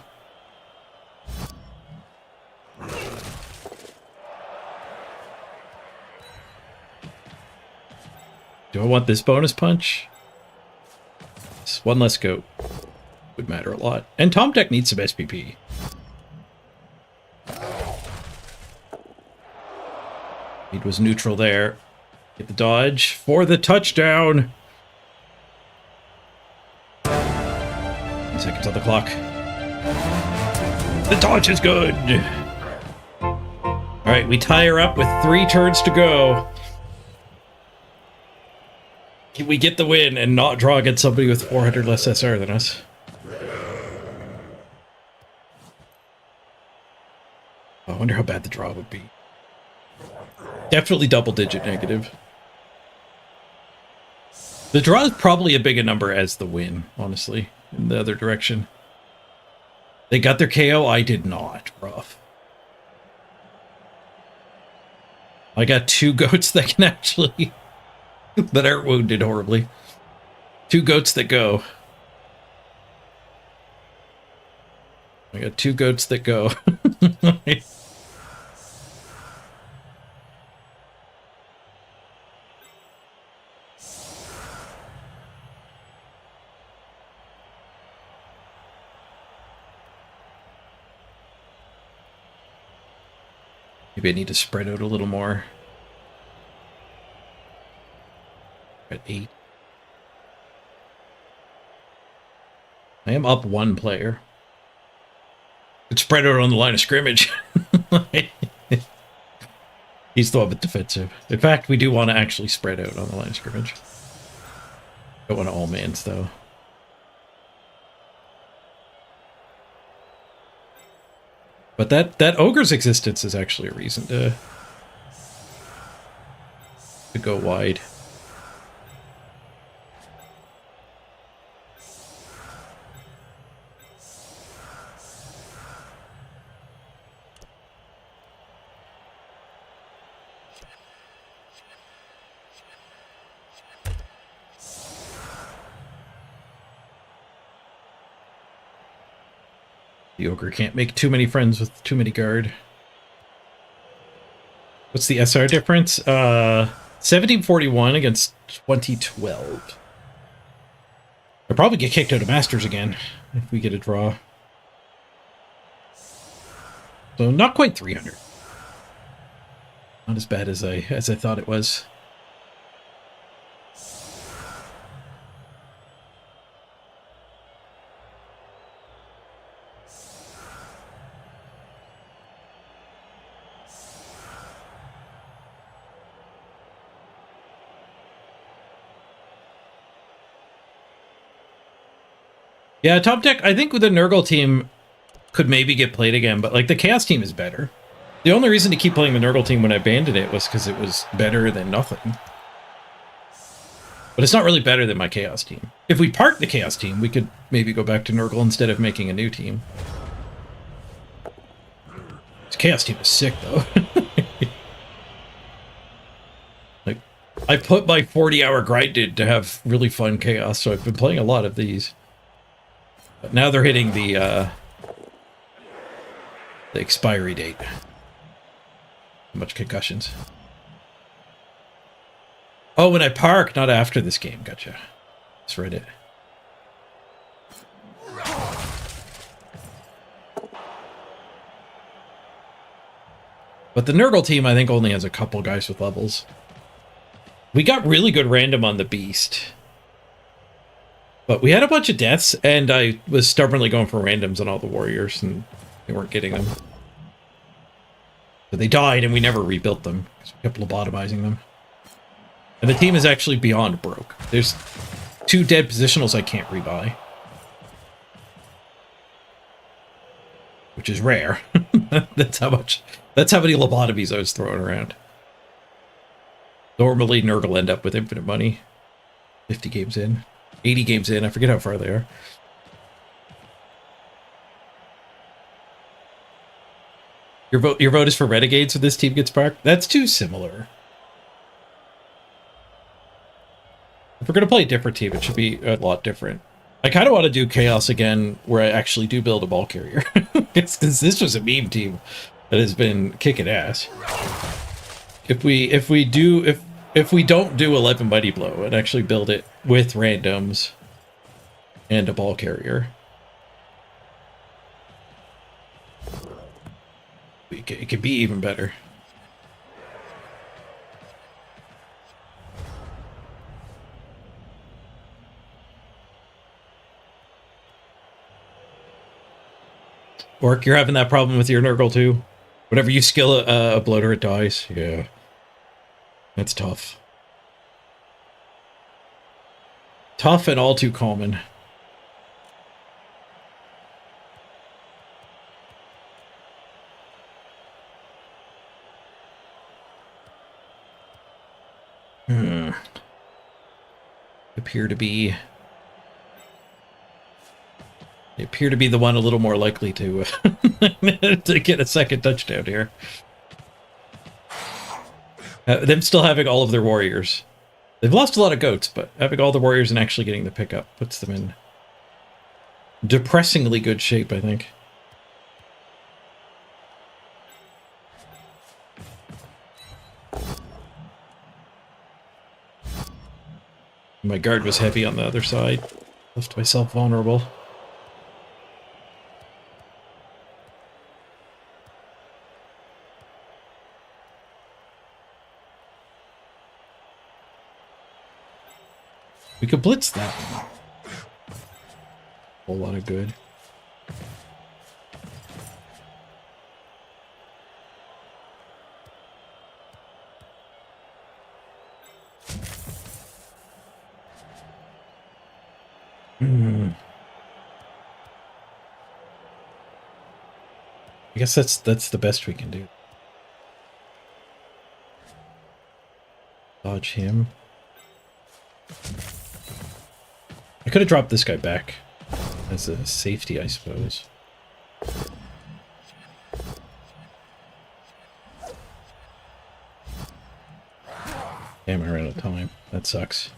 [SPEAKER 1] Do I want this bonus punch? It's one less goat. Would matter a lot. And Tom Deck needs some SPP. It was neutral there. Get the dodge for the touchdown. 10 seconds on the clock. The dodge is good. All right, we tie her up with 3 turns to go. Can we get the win and not draw against somebody with 400 less SR than us? I wonder how bad the draw would be. Definitely double-digit negative. The draw is probably a big a number as the win, honestly, in the other direction. They got their KO, I did not. Rough. I got 2 goats that can actually... that aren't wounded horribly. 2 goats that go. I got 2 goats that go. Maybe I need to spread out a little more. At 8. I am up 1 player. Could spread out on the line of scrimmage. He's the one with defensive. In fact, we do want to actually spread out on the line of scrimmage. Don't want to all mans, though. But that ogre's existence is actually a reason to go wide. The ogre can't make too many friends with too many guard. What's the SR difference? 1741 against 2012. I'll probably get kicked out of Masters again if we get a draw. So not quite 300. Not as bad as I thought it was. Yeah, top deck, I think with the Nurgle team could maybe get played again, but like the Chaos team is better. The only reason to keep playing the Nurgle team when I abandoned it was because it was better than nothing. But it's not really better than my Chaos team. If we park the Chaos team, we could maybe go back to Nurgle instead of making a new team. This Chaos team is sick, though. Like, I put my 40-hour grind in to have really fun Chaos, so I've been playing a lot of these. But now they're hitting the expiry date. Much concussions. Oh, when I park, not after this game. Gotcha. Just read it. But the Nurgle team, I think, only has a couple guys with levels. We got really good random on the Beast. But we had a bunch of deaths, and I was stubbornly going for randoms on all the warriors, and they weren't getting them. So they died, and we never rebuilt them, because we kept lobotomizing them. And the team is actually beyond broke. There's 2 dead positionals I can't rebuy. Which is rare. That's how many lobotomies I was throwing around. Normally, Nurgle end up with infinite money. 50 games in. 80 games in, I forget how far they are. Your vote is for Renegades if this team gets parked? That's too similar. If we're going to play a different team, it should be a lot different. I kind of want to do Chaos again, where I actually do build a ball carrier. Because this was a meme team that has been kicking ass. If we don't do 11 Mighty Blow and actually build it with randoms and a ball carrier, it could be even better. Orc, you're having that problem with your Nurgle too? Whenever you skill a bloater, it dies. Yeah. That's tough. Tough and all too common. They appear to be the one a little more likely to to get a second touchdown here. Them still having all of their warriors. They've lost a lot of goats, but having all the warriors and actually getting the pickup puts them in depressingly good shape, I think. My guard was heavy on the other side. Left myself vulnerable. We could blitz that one. Whole lot of good. I guess that's the best we can do. Dodge him. I could have dropped this guy back as a safety, I suppose. Damn, I ran out of time. That sucks.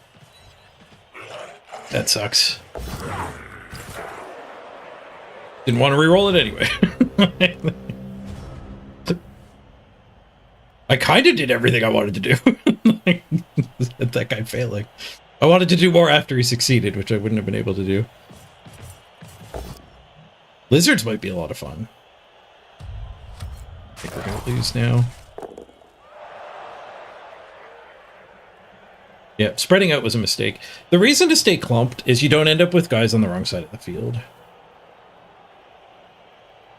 [SPEAKER 1] That sucks. Didn't want to re-roll it anyway. I kind of did everything I wanted to do. That guy failing. I wanted to do more after he succeeded, which I wouldn't have been able to do. Lizards might be a lot of fun. I think we're going to lose now. Yeah, spreading out was a mistake. The reason to stay clumped is you don't end up with guys on the wrong side of the field.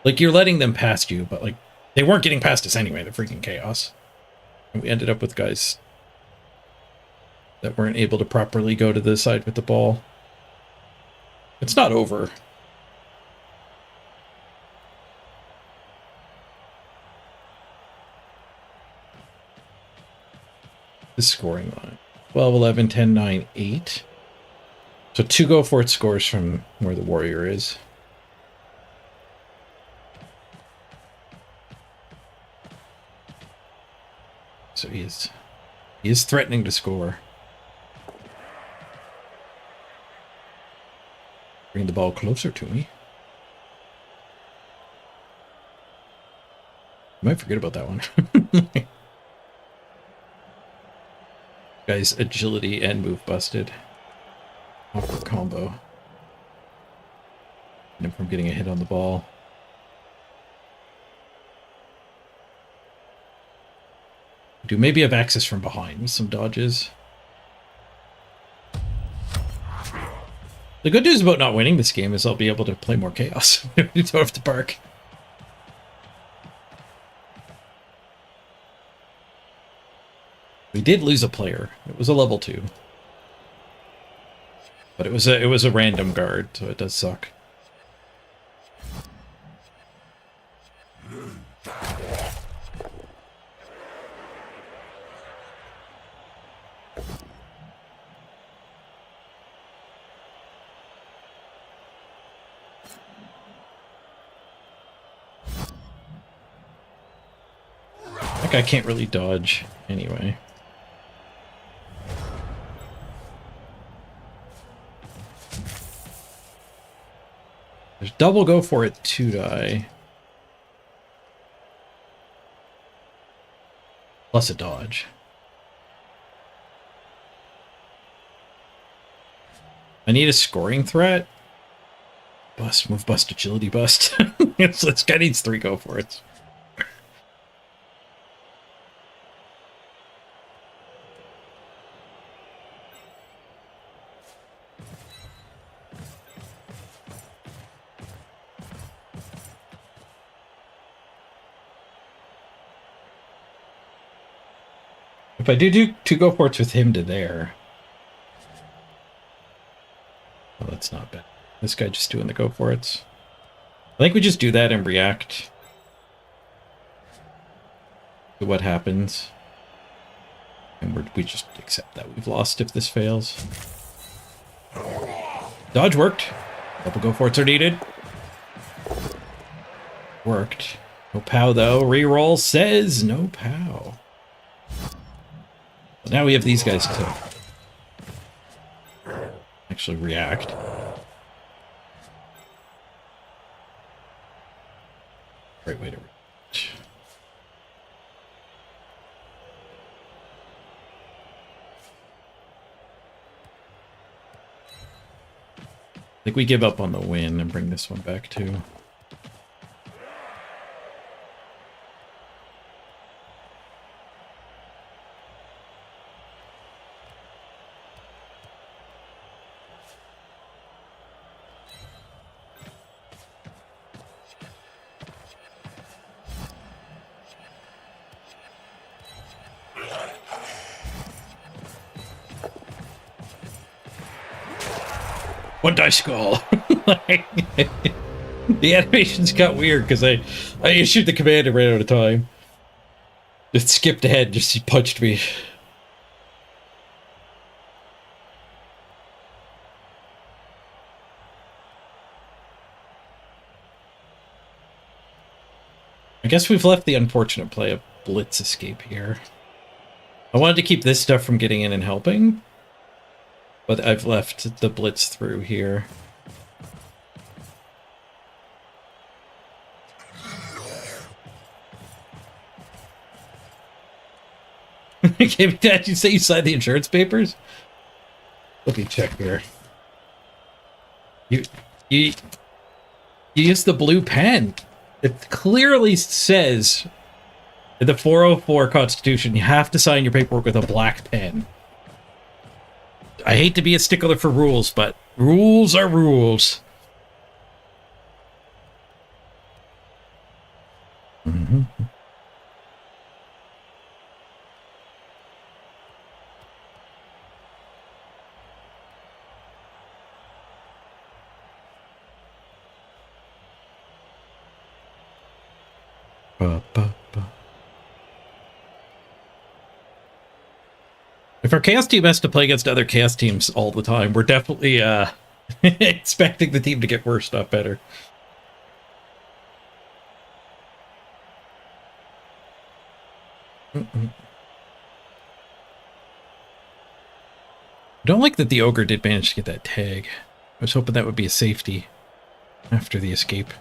[SPEAKER 1] Like, you're letting them past you, but, like, they weren't getting past us anyway, the freaking chaos. And we ended up with guys that weren't able to properly go to the side with the ball. It's not over. The scoring line. 12, 11, 10, 9, 8. So 2 go for it scores from where the warrior is. So he is threatening to score. Bring the ball closer to me. I might forget about that one. Guy's agility and move busted. Awkward combo. And him from getting a hit on the ball. Do maybe have access from behind with some dodges. The good news about not winning this game is I'll be able to play more chaos. You don't have to bark. We did lose a player. It was a level 2. But it was a random guard, so it does suck. That guy can't really dodge anyway. There's double go for it 2 die. Plus a dodge. I need a scoring threat. Bust, move, bust, agility, bust. This guy needs 3 go for it. If I do 2 go for it with him to there. Well, that's not bad. This guy just doing the go for it. I think we just do that and react to what happens. And we just accept that we've lost if this fails. Dodge worked. Double go for it's are needed. Worked. No POW though. Reroll says no POW. Now we have these guys to actually react. Great way to react. I think we give up on the win and bring this one back too. One die skull. The animations got weird because I issued the command and ran out of time. Just skipped ahead, just he punched me. I guess we've left the unfortunate play of blitz escape here. I wanted to keep this stuff from getting in and helping. But I've left the blitz through here. Did you say you signed the insurance papers? Let me check here. You you used the blue pen. It clearly says in the 404 Constitution you have to sign your paperwork with a black pen. I hate to be a stickler for rules, but rules are rules. Mm-hmm. If our chaos team has to play against other chaos teams all the time, we're definitely expecting the team to get worse, not better. I don't like that the ogre did manage to get that tag. I was hoping that would be a safety after the escape.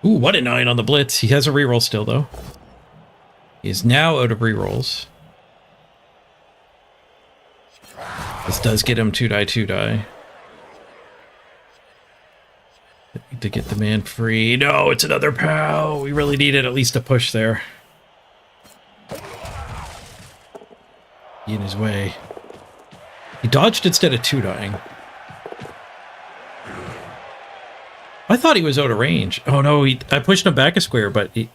[SPEAKER 1] Ooh, what a 9 on the blitz. He has a reroll still, though. He is now out of rerolls. This does get him 2-die, 2-die. To get the man free. No, it's another POW. We really needed at least a push there. He in his way. He dodged instead of 2-dying. I thought he was out of range. Oh no, I pushed him back a square, but he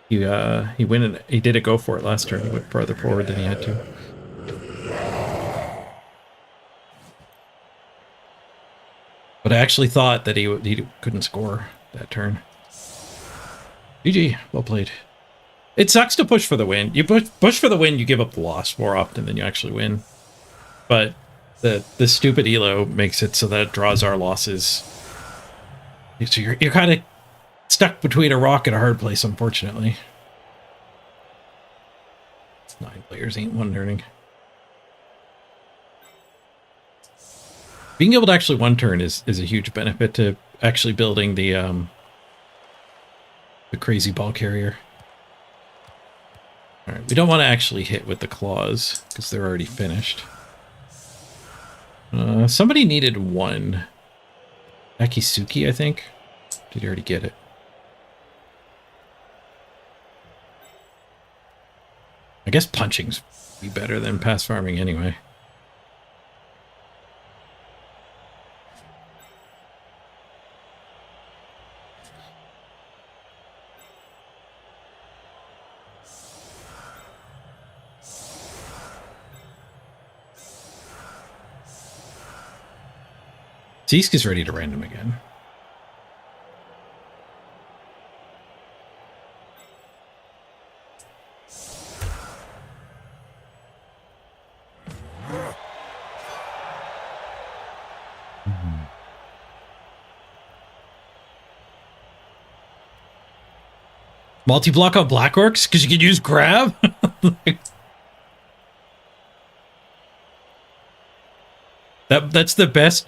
[SPEAKER 1] went and he did a go for it last turn. He went farther forward than he had to. But I actually thought that he couldn't score that turn. GG, well played. It sucks to push for the win. You push for the win, you give up the loss more often than you actually win. But the stupid elo makes it so that it draws our losses. So you're kind of stuck between a rock and a hard place, unfortunately. It's 9 players, ain't one turning. Being able to actually one turn is a huge benefit to actually building the crazy ball carrier. All right, we don't want to actually hit with the claws because they're already finished. Somebody needed 1. Akisuki, I think. Did he already get it? I guess punching's be better than pass farming anyway. Zesk is ready to random again. Multi-block on Black Orcs? Because you can use grab? That's the best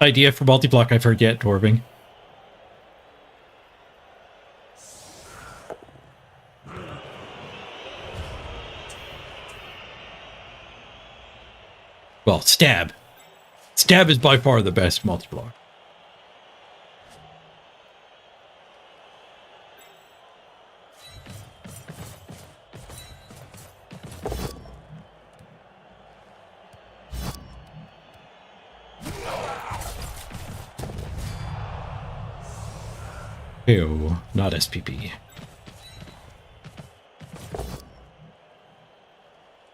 [SPEAKER 1] idea for multi-block I've heard yet, Dwarving. Well, stab. Stab is by far the best multi-block. Ew, not SPP.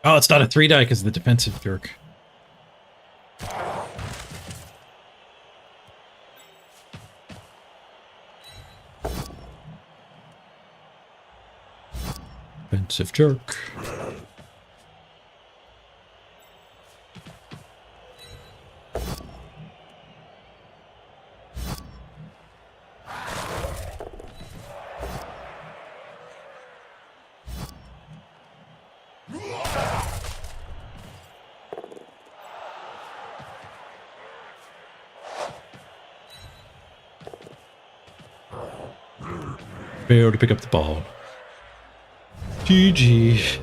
[SPEAKER 1] Oh, it's not a 3-die because of the defensive jerk. Defensive jerk. Failed to pick up the ball. GG.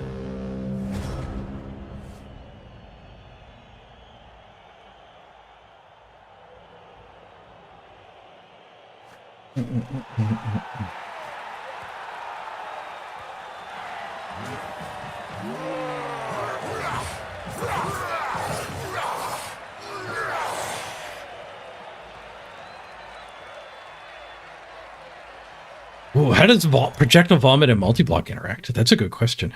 [SPEAKER 1] Ooh, how does projectile vomit and multi-block interact? That's a good question.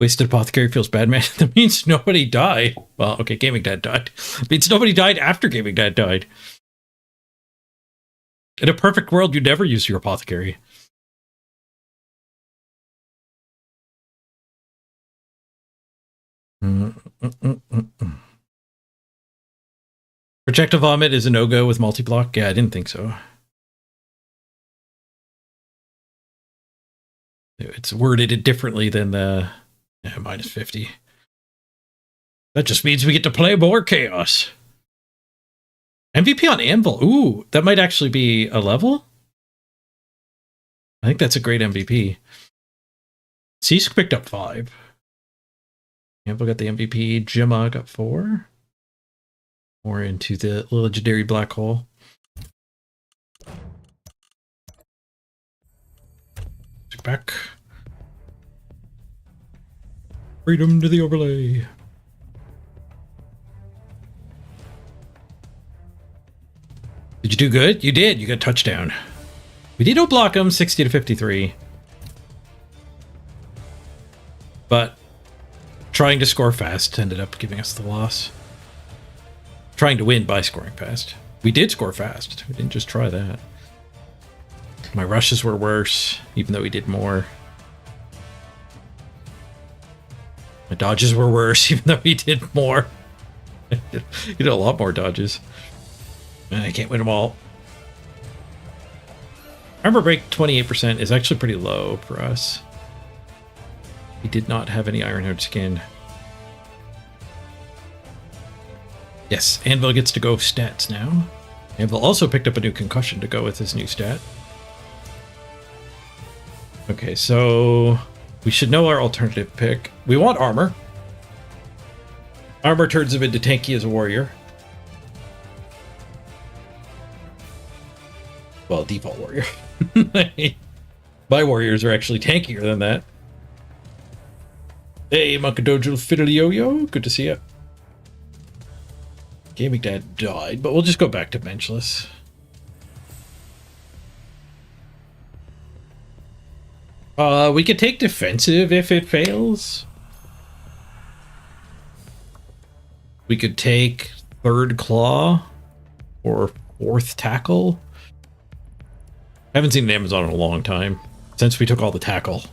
[SPEAKER 1] Wasted apothecary feels bad, man. That means nobody died. Well, okay, Gaming Dad died. It means nobody died after Gaming Dad died. In a perfect world, you'd never use your apothecary. Projectile vomit is a no-go with multi-block? Yeah, I didn't think so. It's worded differently than the minus 50. That just means we get to play more Chaos. MVP on Anvil. Ooh, that might actually be a level. I think that's a great MVP. Cease picked up 5. Anvil got the MVP. Gemma got 4. More into the legendary black hole. Back. Freedom to the overlay. Did you do good? You did. You got a touchdown. We did block him 60 to 53. But trying to score fast ended up giving us the loss. Trying to win by scoring fast. We did score fast. We didn't just try that. My rushes were worse, even though we did more. My dodges were worse, even though we did more. You did a lot more dodges. And I can't win them all. Armor break 28% is actually pretty low for us. We did not have any Ironheart skin. Yes, Anvil gets to go stats now. Anvil also picked up a new concussion to go with his new stat. Okay, so we should know our alternative pick. We want armor. Armor turns him into tanky as a warrior. Well, default warrior. My warriors are actually tankier than that. Hey, Monkadojo Fiddly-Yo-Yo. Good to see you. Gaming Dad died, but we'll just go back to benchless. We could take defensive if it fails. We could take third claw or fourth tackle. I haven't seen an Amazon in a long time since we took all the tackle.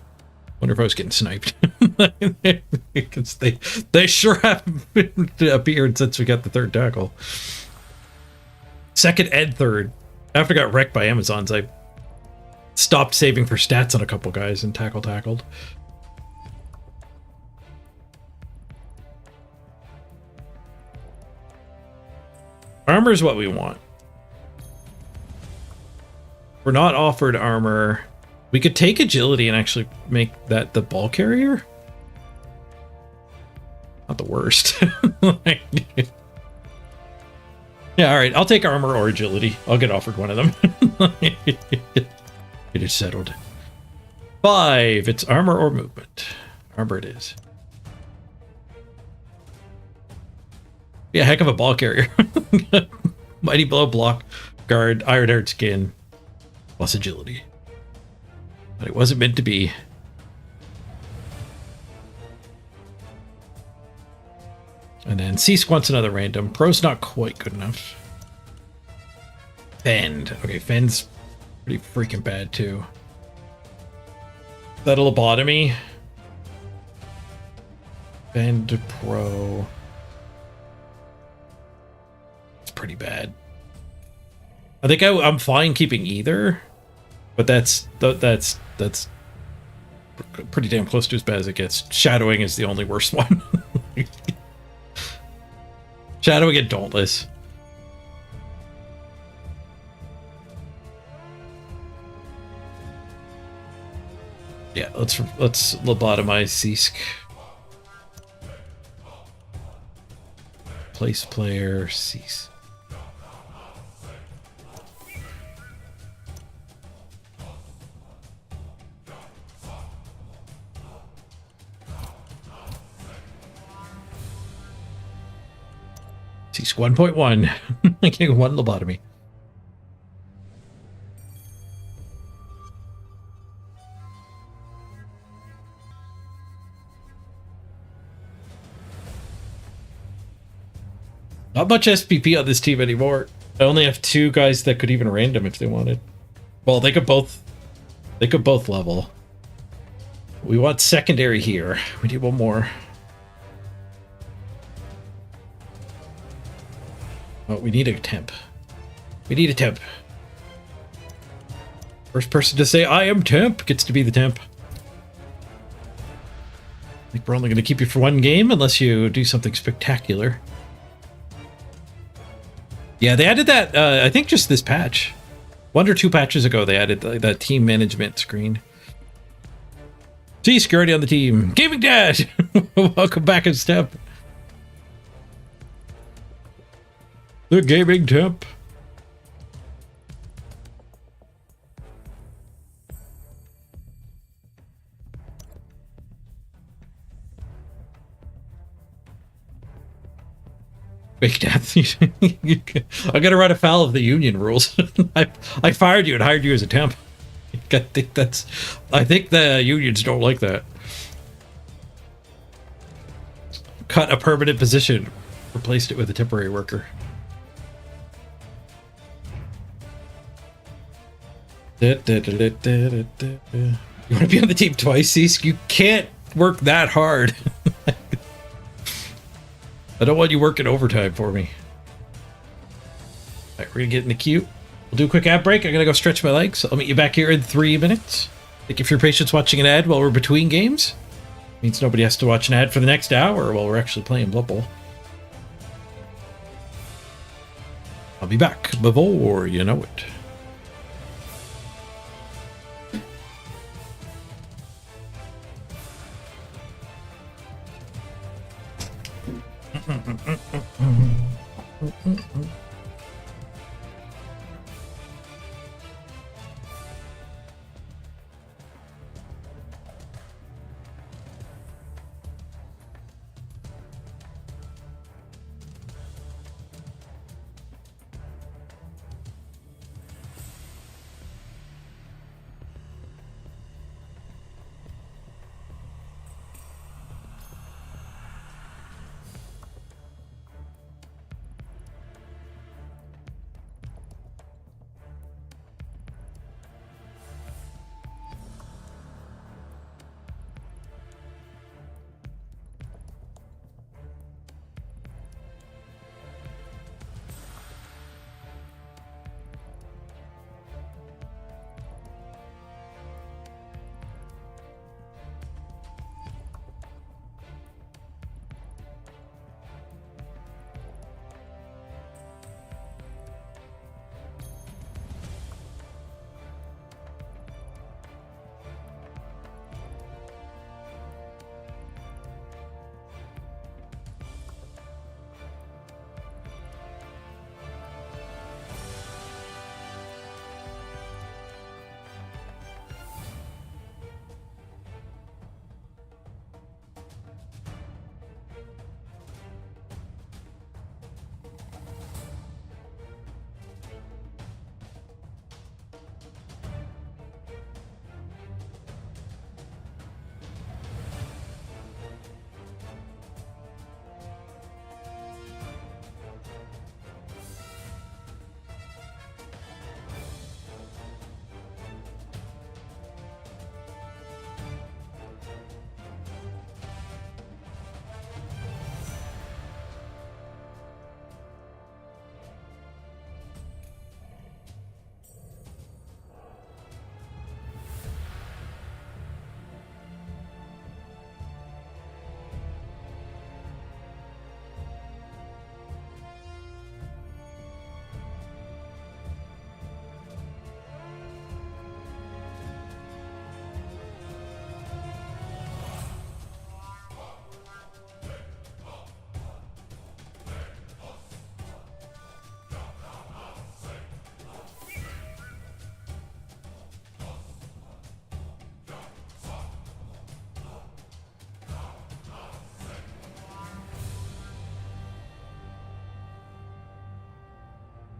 [SPEAKER 1] Wonder if I was getting sniped. Because they sure haven't appeared since we got the third tackle. Second and third. After I got wrecked by Amazons, I stopped saving for stats on a couple guys and tackled. Armor is what we want. We're not offered armor. We could take agility and actually make that the ball carrier. Not the worst. Yeah, all right. I'll take armor or agility. I'll get offered one of them. It is settled. 5. It's armor or movement. Armor it is. Yeah, heck of a ball carrier. Mighty blow, block, guard, Ironheart skin, plus agility. But it wasn't meant to be. And then Cease wants another random. Pro's not quite good enough. Fend. Okay, Fend's pretty freaking bad too. That lobotomy. Fend Pro. It's pretty bad. I think I'm fine keeping either, but that's pretty damn close to as bad as it gets. Shadowing is the only worst one. Shadowing and Dauntless. Yeah, let's lobotomize Seask. Place player Seask. Seask 1.1. Getting one lobotomy. Not much SPP on this team anymore. I only have 2 guys that could even random if they wanted. Well, they could both level. We want secondary here. We need one more. Oh, we need a temp. We need a temp. First person to say I am temp gets to be the temp. I think we're only going to keep you for 1 game unless you do something spectacular. Yeah, they added that, I think just this patch. 1 or 2 patches ago, they added that team management screen. See, security on the team. Gaming Dad! Welcome back as temp. The gaming temp. Big death. I gotta run afoul of the union rules. I fired you and hired you as a temp. I think the unions don't like that. Cut a permanent position, replaced it with a temporary worker. You want to be on the team twice, Seask? You can't work that hard. I don't want you working overtime for me. Alright, we're gonna get in the queue. We'll do a quick ad break. I'm gonna go stretch my legs. I'll meet you back here in 3 minutes. Thank you for your patience watching an ad while we're between games. Means nobody has to watch an ad for the next hour while we're actually playing Blood Bowl. I'll be back before you know it.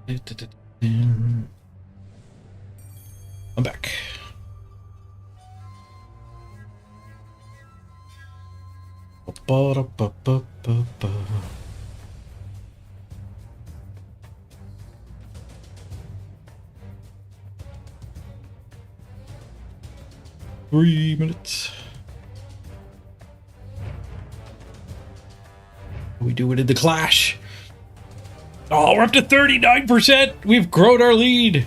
[SPEAKER 1] I'm back. Ba-da-ba-ba-ba-ba. 3 minutes. We do it in the clash. Oh, we're up to 39%. We've grown our lead.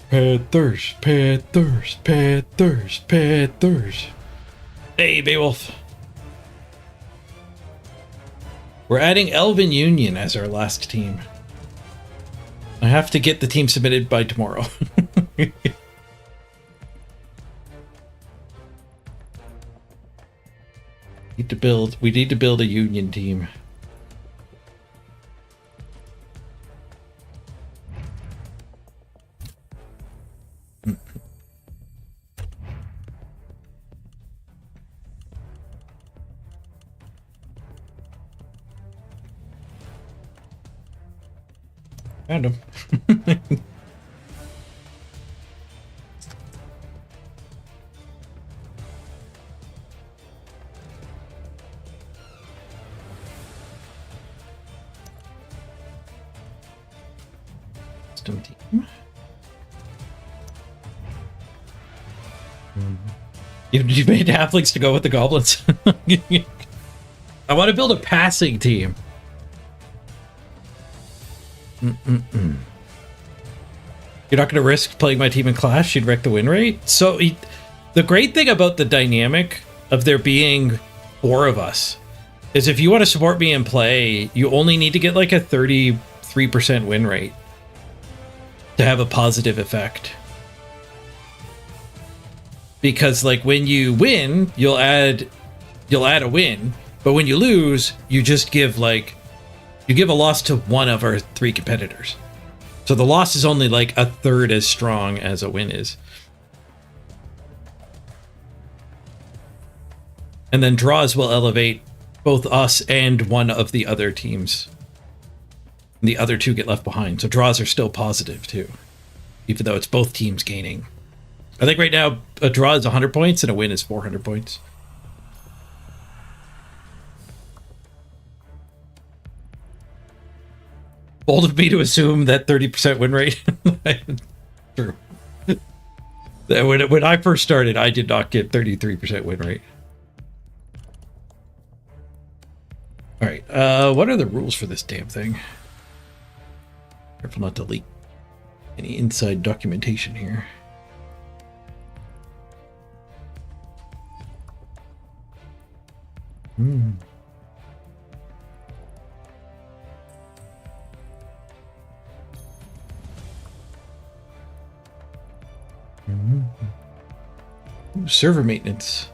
[SPEAKER 1] Panthers, Panthers, Panthers, Panthers. Hey, Beowulf. We're adding Elven Union as our last team. I have to get the team submitted by tomorrow. We need to build a union team. Found him. Custom team. You made halflings to go with the goblins. I want to build a passing team. You're not going to risk playing my team in Clash? You'd wreck the win rate? So, the great thing about the dynamic of there being 4 of us is if you want to support me in play, you only need to get like a 33% win rate to have a positive effect. Because like when you win, you'll add a win, but when you lose, you just give you give a loss to one of our 3 competitors. So the loss is only like a third as strong as a win is. And then draws will elevate both us and one of the other teams. The other 2 get left behind. So draws are still positive too, even though it's both teams gaining. I think right now a draw is 100 points and a win is 400 points. Bold of me to assume that 30% win rate. True. When I first started, I did not get 33% win rate. All right. What are the rules for this damn thing? Careful not to leak any inside documentation here. Ooh, server maintenance.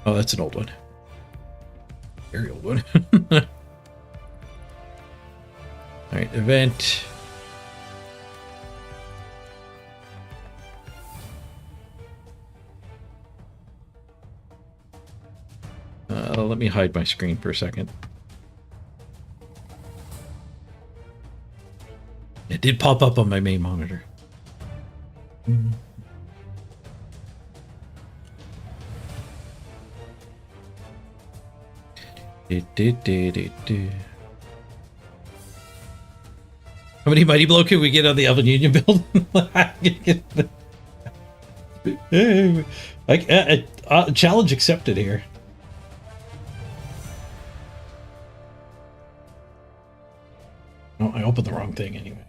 [SPEAKER 1] Oh, that's an old one. Very old one. All right, event. Let me hide my screen for a second. It did pop up on my main monitor. How many Mighty Blow can we get on the Elven Union build? Challenge accepted here. Oh, I opened the wrong thing anyway.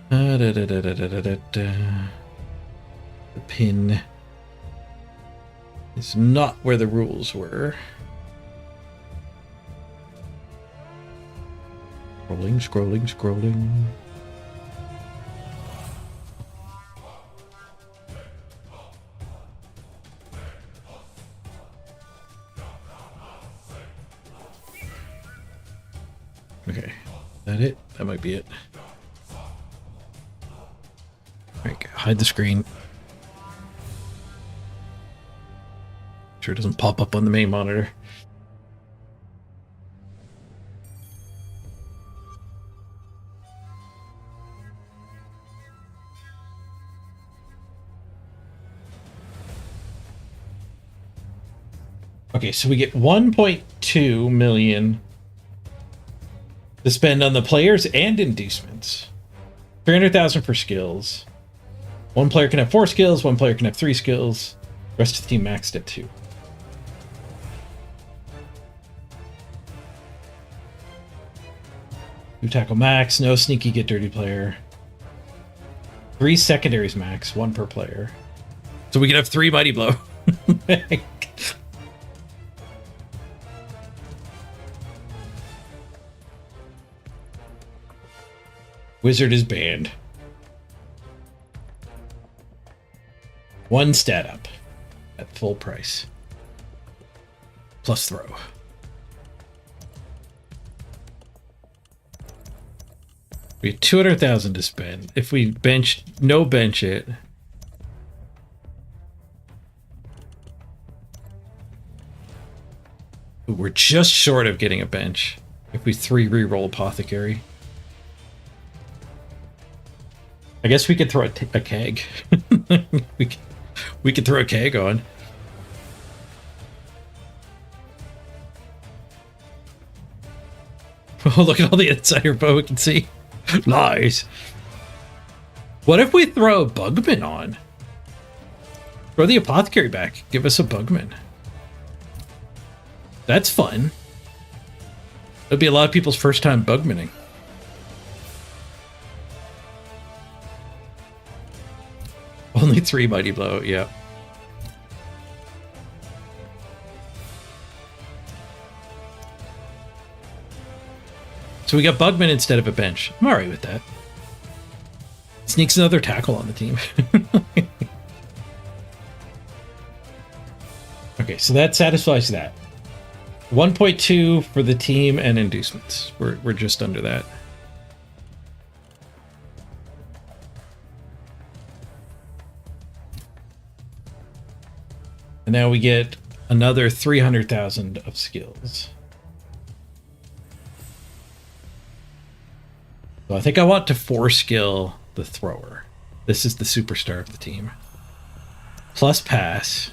[SPEAKER 1] The pin is not where the rules were. Scrolling. Okay, is that it? That might be it. Alright, hide the screen. sure it doesn't pop up on the main monitor. Okay, so we get 1.2 million to spend on the players and inducements. 300,000 for skills. One player can have 4 skills, one player can have 3 skills. The rest of the team maxed at 2. Two tackle max, no sneaky get dirty player. 3 secondaries max, 1 per player. So we can have 3 mighty blow. Wizard is banned. 1 stat up at full price. Plus throw. We have 200,000 to spend. If we bench it. Ooh, we're just short of getting a bench. If we 3 reroll Apothecary. I guess we could throw a keg. we could throw a keg on. Oh, look at all the insider info we can see. Nice. What if we throw Bugman on? Throw the Apothecary back. Give us a Bugman. That's fun. It'll be a lot of people's first time Bugmaning. Only 3 mighty blow, yeah. So we got Bugman instead of a bench. I'm alright with that. Sneaks another tackle on the team. Okay, so that satisfies that. 1.2 for the team and inducements. We're just under that. And now we get another 300,000 of skills. So I think I want to 4-skill the thrower. This is the superstar of the team. Plus pass.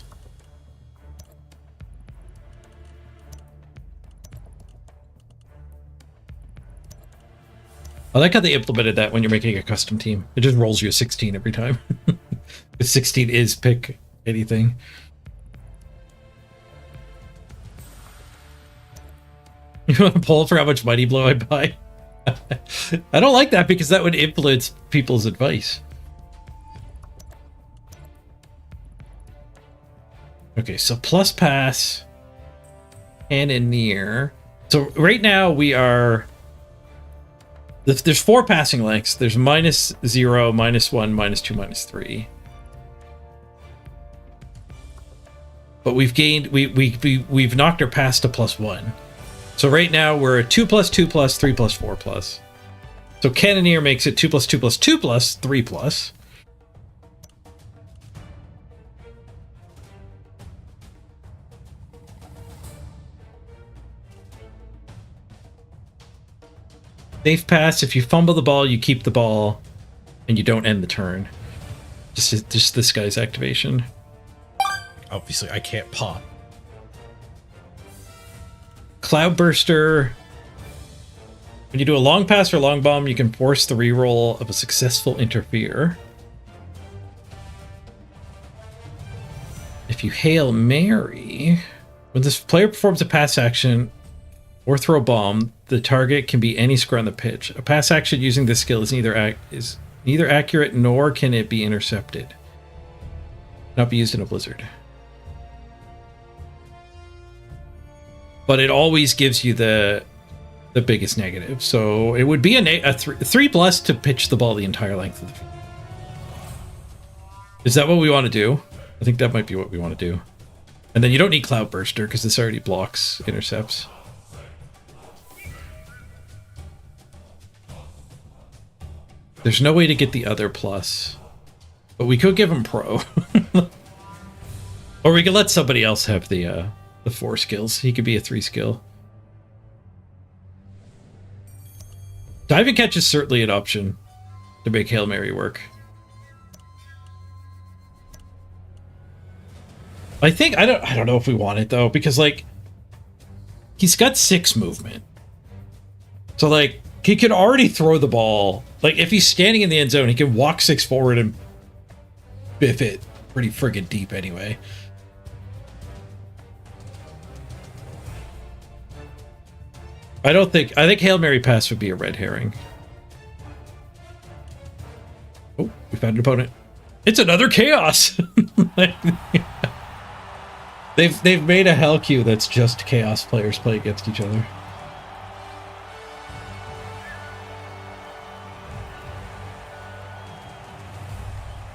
[SPEAKER 1] I like how they implemented that when you're making a custom team. It just rolls you a 16 every time. The 16 is pick anything. You want to poll for how much mighty blow I buy? I don't like that because that would influence people's advice. Okay, so plus pass and a near. So right now we are... There's 4 passing lengths. There's -0, -1, -2, -3. But we've gained... We've knocked our pass to +1. So right now we're at 2+, 2+, 3+, 4+. So Cannoneer makes it 2+, 2+, 2+, 3+. Safe pass, if you fumble the ball, you keep the ball, and you don't end the turn. Just this guy's activation.
[SPEAKER 2] Obviously, I can't pop.
[SPEAKER 1] Cloudburster. When you do a long pass or long bomb, you can force the reroll of a successful interfere. If you Hail Mary, when this player performs a pass action or throw a bomb, the target can be any square on the pitch. A pass action using this skill is neither accurate nor can it be intercepted. Not be used in a blizzard. But it always gives you the biggest negative. So it would be a 3+ to pitch the ball the entire length of the field. Is that what we want to do? I think that might be what we want to do. And then you don't need Cloudburster because this already blocks intercepts. There's no way to get the other plus. But we could give him pro. Or we could let somebody else have the 4 skills. He could be a 3 skill. Dive and catch is certainly an option to make Hail Mary work. I think I don't know if we want it though, because like he's got 6 movement. So like he could already throw the ball. Like if he's standing in the end zone, he can walk 6 forward and biff it pretty friggin' deep anyway. I think Hail Mary pass would be a red herring. Oh, we found an opponent. It's another chaos. They've made a hell queue that's just chaos players play against each other.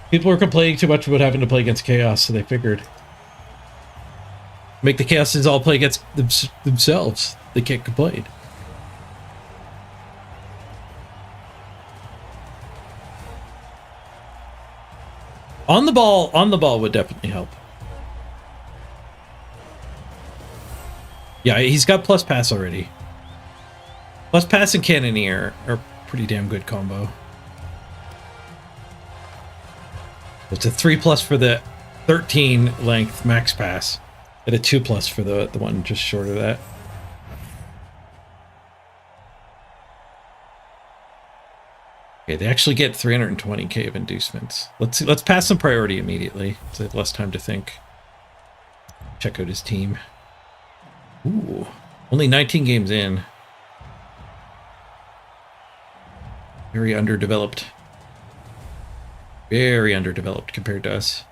[SPEAKER 1] People were complaining too much about having to play against chaos, so they figured make the chaoses all play against themselves. They can't complain. On the ball would definitely help. Yeah, he's got plus pass already. Plus pass and cannoneer are pretty damn good combo. It's a 3+ for the 13 length max pass, and a 2+ for the one just short of that. Okay, they actually get 320k of inducements. Let's pass some priority immediately, so they have less time to think. Check out his team. Ooh, only 19 games in. Very underdeveloped. Very underdeveloped compared to us.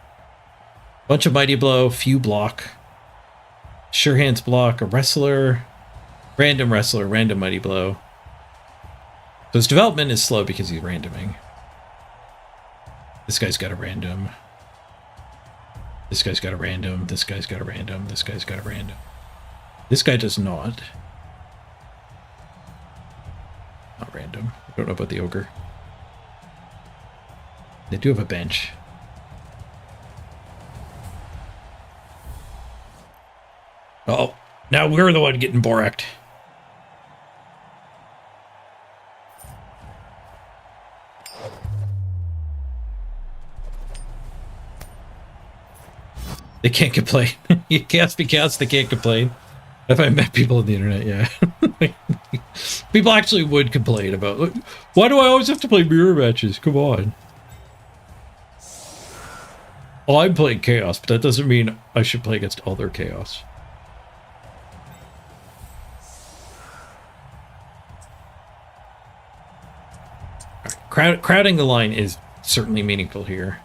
[SPEAKER 1] Bunch of mighty blow, few block. Sure hands block, a wrestler, random mighty blow. So his development is slow because he's randoming. This guy's got a random. This guy's got a random. This guy's got a random. This guy's got a random. This guy does not. Not random. I don't know about the ogre. They do have a bench. Oh, now we're the one getting Boraked. They can't complain. You can't be cats, they can't complain. If I met people on the internet, yeah. People actually would complain about, why do I always have to play mirror matches? Come on. Well, I'm playing chaos, but that doesn't mean I should play against other chaos. Crowding the line is certainly meaningful here.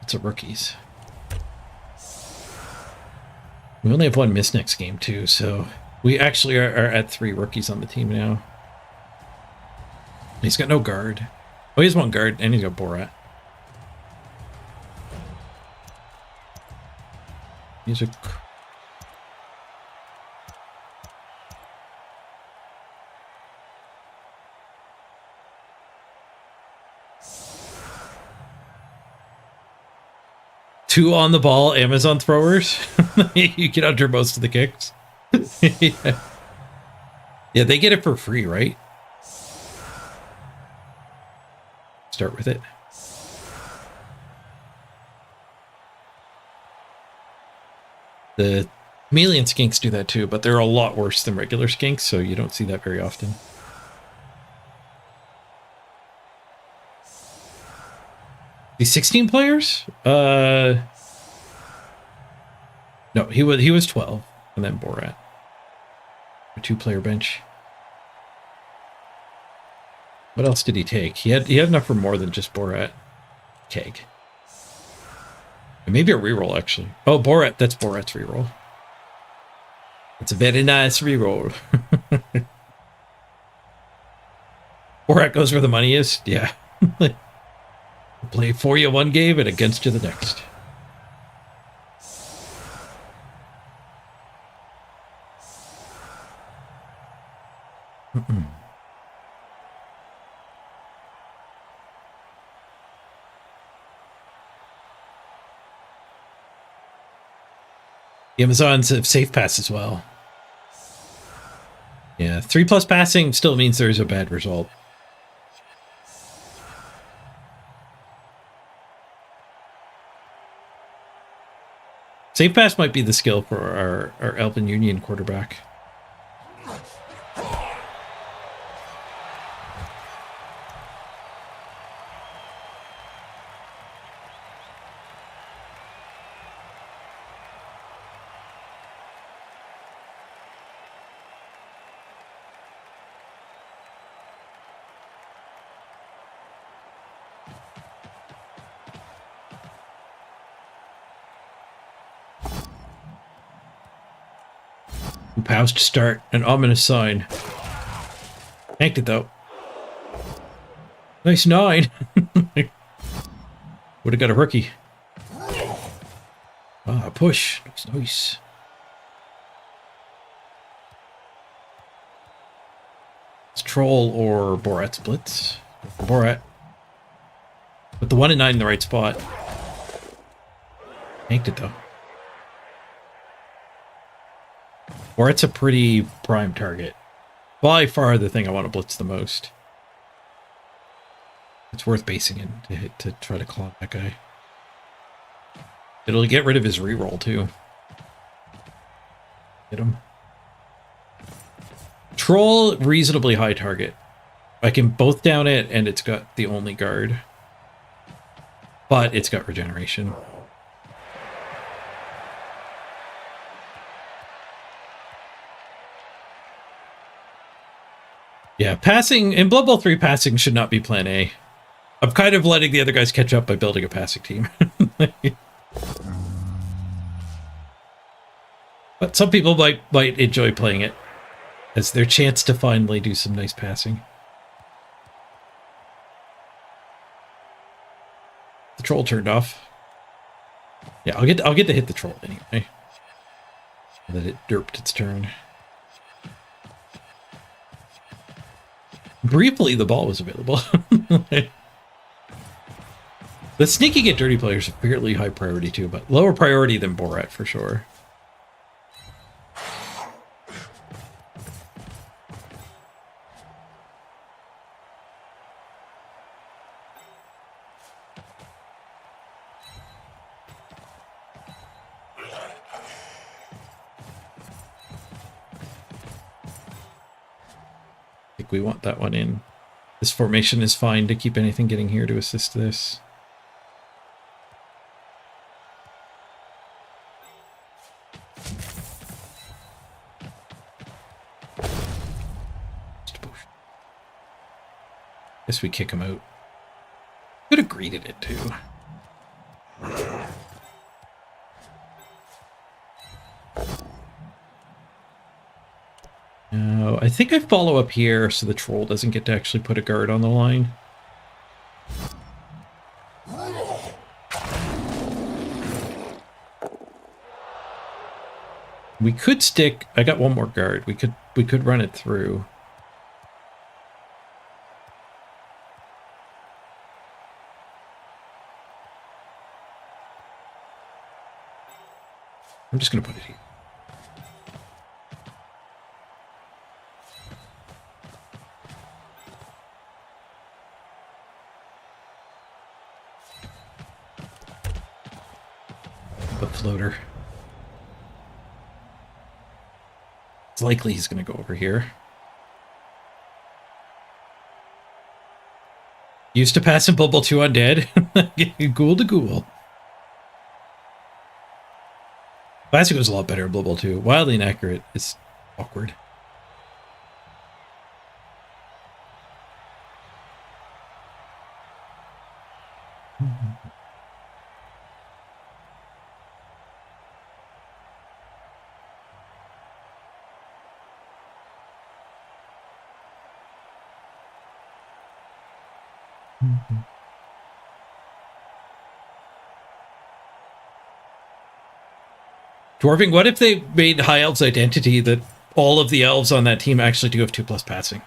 [SPEAKER 1] It's a rookies. We only have 1 miss next game too, so we actually are at 3 rookies on the team now. He's got no guard. Oh, he has 1 guard, and he's got Borat. He's a... Two on the ball Amazon throwers. You get under most of the kicks. Yeah. Yeah, they get it for free, right? Start with it. The chameleon skinks do that too, but they're a lot worse than regular skinks, so you don't see that very often. These 16 players? No, he was 12, and then Borat. A 2-player bench. What else did he take? He had enough for more than just Borat. Keg. And maybe a reroll, actually. Oh, Borat. That's Borat's reroll. It's a very nice reroll. Borat goes where the money is? Yeah. Play for you one game and against you the next. The Amazons have safe pass as well. Yeah, 3+ passing still means there's a bad result. Safe pass might be the skill for our Elven Union quarterback. Pows to start, an ominous sign. Tanked it though. Nice 9. Would have got a rookie. Ah, push. That's nice. It's Troll or Borat splits. Borat. But the 1 and 9 in the right spot. Tanked it though. Borat's a pretty prime target. By far the thing I want to blitz the most. It's worth basing in to hit to try to claw that guy. It'll get rid of his reroll too. Hit him. Troll, reasonably high target. I can both down it and it's got the only guard. But it's got regeneration. Yeah, passing in Blood Bowl 3, passing should not be plan A. I'm kind of letting the other guys catch up by building a passing team. But some people might enjoy playing it as their chance to finally do some nice passing. The troll turned off. Yeah, I'll get to hit the troll anyway. That it derped its turn. Briefly, the ball was available. The sneaky get dirty players are fairly high priority too, but lower priority than Borat for sure. I think we want that one in. This formation is fine to keep anything getting here to assist this. Guess we kick him out. Could have greeted it too. No, I think I follow up here so the troll doesn't get to actually put a guard on the line. We could stick. I got one more guard. We could run it through. I'm just gonna put it here. The floater. It's likely he's going to go over here. Used to pass in Bubble 2 undead. Ghoul to ghoul. Classic was a lot better in Bubble 2. Wildly inaccurate. It's awkward. Dwarving, what if they made High Elf's identity that all of the elves on that team actually do have 2+ passing.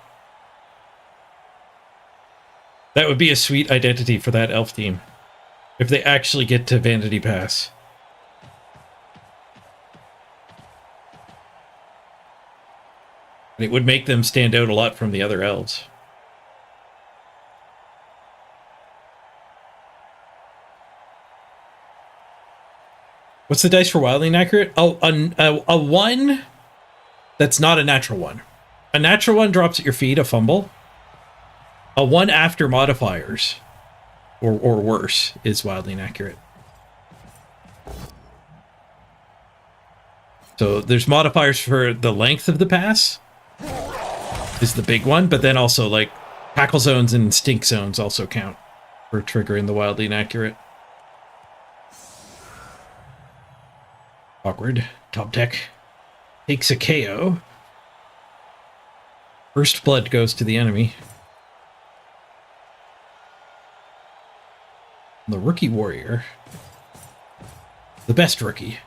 [SPEAKER 1] That would be a sweet identity for that elf team. If they actually get to Vanity Pass. It would make them stand out a lot from the other elves. What's the dice for wildly inaccurate? Oh, a 1 that's not a natural 1. A natural 1 drops at your feet, a fumble. A 1 after modifiers, or worse, is wildly inaccurate. So there's modifiers for the length of the pass, is the big one, but then also like tackle zones and stink zones also count for triggering the wildly inaccurate. Awkward. Top deck takes a KO. First blood goes to the enemy. The rookie warrior. The best rookie.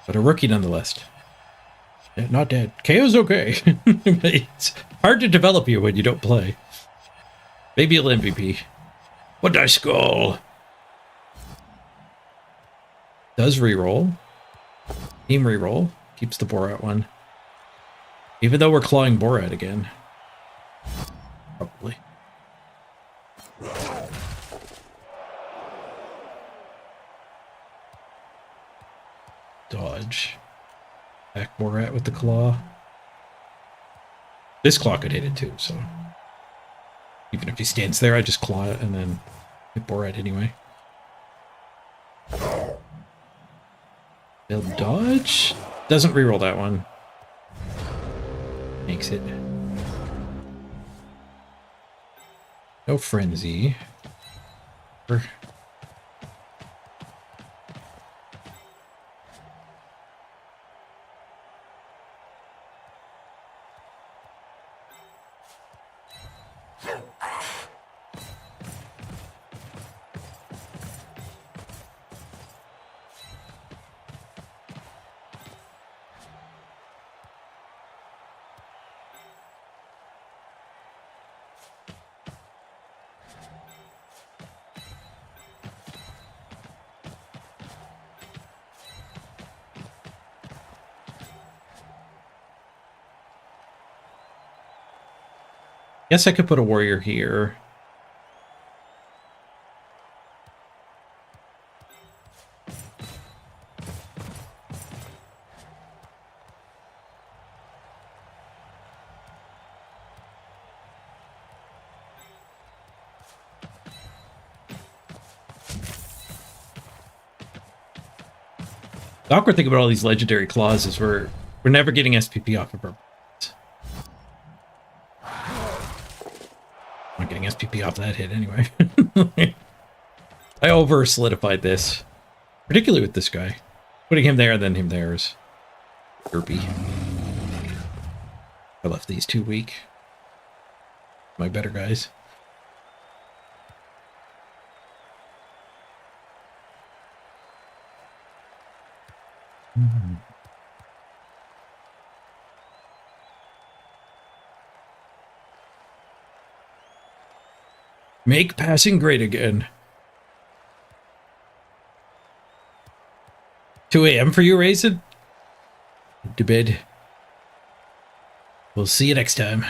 [SPEAKER 1] But a rookie nonetheless. Yeah, not dead. KO's okay. It's hard to develop you when you don't play. Maybe you'll MVP. What dice skull? Does reroll. Team reroll. Keeps the Borat one. Even though we're clawing Borat again. Probably. Dodge. Back Borat with the claw. This claw could hit it too, so. Even if he stands there, I just claw it and then hit Borat anyway. They'll dodge. Doesn't reroll that one. Makes it. No frenzy. Guess I could put a warrior here. The awkward thing about all these legendary claws is we're never getting SPP off of our. Not getting SPP off that hit anyway. I over solidified this, particularly with this guy. Putting him there and then him there is derpy. I left these too weak. My better guys. Make passing great again. 2 a.m. for you, Raisin? To bed. We'll see you next time.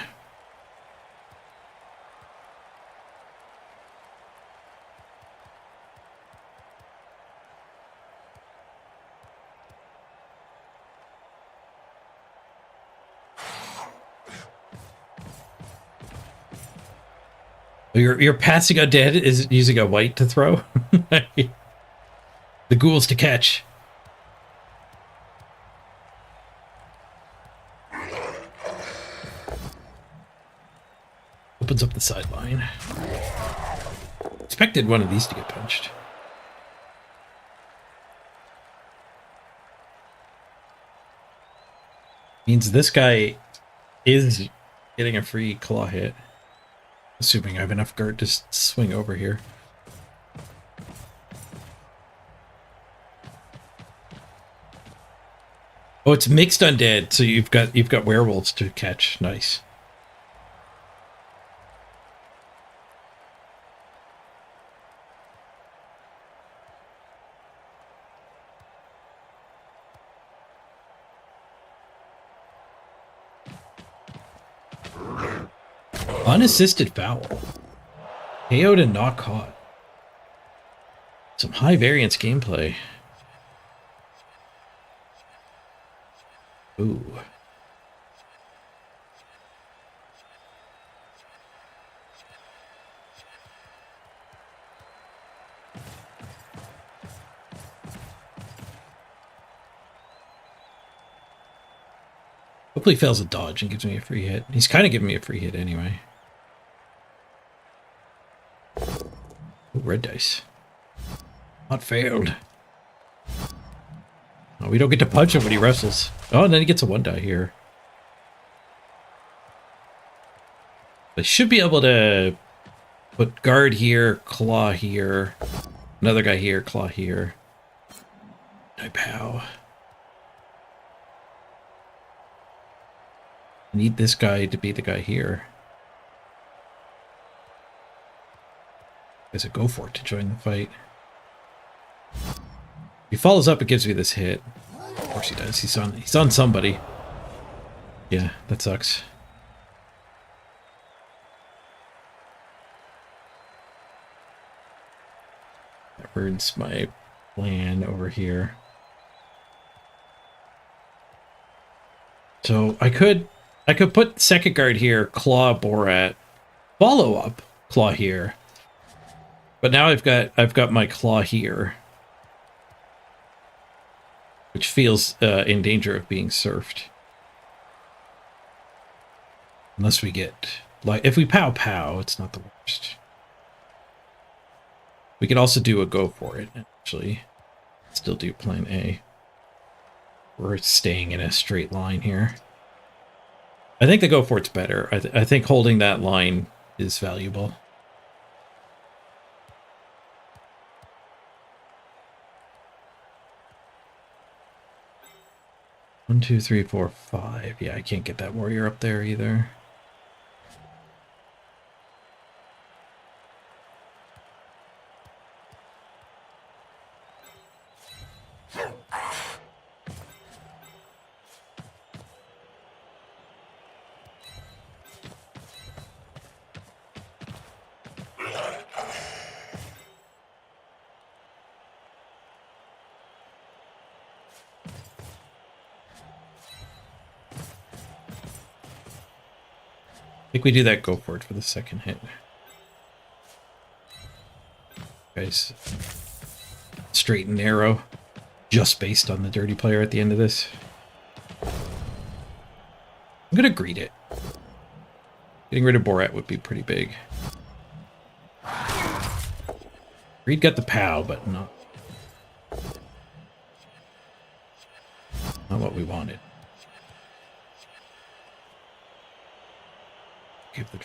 [SPEAKER 1] You're passing undead is using a white to throw. The ghouls to catch. Opens up the sideline. Expected one of these to get punched. Means this guy is getting a free claw hit. Assuming I have enough guard to swing over here. Oh, it's mixed undead, so you've got werewolves to catch. Nice. Unassisted foul. KO'd and not caught. Some high variance gameplay. Ooh. Hopefully he fails a dodge and gives me a free hit. He's kind of giving me a free hit anyway. Ooh, red dice. Not failed. Oh, we don't get to punch him when he wrestles. Oh, and then he gets a 1 die here. I should be able to put guard here, claw here, another guy here, claw here. I pow. I need this guy to be the guy here. There's a go for it to join the fight. He follows up, it gives me this hit. Of course he does. He's on somebody. Yeah, that sucks. That burns my plan over here. So I could put second guard here, claw Borat, follow up, claw here. But now I've got my claw here, which feels in danger of being surfed. Unless we get, like, if we pow pow, it's not the worst. We could also do a go for it, actually. Still do plan A. We're staying in a straight line here. I think the go for it's better. I think holding that line is valuable. One, two, three, four, five. Yeah, I can't get that warrior up there either. I think we do that go for it for the second hit. Guys, straight and narrow, just based on the dirty player at the end of this. I'm gonna greet it. Getting rid of Borat would be pretty big. Greed got the POW, but not what we wanted. Give the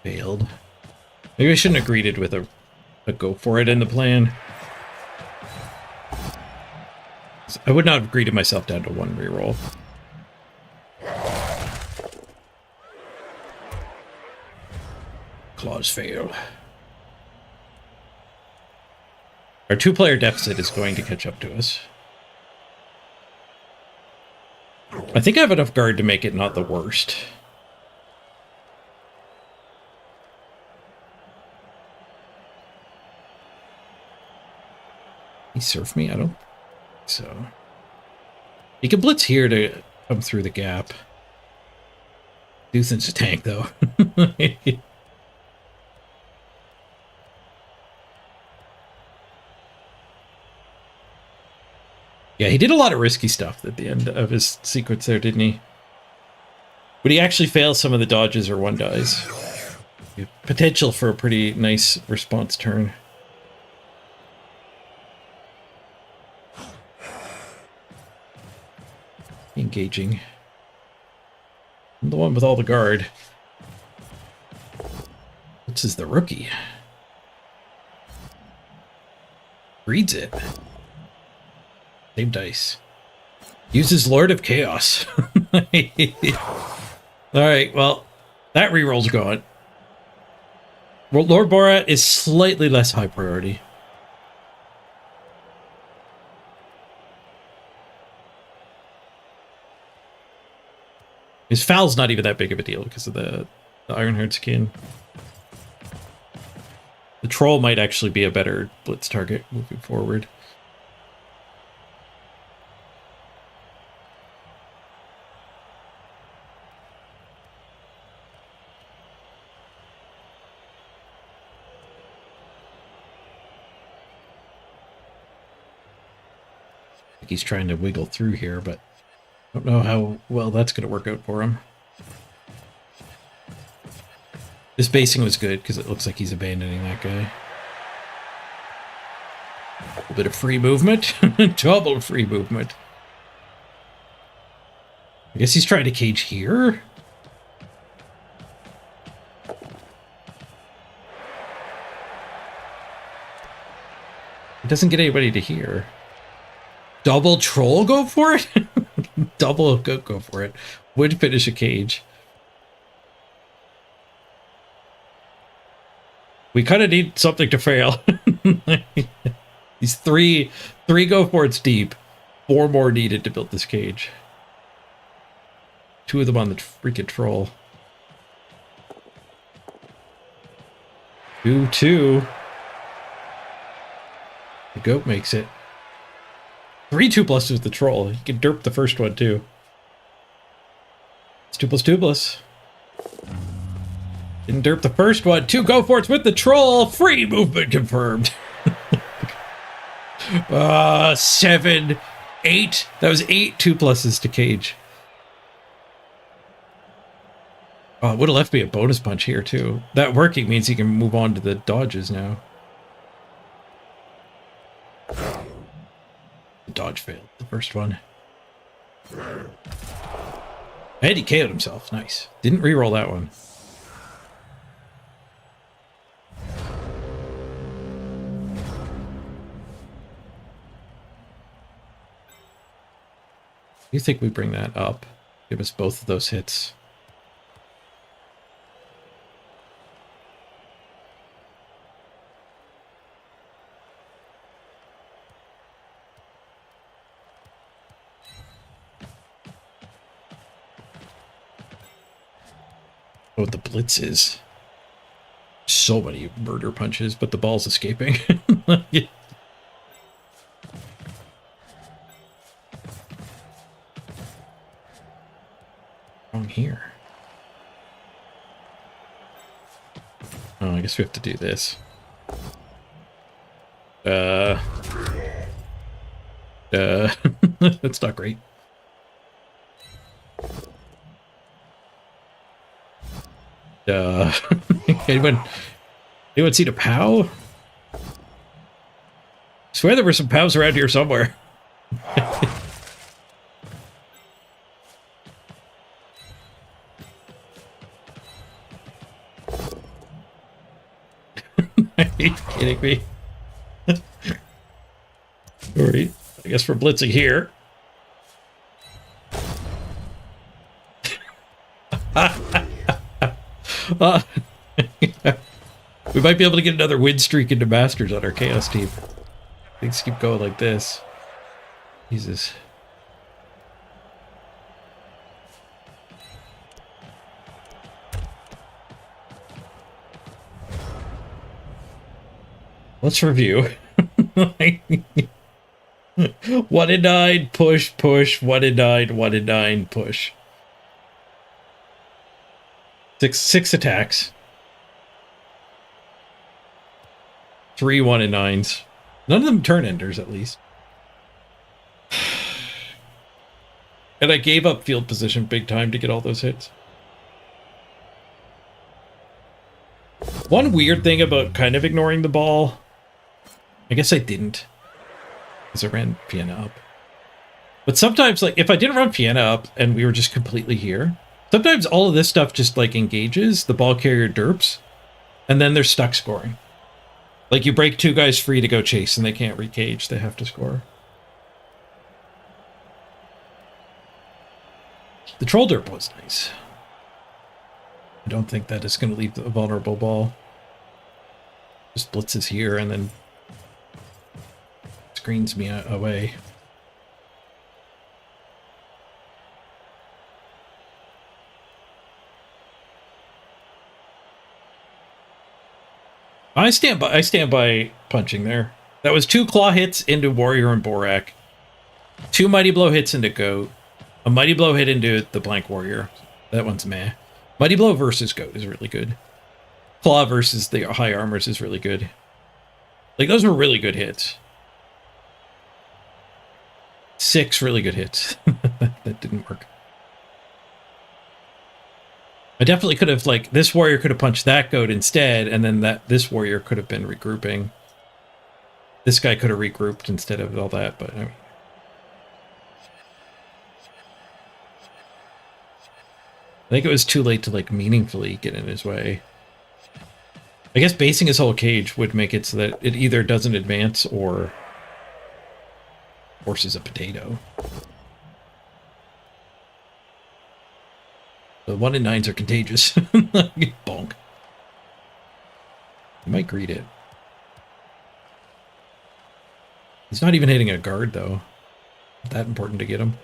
[SPEAKER 1] failed. Maybe I shouldn't have greeted with a go for it in the plan. I would not have greeted myself down to 1 reroll. Claws fail. Our 2-player deficit is going to catch up to us. I think I have enough guard to make it not the worst. He surf me? I don't think so. He can blitz here to come through the gap. Duthen's a tank, though. Yeah, he did a lot of risky stuff at the end of his sequence there, didn't he? But he actually fails some of the dodges or 1 dies. Potential for a pretty nice response turn. Engaging. I'm the one with all the guard. This is the rookie. Reads it. Same dice. Uses Lord of Chaos. Alright, well, that reroll's gone. Well, Lord Borat is slightly less high priority. His foul's not even that big of a deal because of the Ironheart skin. The troll might actually be a better blitz target moving forward. I think he's trying to wiggle through here, but I don't know how well that's going to work out for him. This basing was good because it looks like he's abandoning that guy. A little bit of free movement. Double free movement. I guess he's trying to cage here. It doesn't get anybody to here. Double troll, go for it? Double go for it. Would finish a cage. We kind of need something to fail. These three go for it's deep. 4 more needed to build this cage. 2 of them on the freaking troll. 2-2. The goat makes it. 3 2+ with the troll. You can derp the first one too. It's 2+2+. Didn't derp the first one. 2 go for it's with the troll. Free movement confirmed. 7, 8. That was 8 2+s to cage. Oh, it would have left me a bonus punch here too. That working means he can move on to the dodges now. The dodge failed, the first one. And he KO'd himself. Nice. Didn't reroll that one. You think we bring that up? Give us both of those hits. Oh, the blitz is. So many murder punches, but the ball's escaping. Wrong here. Oh, I guess we have to do this. That's not great. Anyone see the POW? I swear there were some POWs around here somewhere. Are you kidding me? Alright, I guess we're blitzing here. We might be able to get another win streak into Masters on our Chaos team. Things keep going like this. Jesus. Let's review. 1 in 9, push, push, 1 in 9, 1 in 9, push. 6 attacks. 3 1 in 9s. None of them turn enders, at least. And I gave up field position big time to get all those hits. One weird thing about kind of ignoring the ball, I guess I didn't, because I ran Vienna up. But sometimes, like, if I didn't run Vienna up and we were just completely here, sometimes all of this stuff just, like, engages, the ball carrier derps, and then they're stuck scoring. Like, you break 2 guys free to go chase, and they can't recage. They have to score. The troll derp was nice. I don't think that is going to leave a vulnerable ball. Just blitzes here, and then screens me away. I stand by punching there. That was 2 claw hits into Warrior and Borak. 2 Mighty Blow hits into Goat. A Mighty Blow hit into the Blank Warrior. That one's meh. Mighty Blow versus Goat is really good. Claw versus the High Armors is really good. Like, those were really good hits. 6 really good hits. That didn't work. I definitely could have, like, this warrior could have punched that goat instead, and then this warrior could have been regrouping. This guy could have regrouped instead of all that, but I mean, I think it was too late to, like, meaningfully get in his way. I guess basing his whole cage would make it so that it either doesn't advance or forces a potato. The 1 in 9s are contagious. Bonk. You might greet it. He's not even hitting a guard, though. Not that important to get him.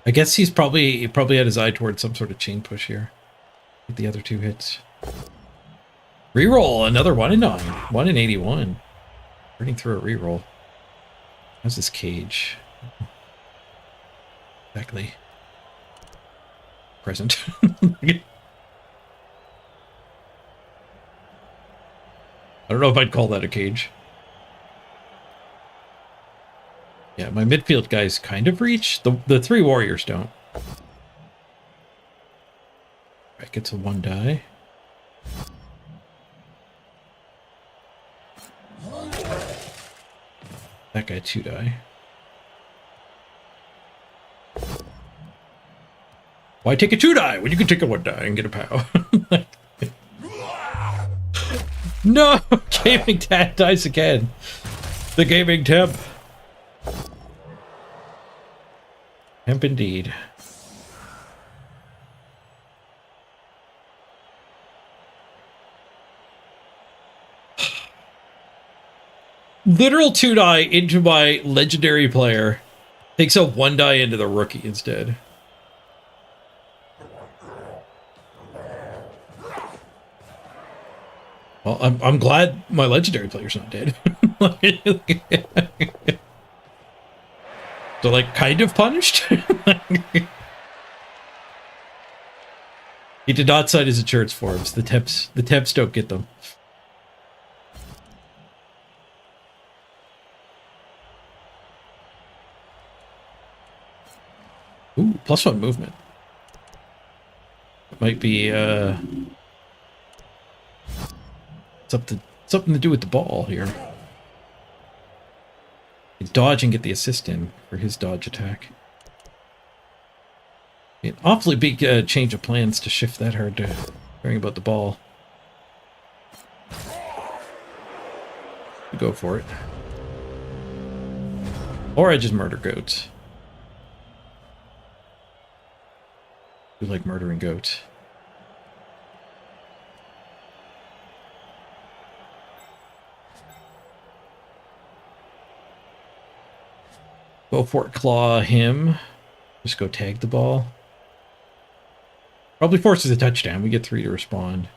[SPEAKER 1] I guess he probably had his eye towards some sort of chain push here. With the other 2 hits. Reroll, another 1 in 9. 1 in 81. Burning through a reroll. How's this cage? Exactly. Present. I don't know if I'd call that a cage. Yeah, my midfield guys kind of reach. The 3 warriors don't. Right, gets a 1 die. That guy 2 die. Why take a 2 die when you can take a 1 die and get a POW? No! Gaming Dad dies again. The gaming temp. Temp indeed. Literal 2 die into my legendary player. Takes a 1 die into the rookie instead. Well, I'm glad my legendary player's not dead. So, like, kind of punished? He did not cite his insurance forms. The temps don't get them. Ooh, +1 movement. It might be, something to do with the ball here. Dodge and get the assist in for his dodge attack. An awfully big change of plans to shift that hard to worrying about the ball. Go for it. Or I just murder goats. I like murdering goats. Go for it, claw him. Just go tag the ball. Probably forces a touchdown. We get 3 to respond.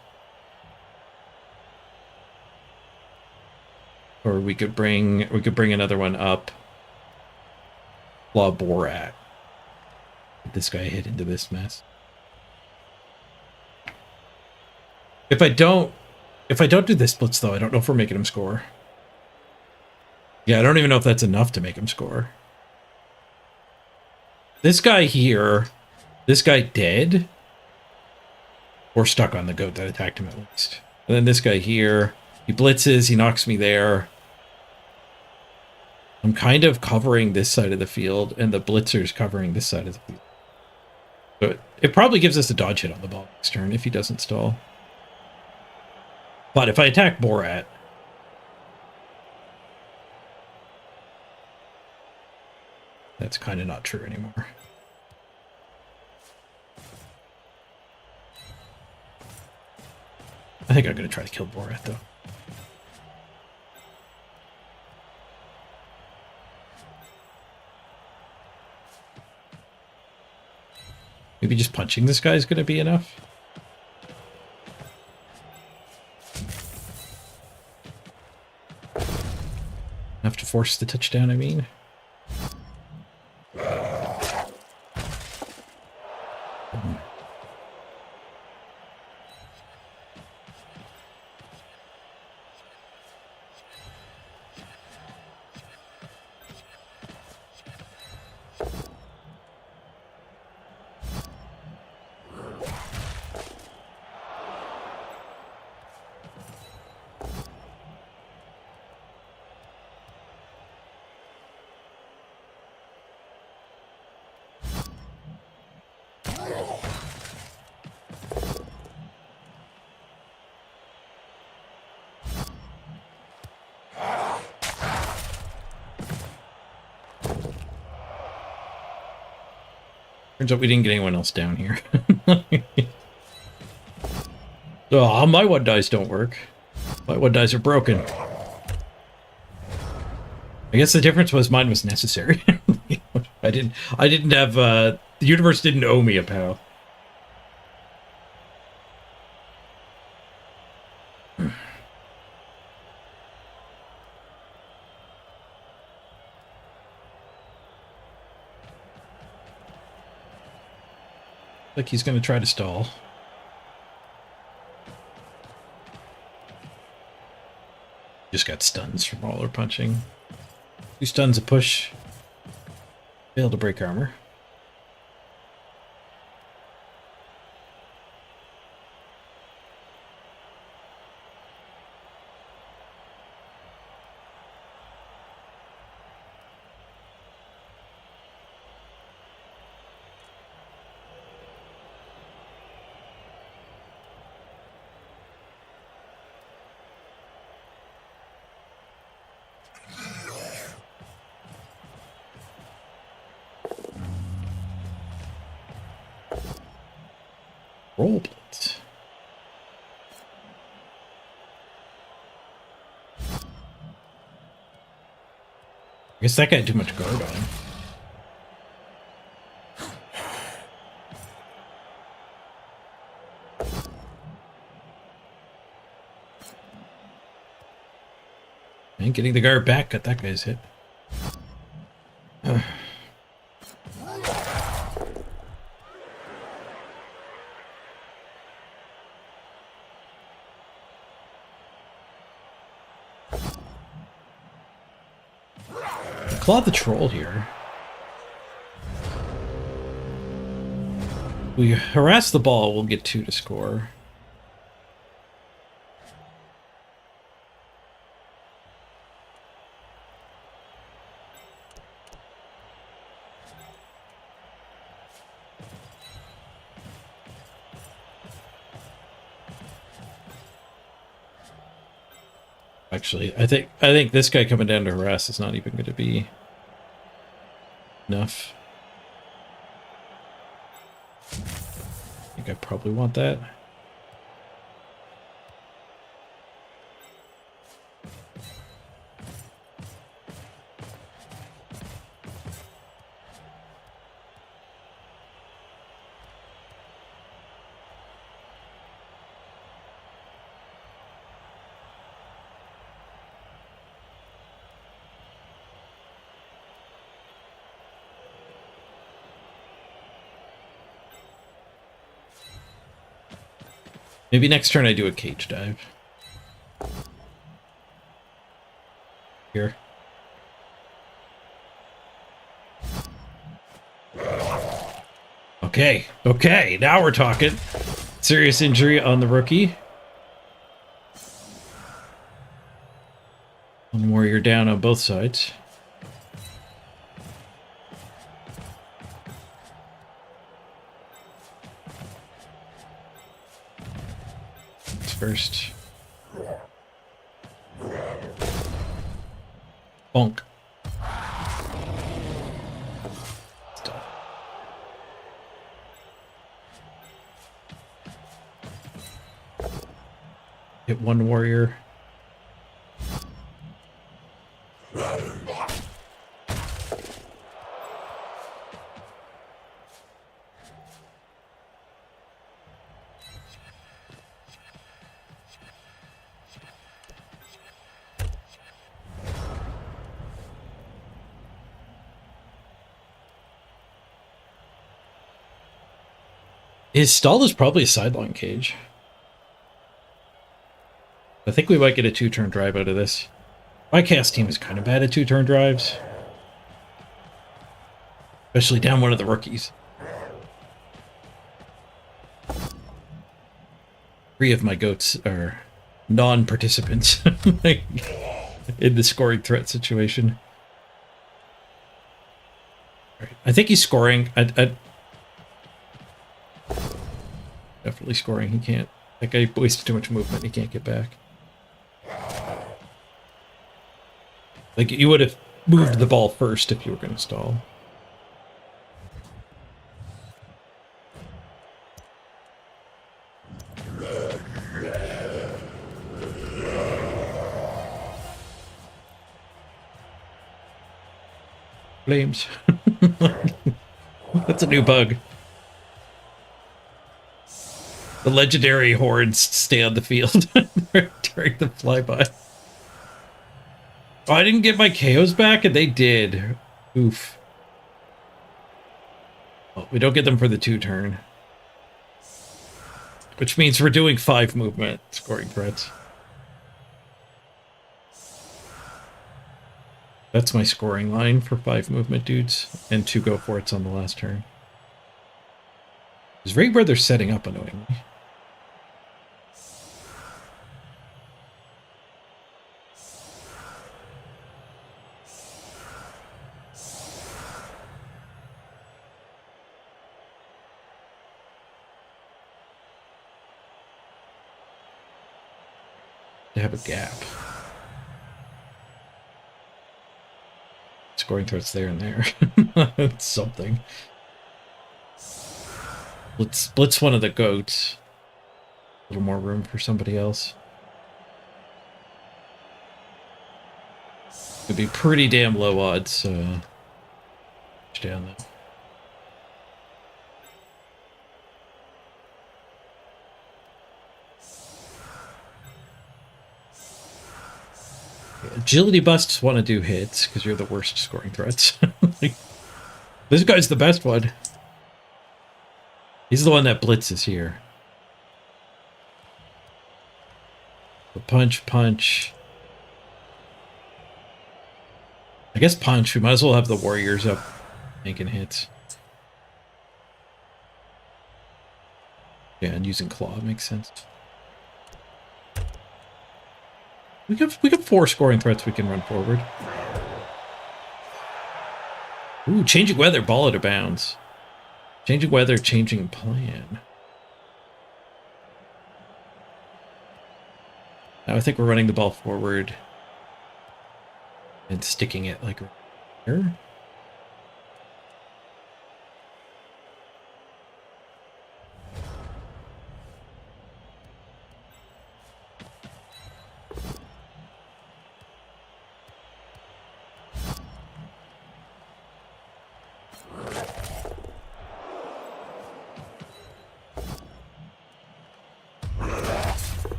[SPEAKER 1] Or we could bring another one up. Claw Borat. Get this guy hit into this mess. If I don't do this blitz though, I don't know if we're making him score. Yeah, I don't even know if that's enough to make him score. This guy here, this guy dead, or stuck on the goat that attacked him at least. And then this guy here, he blitzes, he knocks me there. I'm kind of covering this side of the field, and the blitzer's covering this side of the field. So it probably gives us a dodge hit on the ball next turn if he doesn't stall. But if I attack Borat, that's kind of not true anymore. I think I'm going to try to kill Borat, though. Maybe just punching this guy is going to be enough. Enough to force the touchdown, I mean. Turns out we didn't get anyone else down here. Oh, my one dice don't work. My one dice are broken. I guess the difference was mine was necessary. I didn't have, the universe didn't owe me a pal. Like he's going to try to stall. Just got stuns from all our punching. 2 stuns a push. Failed to break armor. Roll blitz. I guess that guy had too much guard on him. And getting the guard back got that guy's hit. Claw the troll here. We harass the ball, we'll get 2 to score. Actually, I think this guy coming down to harass is not even going to be enough. I think I probably want that. Maybe next turn I do a cage dive. Here. Okay, now we're talking. Serious injury on the rookie. One warrior down on both sides. first. Bonk. Stop. Hit one warrior. His stall is probably a sideline cage. I think we might get a 2-turn drive out of this. My cast team is kind of bad at 2-turn drives. Especially down one of the rookies. 3 of my goats are non-participants in the scoring threat situation. Right. I think he's scoring. Definitely scoring. He can't. That guy wasted too much movement. He can't get back. Like, you would have moved the ball first if you were going to stall. Flames. That's a new bug. The legendary hordes stay on the field during the flyby. Oh, I didn't get my KOs back, and they did. Oof. Well, we don't get them for the 2-turn. Which means we're doing 5 movement scoring threats. That's my scoring line for 5 movement dudes, and 2 go for it's on the last turn. It's right where they're setting up, annoyingly. To have a gap. Scoring threats there and there. It's something. Let's blitz one of the goats. A little more room for somebody else. It'd be pretty damn low odds. Down though. Agility busts want to do hits because you're the worst scoring threats. Like, this guy's the best one. He's the one that blitzes here. The punch. I guess punch. We might as well have the warriors up making hits. Yeah, and using claw makes sense. We got 4 scoring threats we can run forward. Ooh, changing weather, ball out of bounds. Changing weather, changing plan. Now I think we're running the ball forward and sticking it like right here.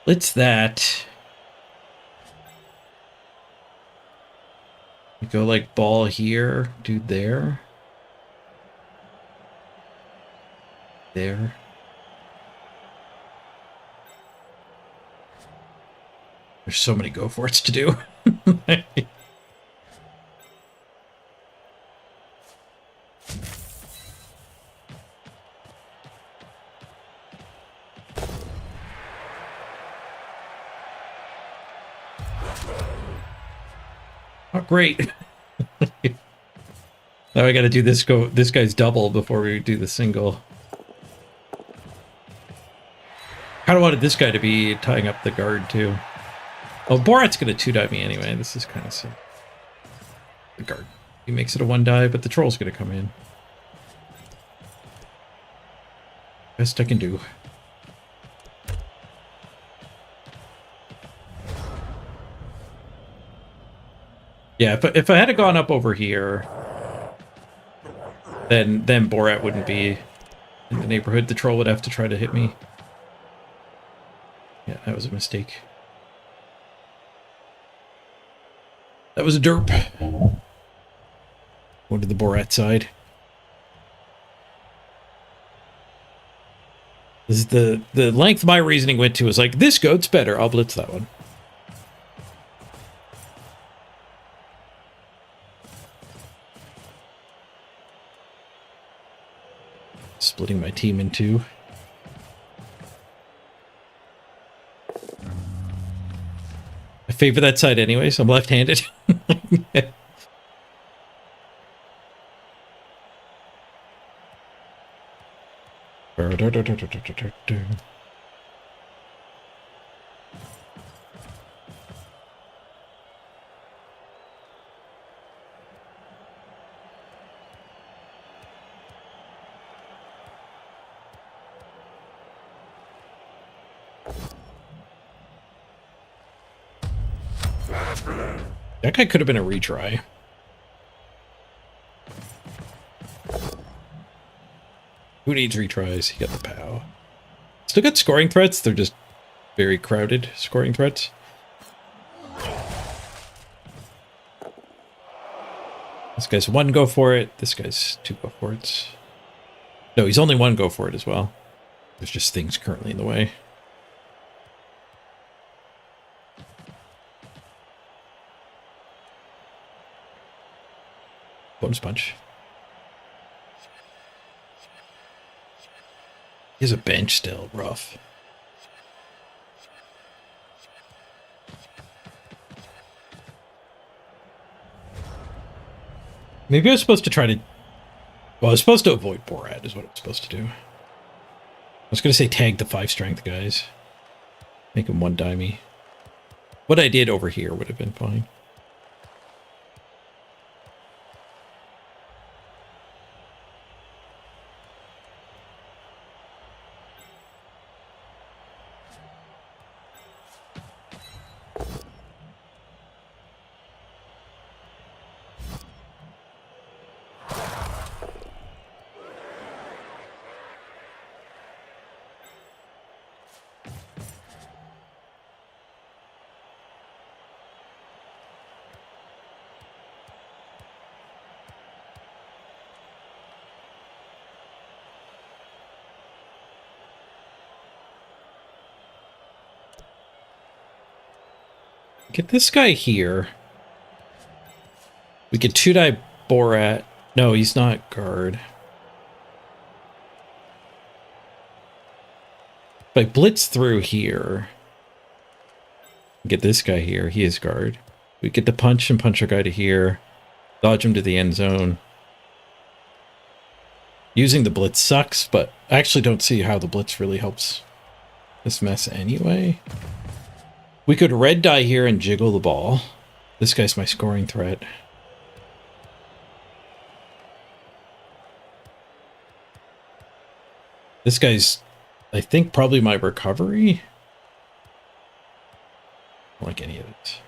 [SPEAKER 1] Blitz that. We go like ball here, dude there. There. There's so many go for it's to do. Oh, great. Now I gotta do this guy's double before we do the single. Kinda wanted this guy to be tying up the guard too. Oh, Borat's gonna 2-die me anyway. This is kind of silly. The guard. He makes it a 1-die, but the troll's gonna come in. Best I can do. Yeah, if I had gone up over here, then Borat wouldn't be in the neighborhood. The troll would have to try to hit me. Yeah, that was a mistake. That was a derp. Going to the Borat side. This is the length my reasoning went to was like, this goat's better. I'll blitz that one. Splitting my team in two. I favor that side anyway, so I'm left-handed. That guy could have been a retry. Who needs retries? He got the POW. Still got scoring threats. They're just very crowded scoring threats. This guy's 1 go for it. This guy's 2 go for it. No, he's only 1 go for it as well. There's just things currently in the way. Bonus punch. He has a bench still. Rough. Maybe I was supposed to try to... Well, I was supposed to avoid Borat is what I was supposed to do. I was going to say tag the 5 strength guys. Make him 1-die me. What I did over here would have been fine. Get this guy here. We could 2-die Borat. No, he's not guard. If I blitz through here, get this guy here. He is guard. We get the punch and punch our guy to here. Dodge him to the end zone. Using the blitz sucks, but I actually don't see how the blitz really helps this mess anyway. We could red die here and jiggle the ball. This guy's my scoring threat. This guy's, I think, probably my recovery. I don't like any of it.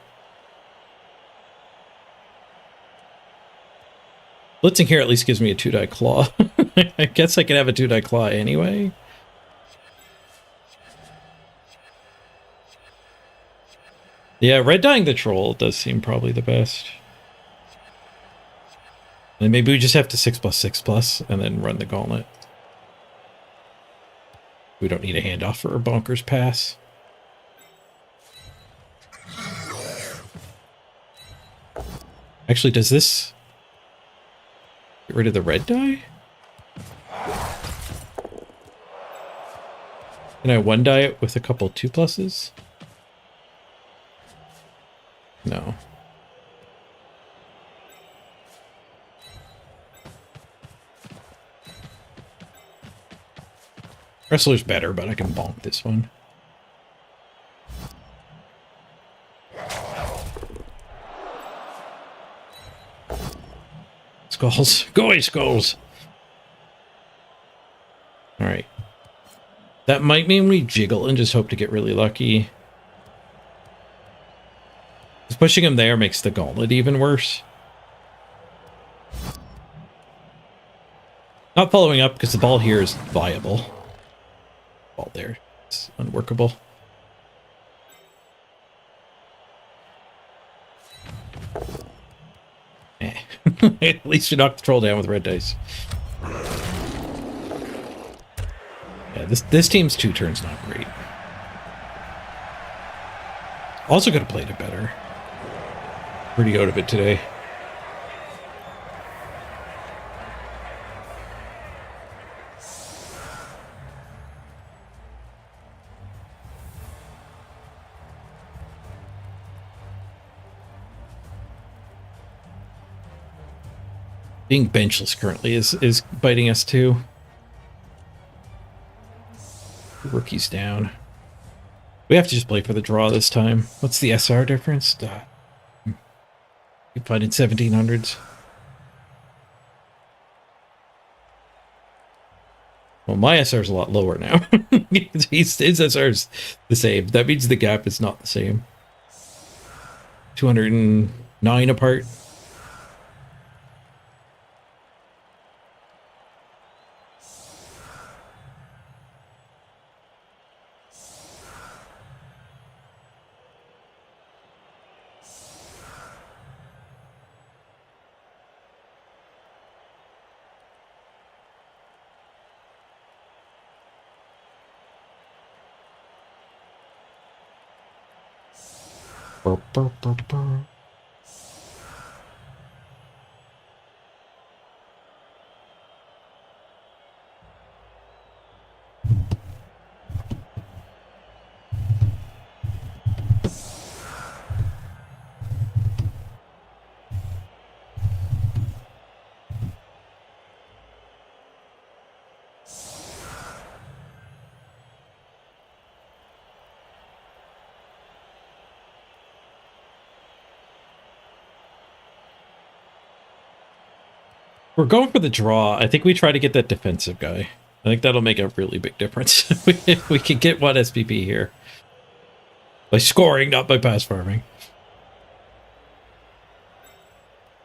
[SPEAKER 1] Blitzing here at least gives me a 2-die claw. I guess I could have a 2-die claw anyway. Yeah, red dyeing the troll does seem probably the best. And maybe we just have to 6+6+ and then run the gauntlet. We don't need a handoff for a bonkers pass. Actually, does this get rid of the red dye? Can I 1-die it with a couple 2+s? No. Wrestler's better, but I can bonk this one. Skulls. Go away, skulls! Alright. That might mean we jiggle and just hope to get really lucky. Pushing him there makes the gauntlet even worse. Not following up because the ball here is viable. Ball there. It's unworkable. Eh. At least you knocked the troll down with red dice. Yeah, this team's 2 turns not great. Also could have played it better. Pretty out of it today. Being benchless currently is biting us too. Rookie's down. We have to just play for the draw this time. What's the SR difference? You find in 1700s. Well, my SR is a lot lower now. His SR is the same. That means the gap is not the same. 209 apart. Burr, burr, burr, burr. We're going for the draw. I think we try to get that defensive guy. I think that'll make a really big difference. If we can get one SPP here. By scoring, not by pass farming.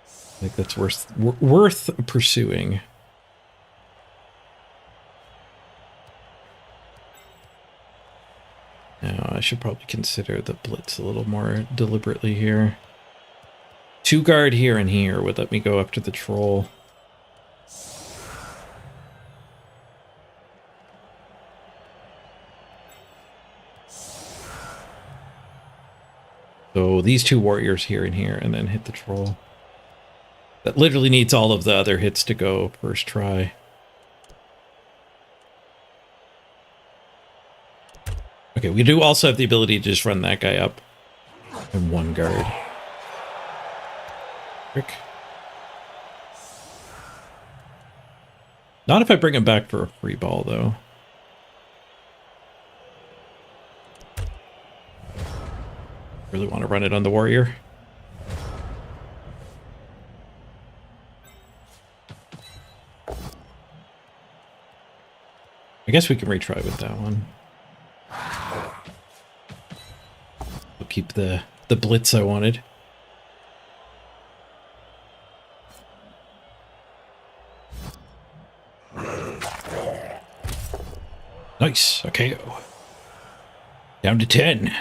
[SPEAKER 1] I think that's worth pursuing. Now, I should probably consider the blitz a little more deliberately here. 2 guard here and here would let me go after the troll. So these 2 warriors here and here, and then hit the troll. That literally needs all of the other hits to go first try. Okay, we do also have the ability to just run that guy up. And 1 guard. Frick. Not if I bring him back for a free ball, though. Really want to run it on the warrior. I guess we can retry with that one. We'll keep the blitz I wanted. Nice. Okay. Down to 10.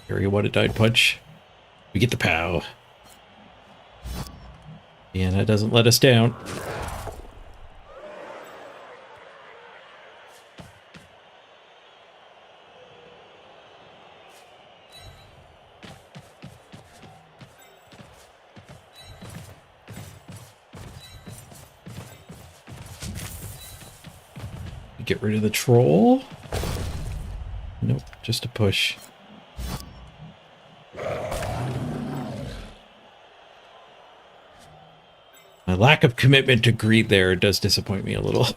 [SPEAKER 1] Area what a died punch. We get the POW. And that doesn't let us down. Get rid of the troll. Nope. just to push. My lack of commitment to greed there does disappoint me a little.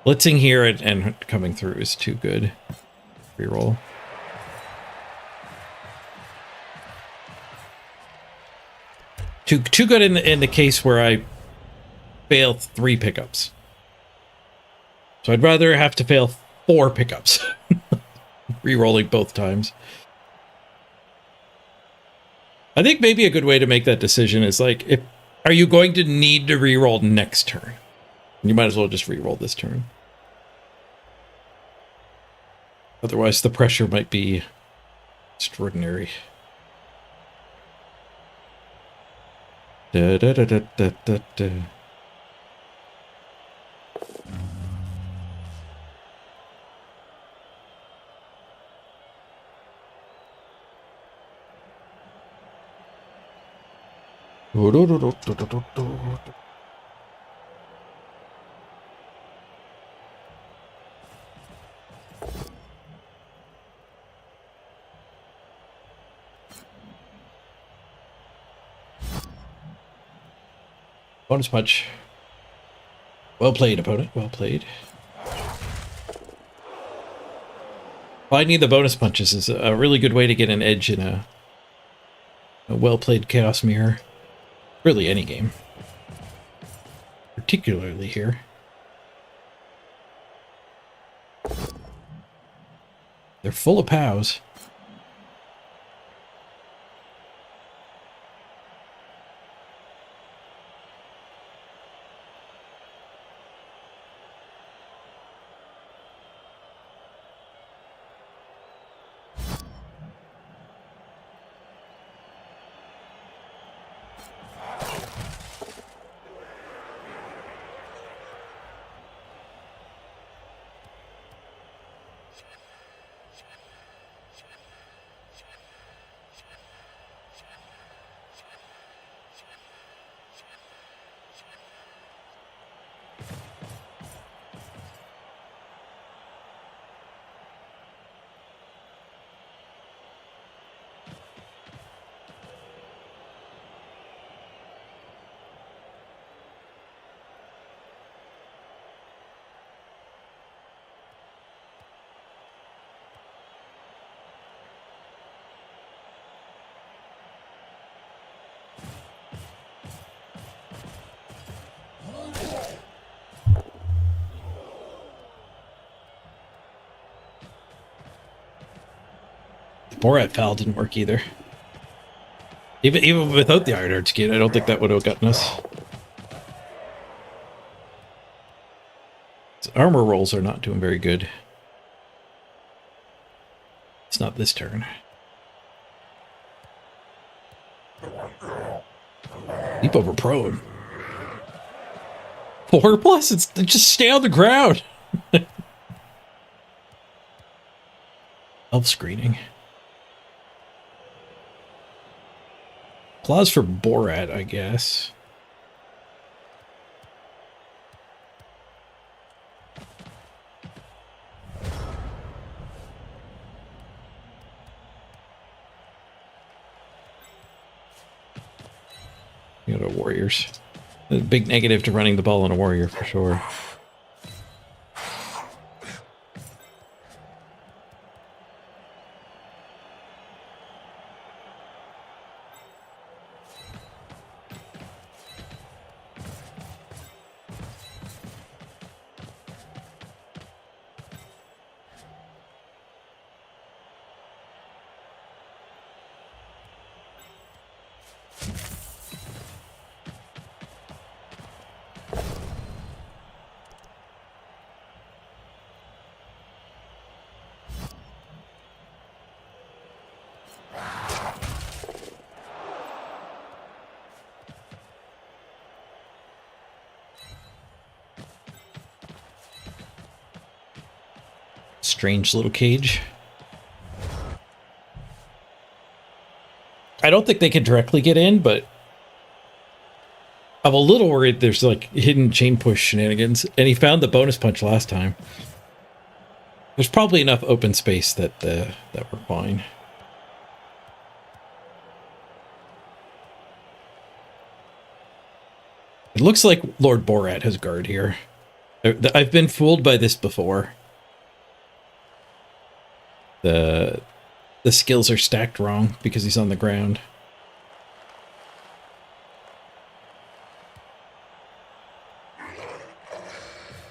[SPEAKER 1] Blitzing here and coming through is too good. Reroll. Too good in the case where I fail 3 pickups. So I'd rather have to fail 4 pickups. Rerolling both times. I think maybe a good way to make that decision is like, are you going to need to reroll next turn? You might as well just reroll this turn. Otherwise, the pressure might be extraordinary. Da, da, da, da, da, da, da. Bonus punch. Well played, opponent. Well played. Finding the bonus punches is a really good way to get an edge in a well-played Chaos Mirror. Really, any game. Particularly here. They're full of POWs. Borat Pal didn't work either. Even without the Iron Heart skin, I don't think that would have gotten us. His armor rolls are not doing very good. It's not this turn. Leap over prone. 4+? It's just stay on the ground. Elf screening. Claws for Borat, I guess. You know, warriors. A big negative to running the ball on a warrior for sure. Strange little cage. I don't think they can directly get in, but I'm a little worried there's like hidden chain push shenanigans, and he found the bonus punch last time. There's probably enough open space that we're fine. It looks like Lord Borat has guard here. I've been fooled by this before. The skills are stacked wrong because he's on the ground.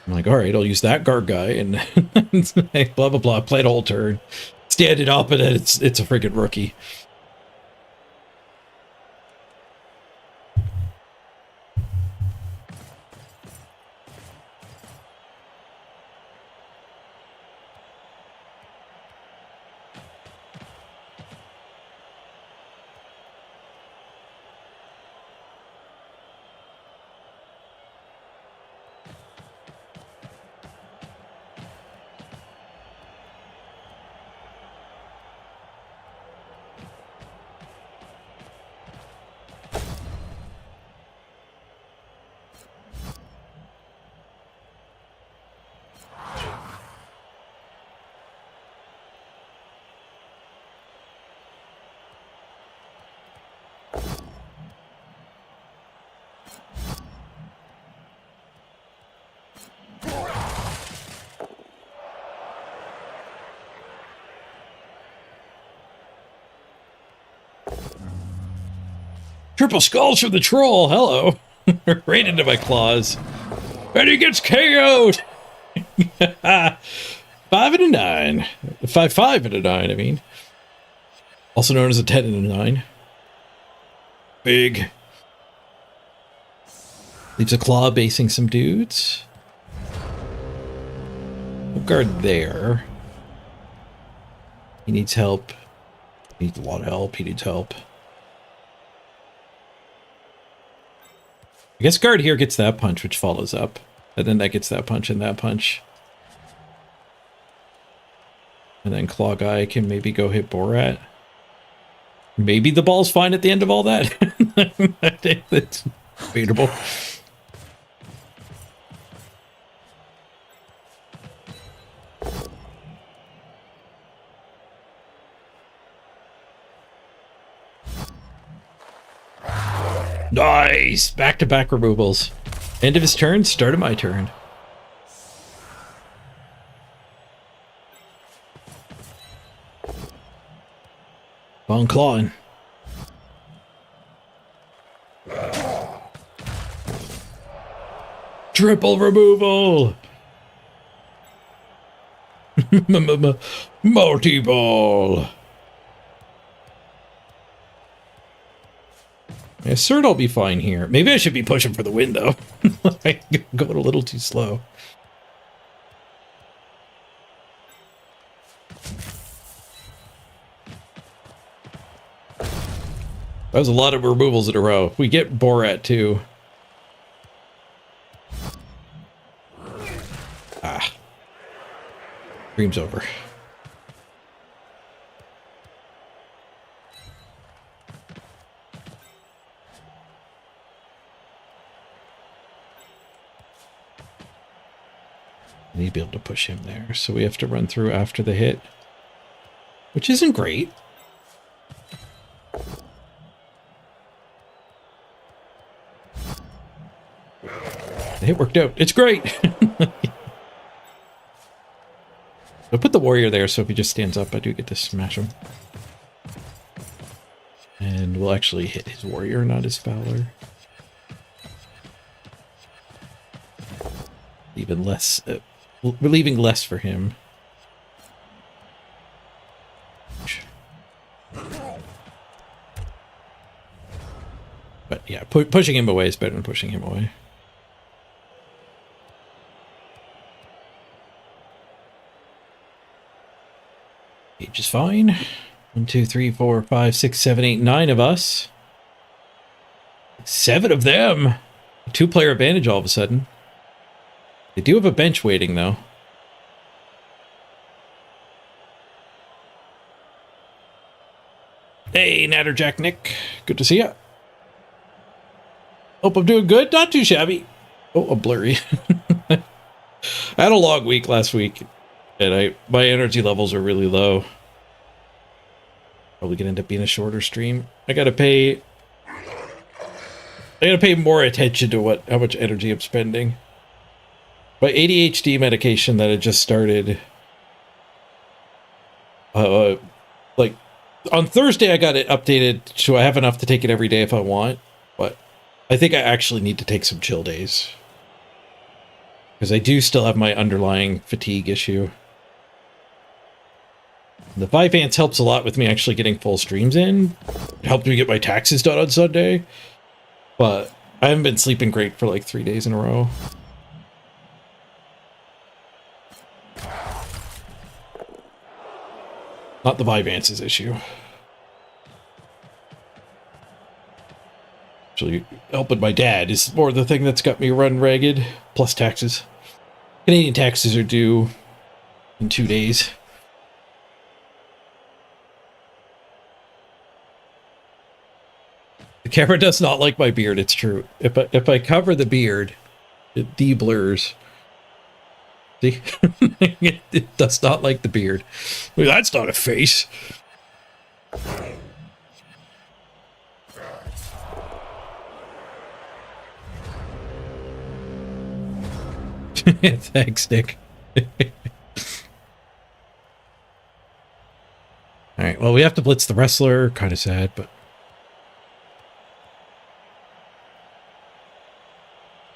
[SPEAKER 1] I'm like, all right, I'll use that guard guy and blah, blah, blah. Play the whole turn. Stand it up and then it's a friggin' rookie. Triple skulls from the troll. Hello. Right into my claws. And he gets KO'd. 5 and a 9. 5 and a 9, I mean. Also known as a 10 and a 9. Big. Leaves a claw basing some dudes. We'll guard there. He needs help. He needs a lot of help. He needs help. I guess guard here gets that punch, which follows up. And then that gets that punch and that punch. And then Claw Guy can maybe go hit Borat. Maybe the ball's fine at the end of all that. I think that's debatable. Nice! Back-to-back removals. End of his turn, start of my turn. Bone clawing. Triple removal! Multi-ball! I assert I'll be fine here. Maybe I should be pushing for the win, though. I'm going a little too slow. That was a lot of removals in a row. We get Borat, too. Ah. Dream's over. I need to be able to push him there, so we have to run through after the hit. Which isn't great. The hit worked out. It's great! I'll put the warrior there, so if he just stands up, I do get to smash him. And we'll actually hit his warrior, not his Fowler. Even less... we're leaving less for him. But yeah, pushing him away is better than pushing him away. Age is fine. 1, 2, 3, 4, 5, 6, 7, 8, 9 of us. 7 of them. 2-player advantage all of a sudden. They do have a bench waiting, though. Hey, Natterjack Nick. Good to see ya. Hope I'm doing good. Not too shabby. Oh, I'm blurry. I had a long week last week, and my energy levels are really low. Probably gonna end up being a shorter stream. I gotta pay more attention to how much energy I'm spending. My ADHD medication that I just started, like on Thursday I got it updated so I have enough to take it every day if I want, but I think I actually need to take some chill days because I do still have my underlying fatigue issue. The Vyvanse helps a lot with me actually getting full streams in. It helped me get my taxes done on Sunday, but I haven't been sleeping great for like 3 days in a row. Not the Vyvance's issue. Actually, helping my dad is more the thing that's got me run ragged, plus taxes. Canadian taxes are due in 2 days. The camera does not like my beard, it's true. If I cover the beard, it de-blurs. See? it does not like the beard. Well, that's not a face. Thanks, Nick. Alright, well, we have to blitz the wrestler. Kind of sad, but...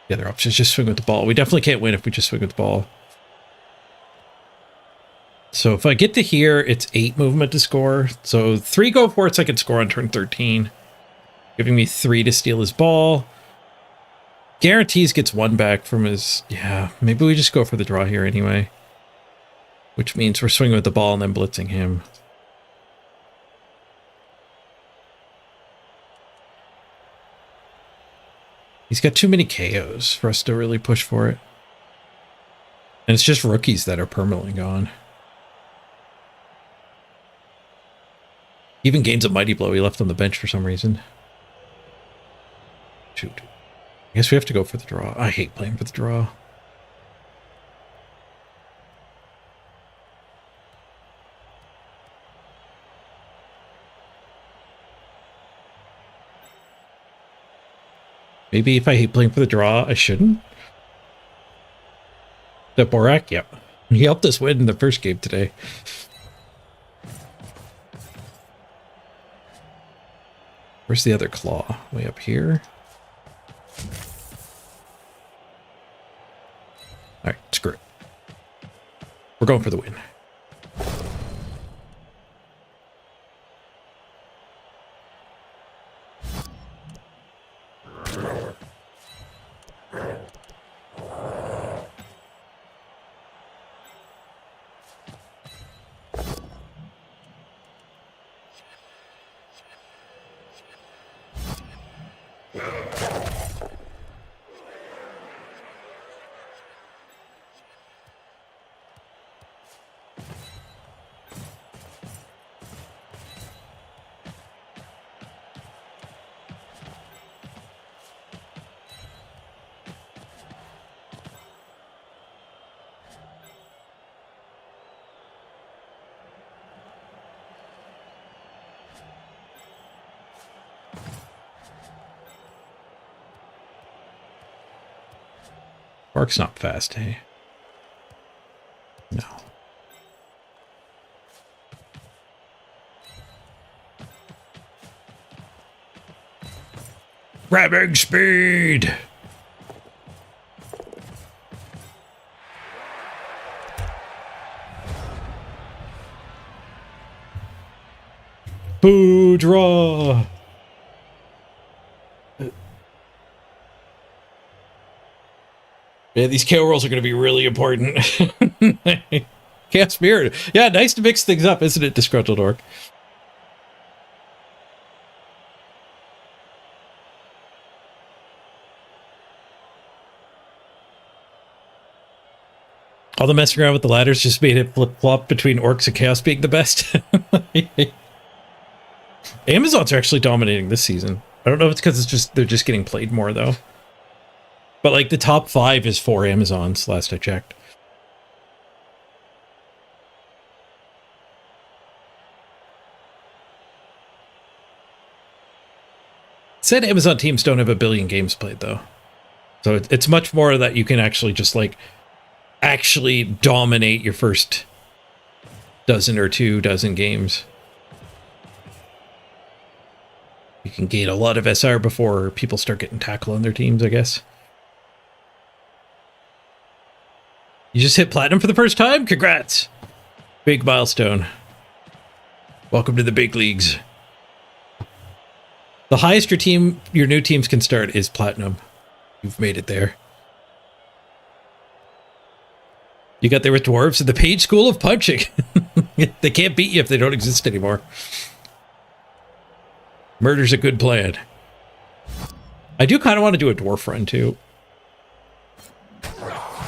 [SPEAKER 1] The other option is just swing with the ball. We definitely can't win if we just swing with the ball. So if I get to here, it's 8 movement to score. So 3 go forts I can score on turn 13. Giving me 3 to steal his ball. Guarantees gets 1 back from his... Yeah, maybe we just go for the draw here anyway. Which means we're swinging with the ball and then blitzing him. He's got too many KOs for us to really push for it. And it's just rookies that are permanently gone. He even gains a mighty blow. He left on the bench for some reason. Shoot. I guess we have to go for the draw. I hate playing for the draw. Maybe if I hate playing for the draw, I shouldn't. The Borak, yep. He helped us win in the first game today. Where's the other claw? Way up here. Alright, screw it. We're going for the win. Bark's not fast, hey? No. Grabbing speed! Boo draw! Yeah, these KO rolls are going to be really important. Chaos Spirit. Yeah, nice to mix things up, isn't it, Disgruntled Orc? All the messing around with the ladders just made it flip-flop between Orcs and Chaos being the best. Amazons are actually dominating this season. I don't know if it's because they're just getting played more though. But like the top 5 is 4 Amazons, last I checked. Said Amazon teams don't have a billion games played though. So it's much more that you can actually just like actually dominate your first dozen or 2 dozen games. You can gain a lot of SR before people start getting tackle on their teams, I guess. You just hit platinum for the first time? Congrats! Big milestone. Welcome to the big leagues. The highest your new teams can start is platinum. You've made it there. You got there with dwarves in the paid school of punching. They can't beat you if they don't exist anymore. Murder's a good plan. I do kind of want to do a dwarf run too.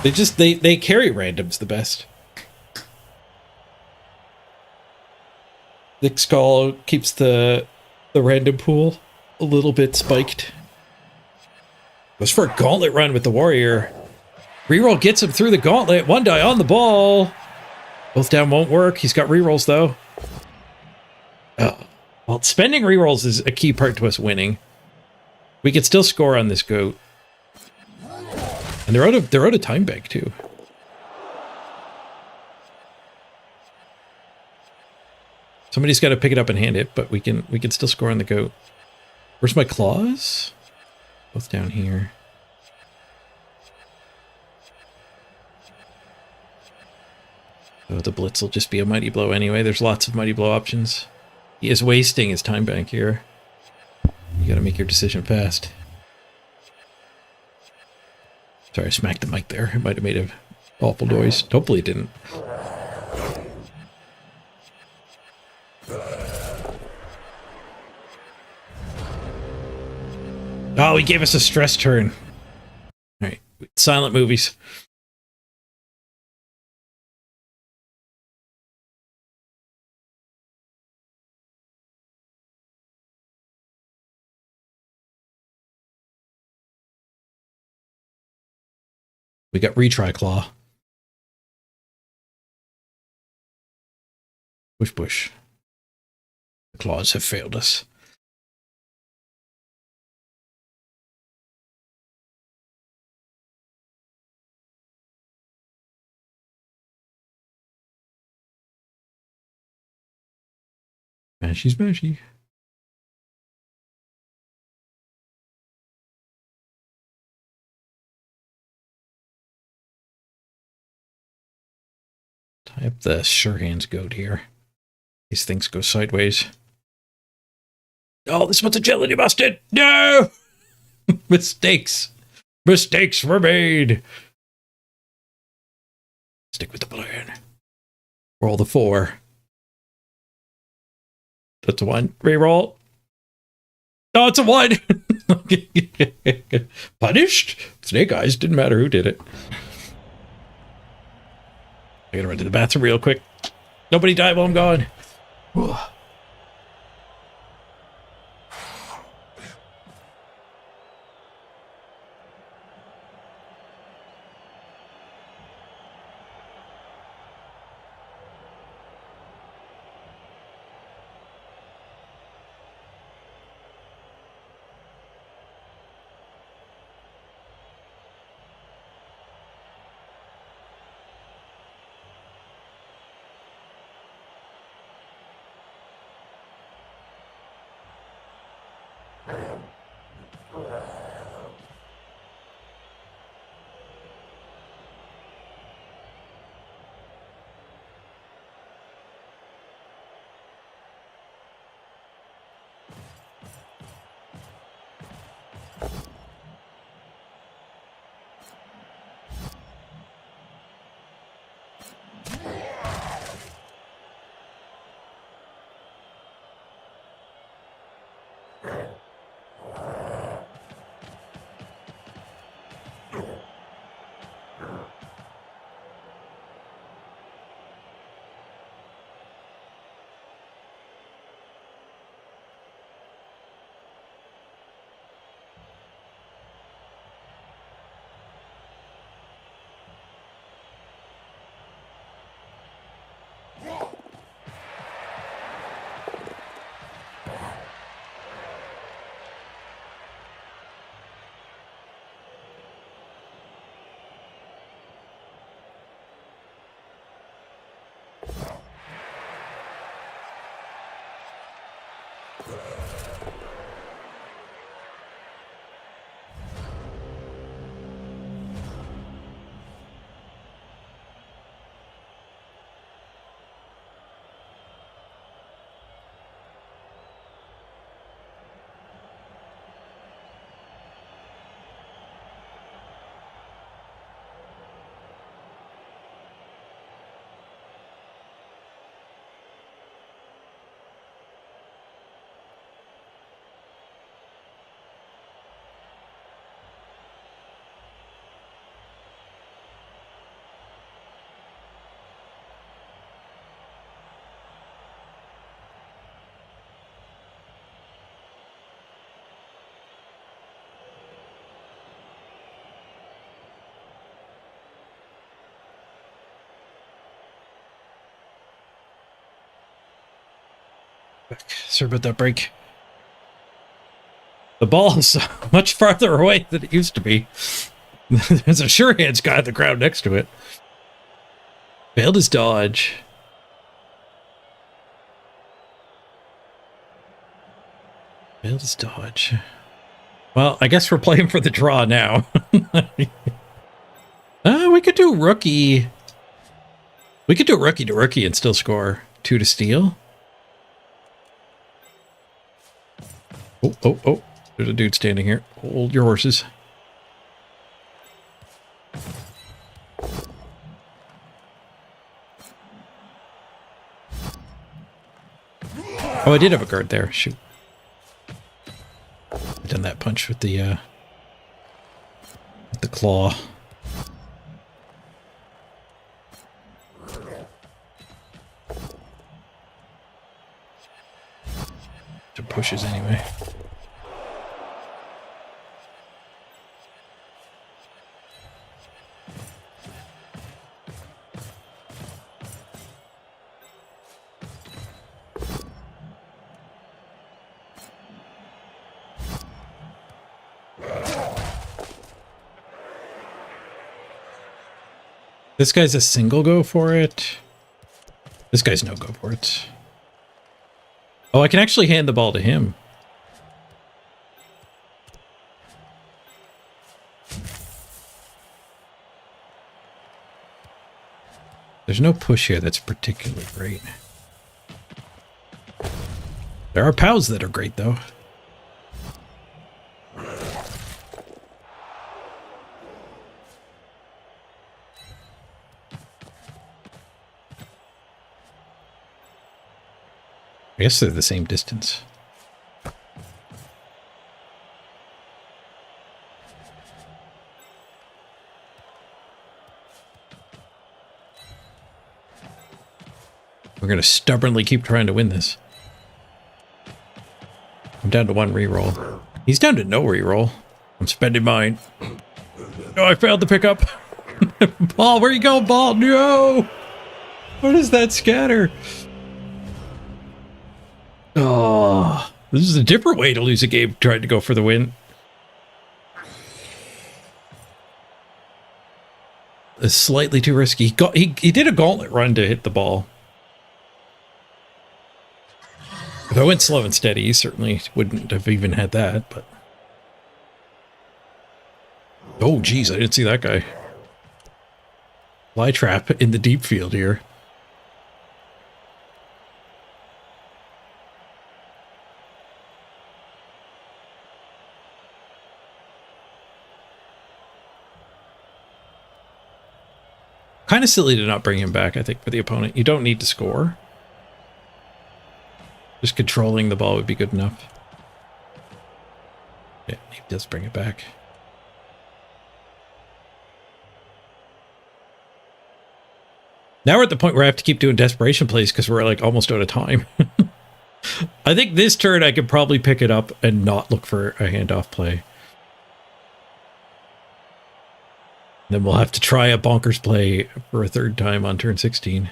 [SPEAKER 1] They carry randoms the best. Thick Skull keeps the random pool a little bit spiked. Goes for a gauntlet run with the warrior. Reroll gets him through the gauntlet. 1 die on the ball. Both down won't work. He's got rerolls though. Well, spending rerolls is a key part to us winning. We can still score on this goat. And they're out of time bank too. Somebody's got to pick it up and hand it, but we can still score on the goat. Where's my claws? Both down here. Oh, the blitz will just be a mighty blow anyway. There's lots of mighty blow options. He is wasting his time bank here. You gotta make your decision fast. Sorry, I smacked the mic there. It might have made an awful noise. Hopefully it didn't. Oh, he gave us a stress turn. Alright, silent movies. We got retry claw. Push push. The claws have failed us. Smashy smashy. Tie up the sure hands goat here. These things go sideways. Oh, this one's agility busted! No! Mistakes! Mistakes were made! Stick with the plan. Roll the 4. That's a 1. Reroll. Oh, it's a 1! Punished? Snake Eyes. Didn't matter who did it. I gotta run to the bathroom real quick. Nobody die while I'm gone. Sorry about that break. The ball's much farther away than it used to be. There's a sure hands guy on the ground next to it. Failed his dodge. Failed his dodge. Well, I guess we're playing for the draw now. We could do rookie. We could do rookie to rookie and still score 2 to steal. Oh. There's a dude standing here. Hold your horses. Oh, I did have a guard there. Shoot. I've done that punch with the claw. It pushes anyway. This guy's a single go for it. This guy's no go for it. Oh, I can actually hand the ball to him. There's no push here that's particularly great. There are POWs that are great, though. I guess they're the same distance. We're going to stubbornly keep trying to win this. I'm down to 1 reroll. He's down to no reroll. I'm spending mine. Oh, I failed to pick up. Ball, where you go, ball? No! What is that scatter? Oh, this is a different way to lose a game trying to go for the win. It's slightly too risky. He did a gauntlet run to hit the ball. If I went slow and steady, he certainly wouldn't have even had that, but... Oh, geez, I didn't see that guy. Fly trap in the deep field here. Kind of silly to not bring him back, I think, for the opponent. You don't need to score. Just controlling the ball would be good enough. Yeah, he does bring it back. Now we're at the point where I have to keep doing desperation plays because we're like almost out of time. I think this turn I could probably pick it up and not look for a handoff play. Then we'll have to try a bonkers play for a 3rd time on turn 16.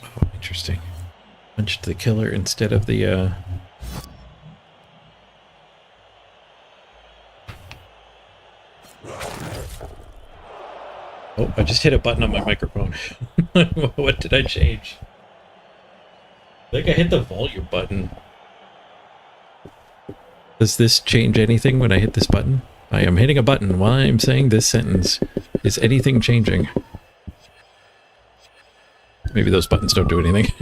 [SPEAKER 1] Oh, interesting. Punched the killer instead of the... Oh, I just hit a button on my microphone. What did I change? I think I hit the volume button. Does this change anything when I hit this button? I am hitting a button while I'm saying this sentence. Is anything changing? Maybe those buttons don't do anything.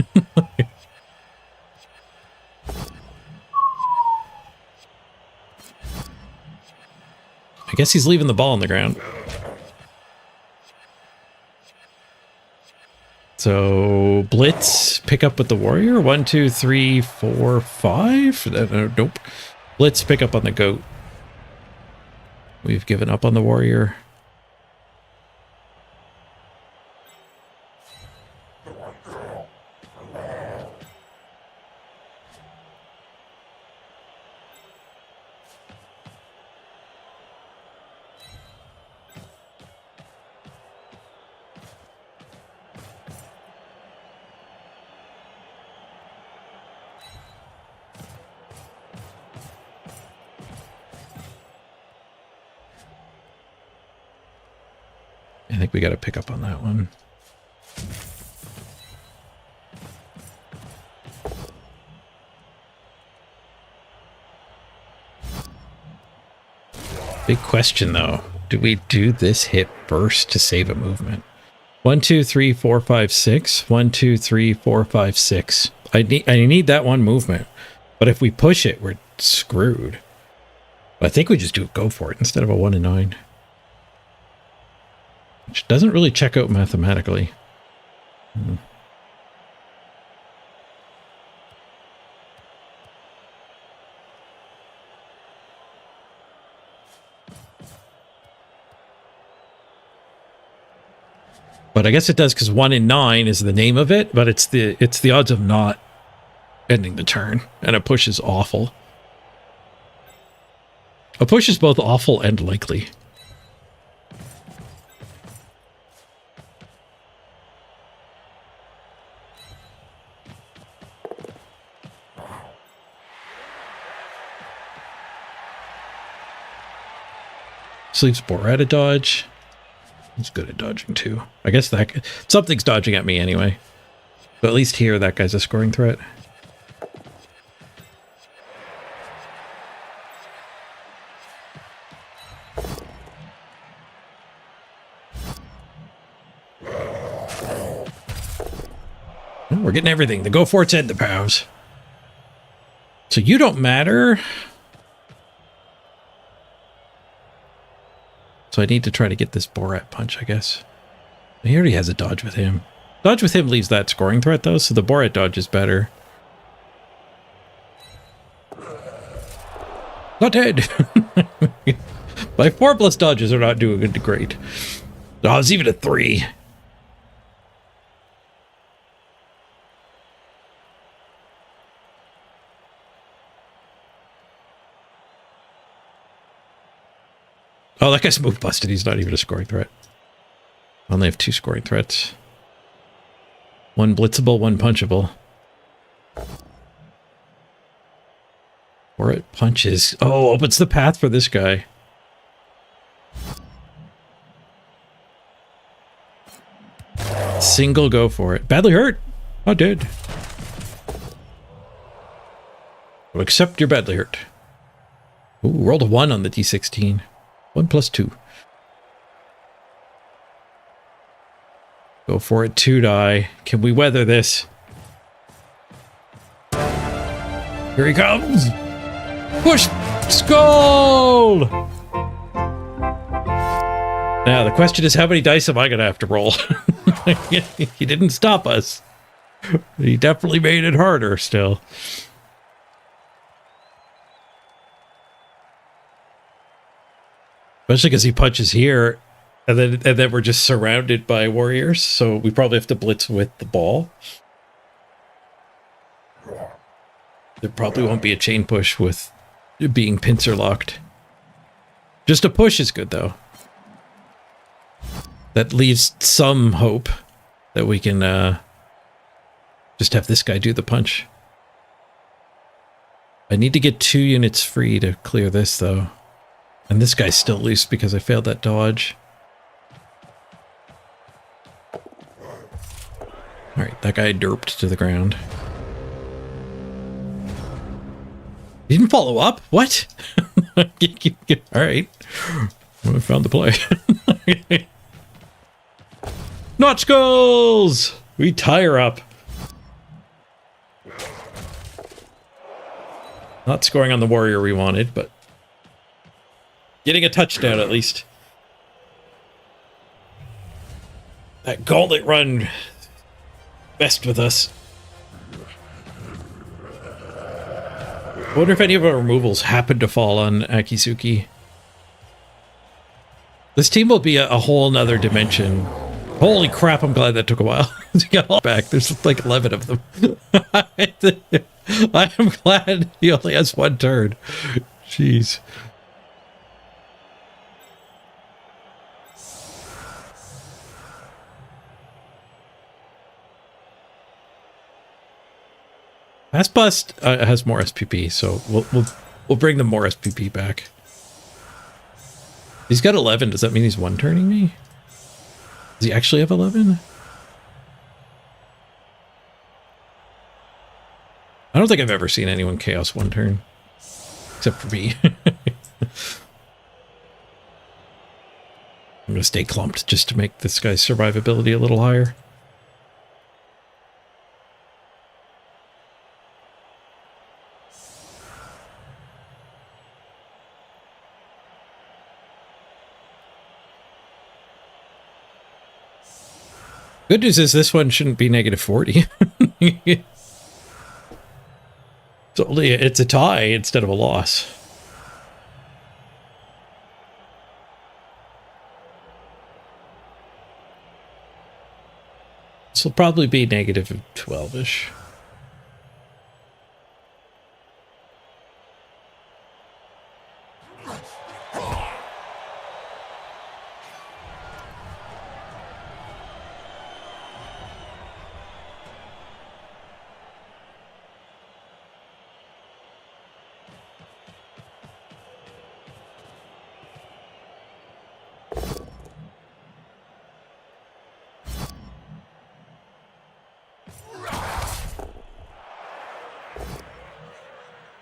[SPEAKER 1] I guess he's leaving the ball on the ground. So, Blitz, pick up with the warrior. 1, 2, 3, 4, 5. Nope. Blitz, pick up on the goat. We've given up on the warrior. I think we got to pick up on that one. Big question, though. Do we do this hit first to save a movement? 1, 2, 3, 4, 5, 6. 1, 2, 3, 4, 5, 6. I need that one movement. But if we push it, we're screwed. I think we just go for it instead of a 1 and 9. Which doesn't really check out mathematically. But I guess it does because 1 and 9 is the name of it, but it's the odds of not ending the turn, and a push is awful. A push is both awful and likely. Sleeps Borat a dodge. He's good at dodging too. I guess that something's dodging at me anyway. But at least here, that guy's a scoring threat. Oh, we're getting everything. The go forts and the pows. So you don't matter. So I need to try to get this Borat punch, I guess. He already has a dodge with him. Dodge with him leaves that scoring threat, though, so the Borat dodge is better. Not dead! My 4+ dodges are not doing great. Oh, it's even a 3. Oh, that guy's move busted. He's not even a scoring threat. I only have 2 scoring threats. 1 blitzable, 1 punchable. Or it punches. Oh, opens the path for this guy. Single go for it. Badly hurt. Not dead. I'll accept your badly hurt. Ooh, rolled a 1 on the D16. 1 + 2. Go for it. 2 die. Can we weather this? Here he comes. Push. Skull. Now the question is, how many dice am I going to have to roll? He didn't stop us. He definitely made it harder still. Especially because he punches here, and then we're just surrounded by warriors, so we probably have to blitz with the ball. There probably won't be a chain push with being pincer locked. Just a push is good, though. That leaves some hope that we can just have this guy do the punch. I need to get 2 units free to clear this, though. And this guy's still loose because I failed that dodge. Alright, that guy derped to the ground. He didn't follow up? What? Alright. Well, I found the play. Not skulls! We tie her up. Not scoring on the warrior we wanted, but getting a touchdown at least. That gauntlet run best with us. I wonder if any of our removals happen to fall on Akizuki. This team will be a whole nother dimension. Holy crap, I'm glad that took a while to get all back. There's like 11 of them. I am glad he only has 1 turn. Jeez. Fast Bust has more SPP, so we'll bring them more SPP back. He's got 11. Does that mean he's 1-turning me? Does he actually have 11? I don't think I've ever seen anyone chaos one turn. Except for me. I'm going to stay clumped just to make this guy's survivability a little higher. Good news is this one shouldn't be negative 40. It's a tie instead of a loss. This will probably be negative 12-ish.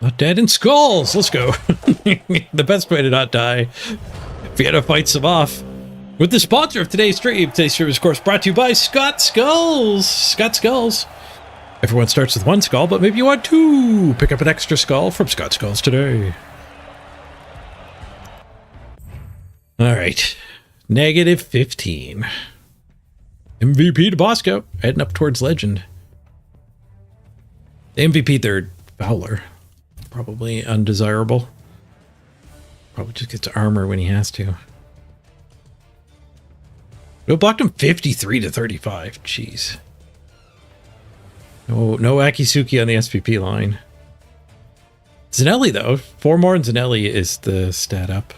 [SPEAKER 1] Not dead in skulls. Let's go. The best way to not die. If you had to fight some off. With the sponsor of today's stream. Today's stream is, of course, brought to you by Scott Skulls. Scott Skulls. Everyone starts with one skull, but maybe you want two. Pick up an extra skull from Scott Skulls today. All right. Negative 15. MVP to Bosco. Heading up towards Legend. The MVP third, Fowler. Probably undesirable. Probably just gets armor when he has to. We blocked him 53 to 35. Jeez. No Akisuki on the SPP line. Zanelli, though. 4 more and Zanelli is the stat up.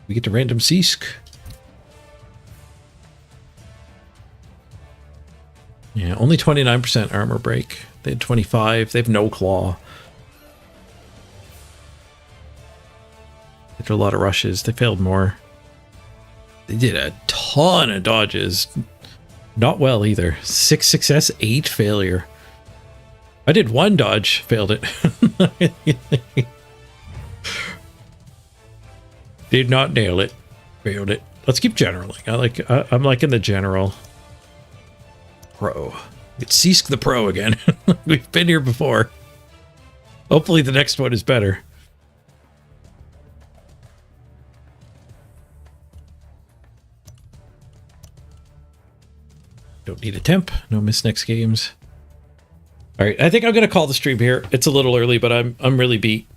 [SPEAKER 1] We get to random Seask. Yeah, only 29% armor break. They had 25. They have no claw. They did a lot of rushes. They failed more. They did a ton of dodges. Not well either. 6 success, 8 failure. I did 1 dodge, failed it. Did not nail it. Failed it. Let's keep generaling. I'm liking the general. Pro. It's Seask the Pro again. We've been here before. Hopefully the next one is better. Don't need a temp. No miss next games. All right, I think I'm going to call the stream here. It's a little early, but I'm really beat.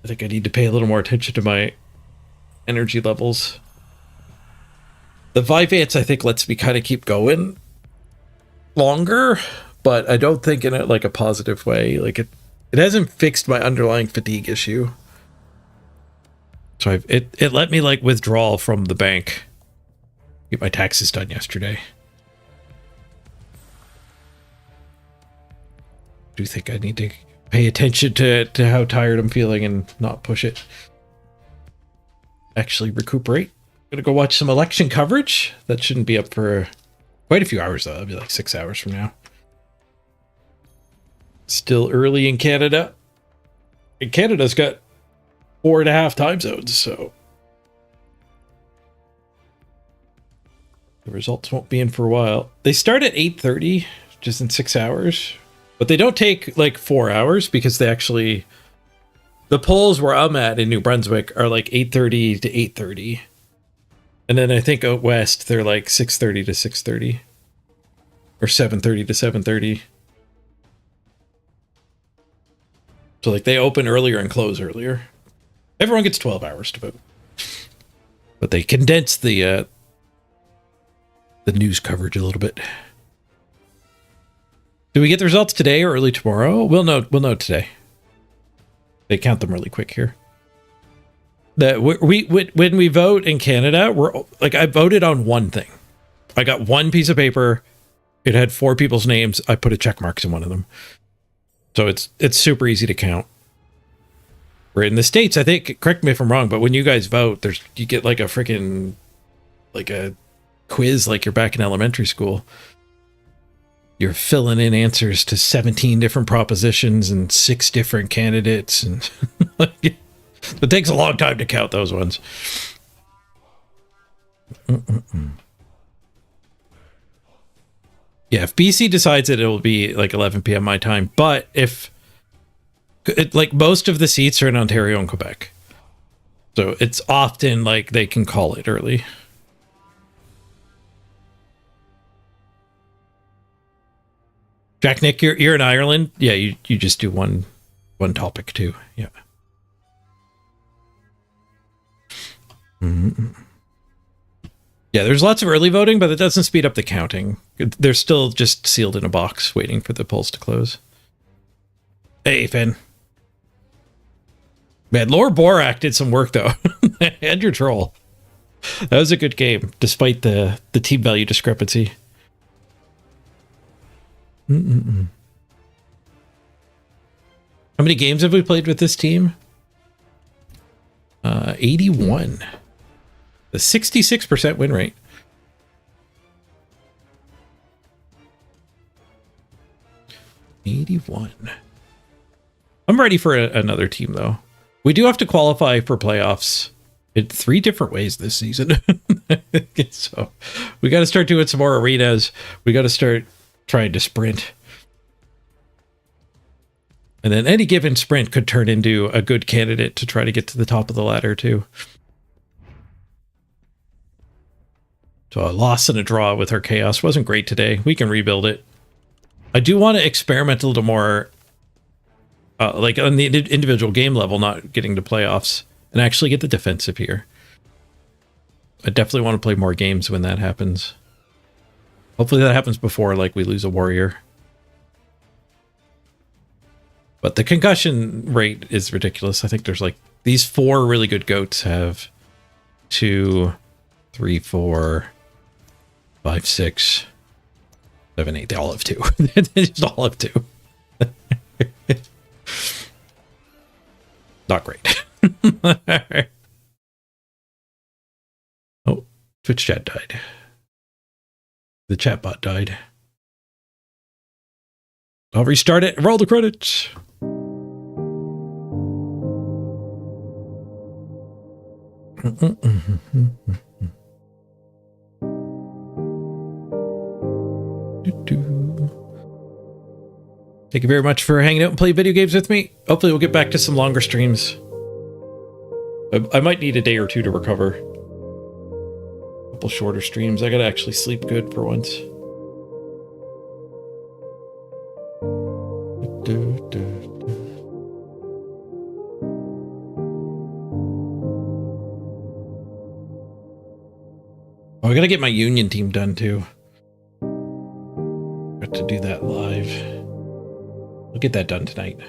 [SPEAKER 1] I think I need to pay a little more attention to my energy levels. The Vivance, I think, lets me kind of keep going longer, but I don't think in it like a positive way. Like it hasn't fixed my underlying fatigue issue. So it let me like withdraw from the bank. Get my taxes done yesterday. I do think I need to pay attention to how tired I'm feeling and not push it. Actually recuperate. I'm gonna go watch some election coverage. That shouldn't be up for quite a few hours, though. It'll be like 6 hours from now. Still early in Canada. And Canada's got 4.5 time zones, so the results won't be in for a while. They start at 8:30, just in 6 hours. But they don't take like 4 hours because they actually... The polls where I'm at in New Brunswick are like 8:30 to 8:30. And then I think out west, they're like 6:30 to 6:30. Or 7:30 to 7:30. So like they open earlier and close earlier. Everyone gets 12 hours to vote. But they condense the news coverage a little bit. Do we get the results today or early tomorrow? We'll know today. They count them really quick here. When we vote in Canada, we're like, I voted on one thing. I got one piece of paper. It had 4 people's names. I put a check marks in one of them. So it's super easy to count. Where in the States, I think, correct me if I'm wrong, but when you guys vote, you get like a freaking, like a quiz like you're back in elementary school. You're filling in answers to 17 different propositions and 6 different candidates. And it takes a long time to count those ones. Yeah, if BC decides it will be like 11 p.m. my time, but if like most of the seats are in Ontario and Quebec, so it's often like they can call it early. Jack Nick, you're in Ireland. Yeah, you just do one topic too. Yeah. Yeah, there's lots of early voting, but it doesn't speed up the counting. They're still just sealed in a box waiting for the polls to close. Hey, Finn. Man, Lore Borak did some work, though. And your troll. That was a good game, despite the team value discrepancy. How many games have we played with this team? 81. The 66% win rate. $81. I'm ready for another team, though. We do have to qualify for playoffs in 3 different ways this season. So we got to start doing some more arenas. We got to start trying to sprint. And then any given sprint could turn into a good candidate to try to get to the top of the ladder, too. So a loss and a draw with our chaos wasn't great today. We can rebuild it. I do want to experiment a little more, like on the individual game level, not getting to playoffs, and actually get the defensive here. I definitely want to play more games when that happens. Hopefully that happens before, like, we lose a warrior. But the concussion rate is ridiculous. I think there's like, these 4 really good goats have 2, 3, 4, 5, 6, 7, 8. They all have 2. They just all have 2. Not great. Oh, Twitch chat died. The chat bot died. I'll restart it. Roll the credits. Thank you very much for hanging out and playing video games with me. Hopefully we'll get back to some longer streams. I might need a day or 2 to recover. A couple shorter streams. I gotta actually sleep good for once. Oh, I gotta get my union team done too. Got to do that live. We'll get that done tonight.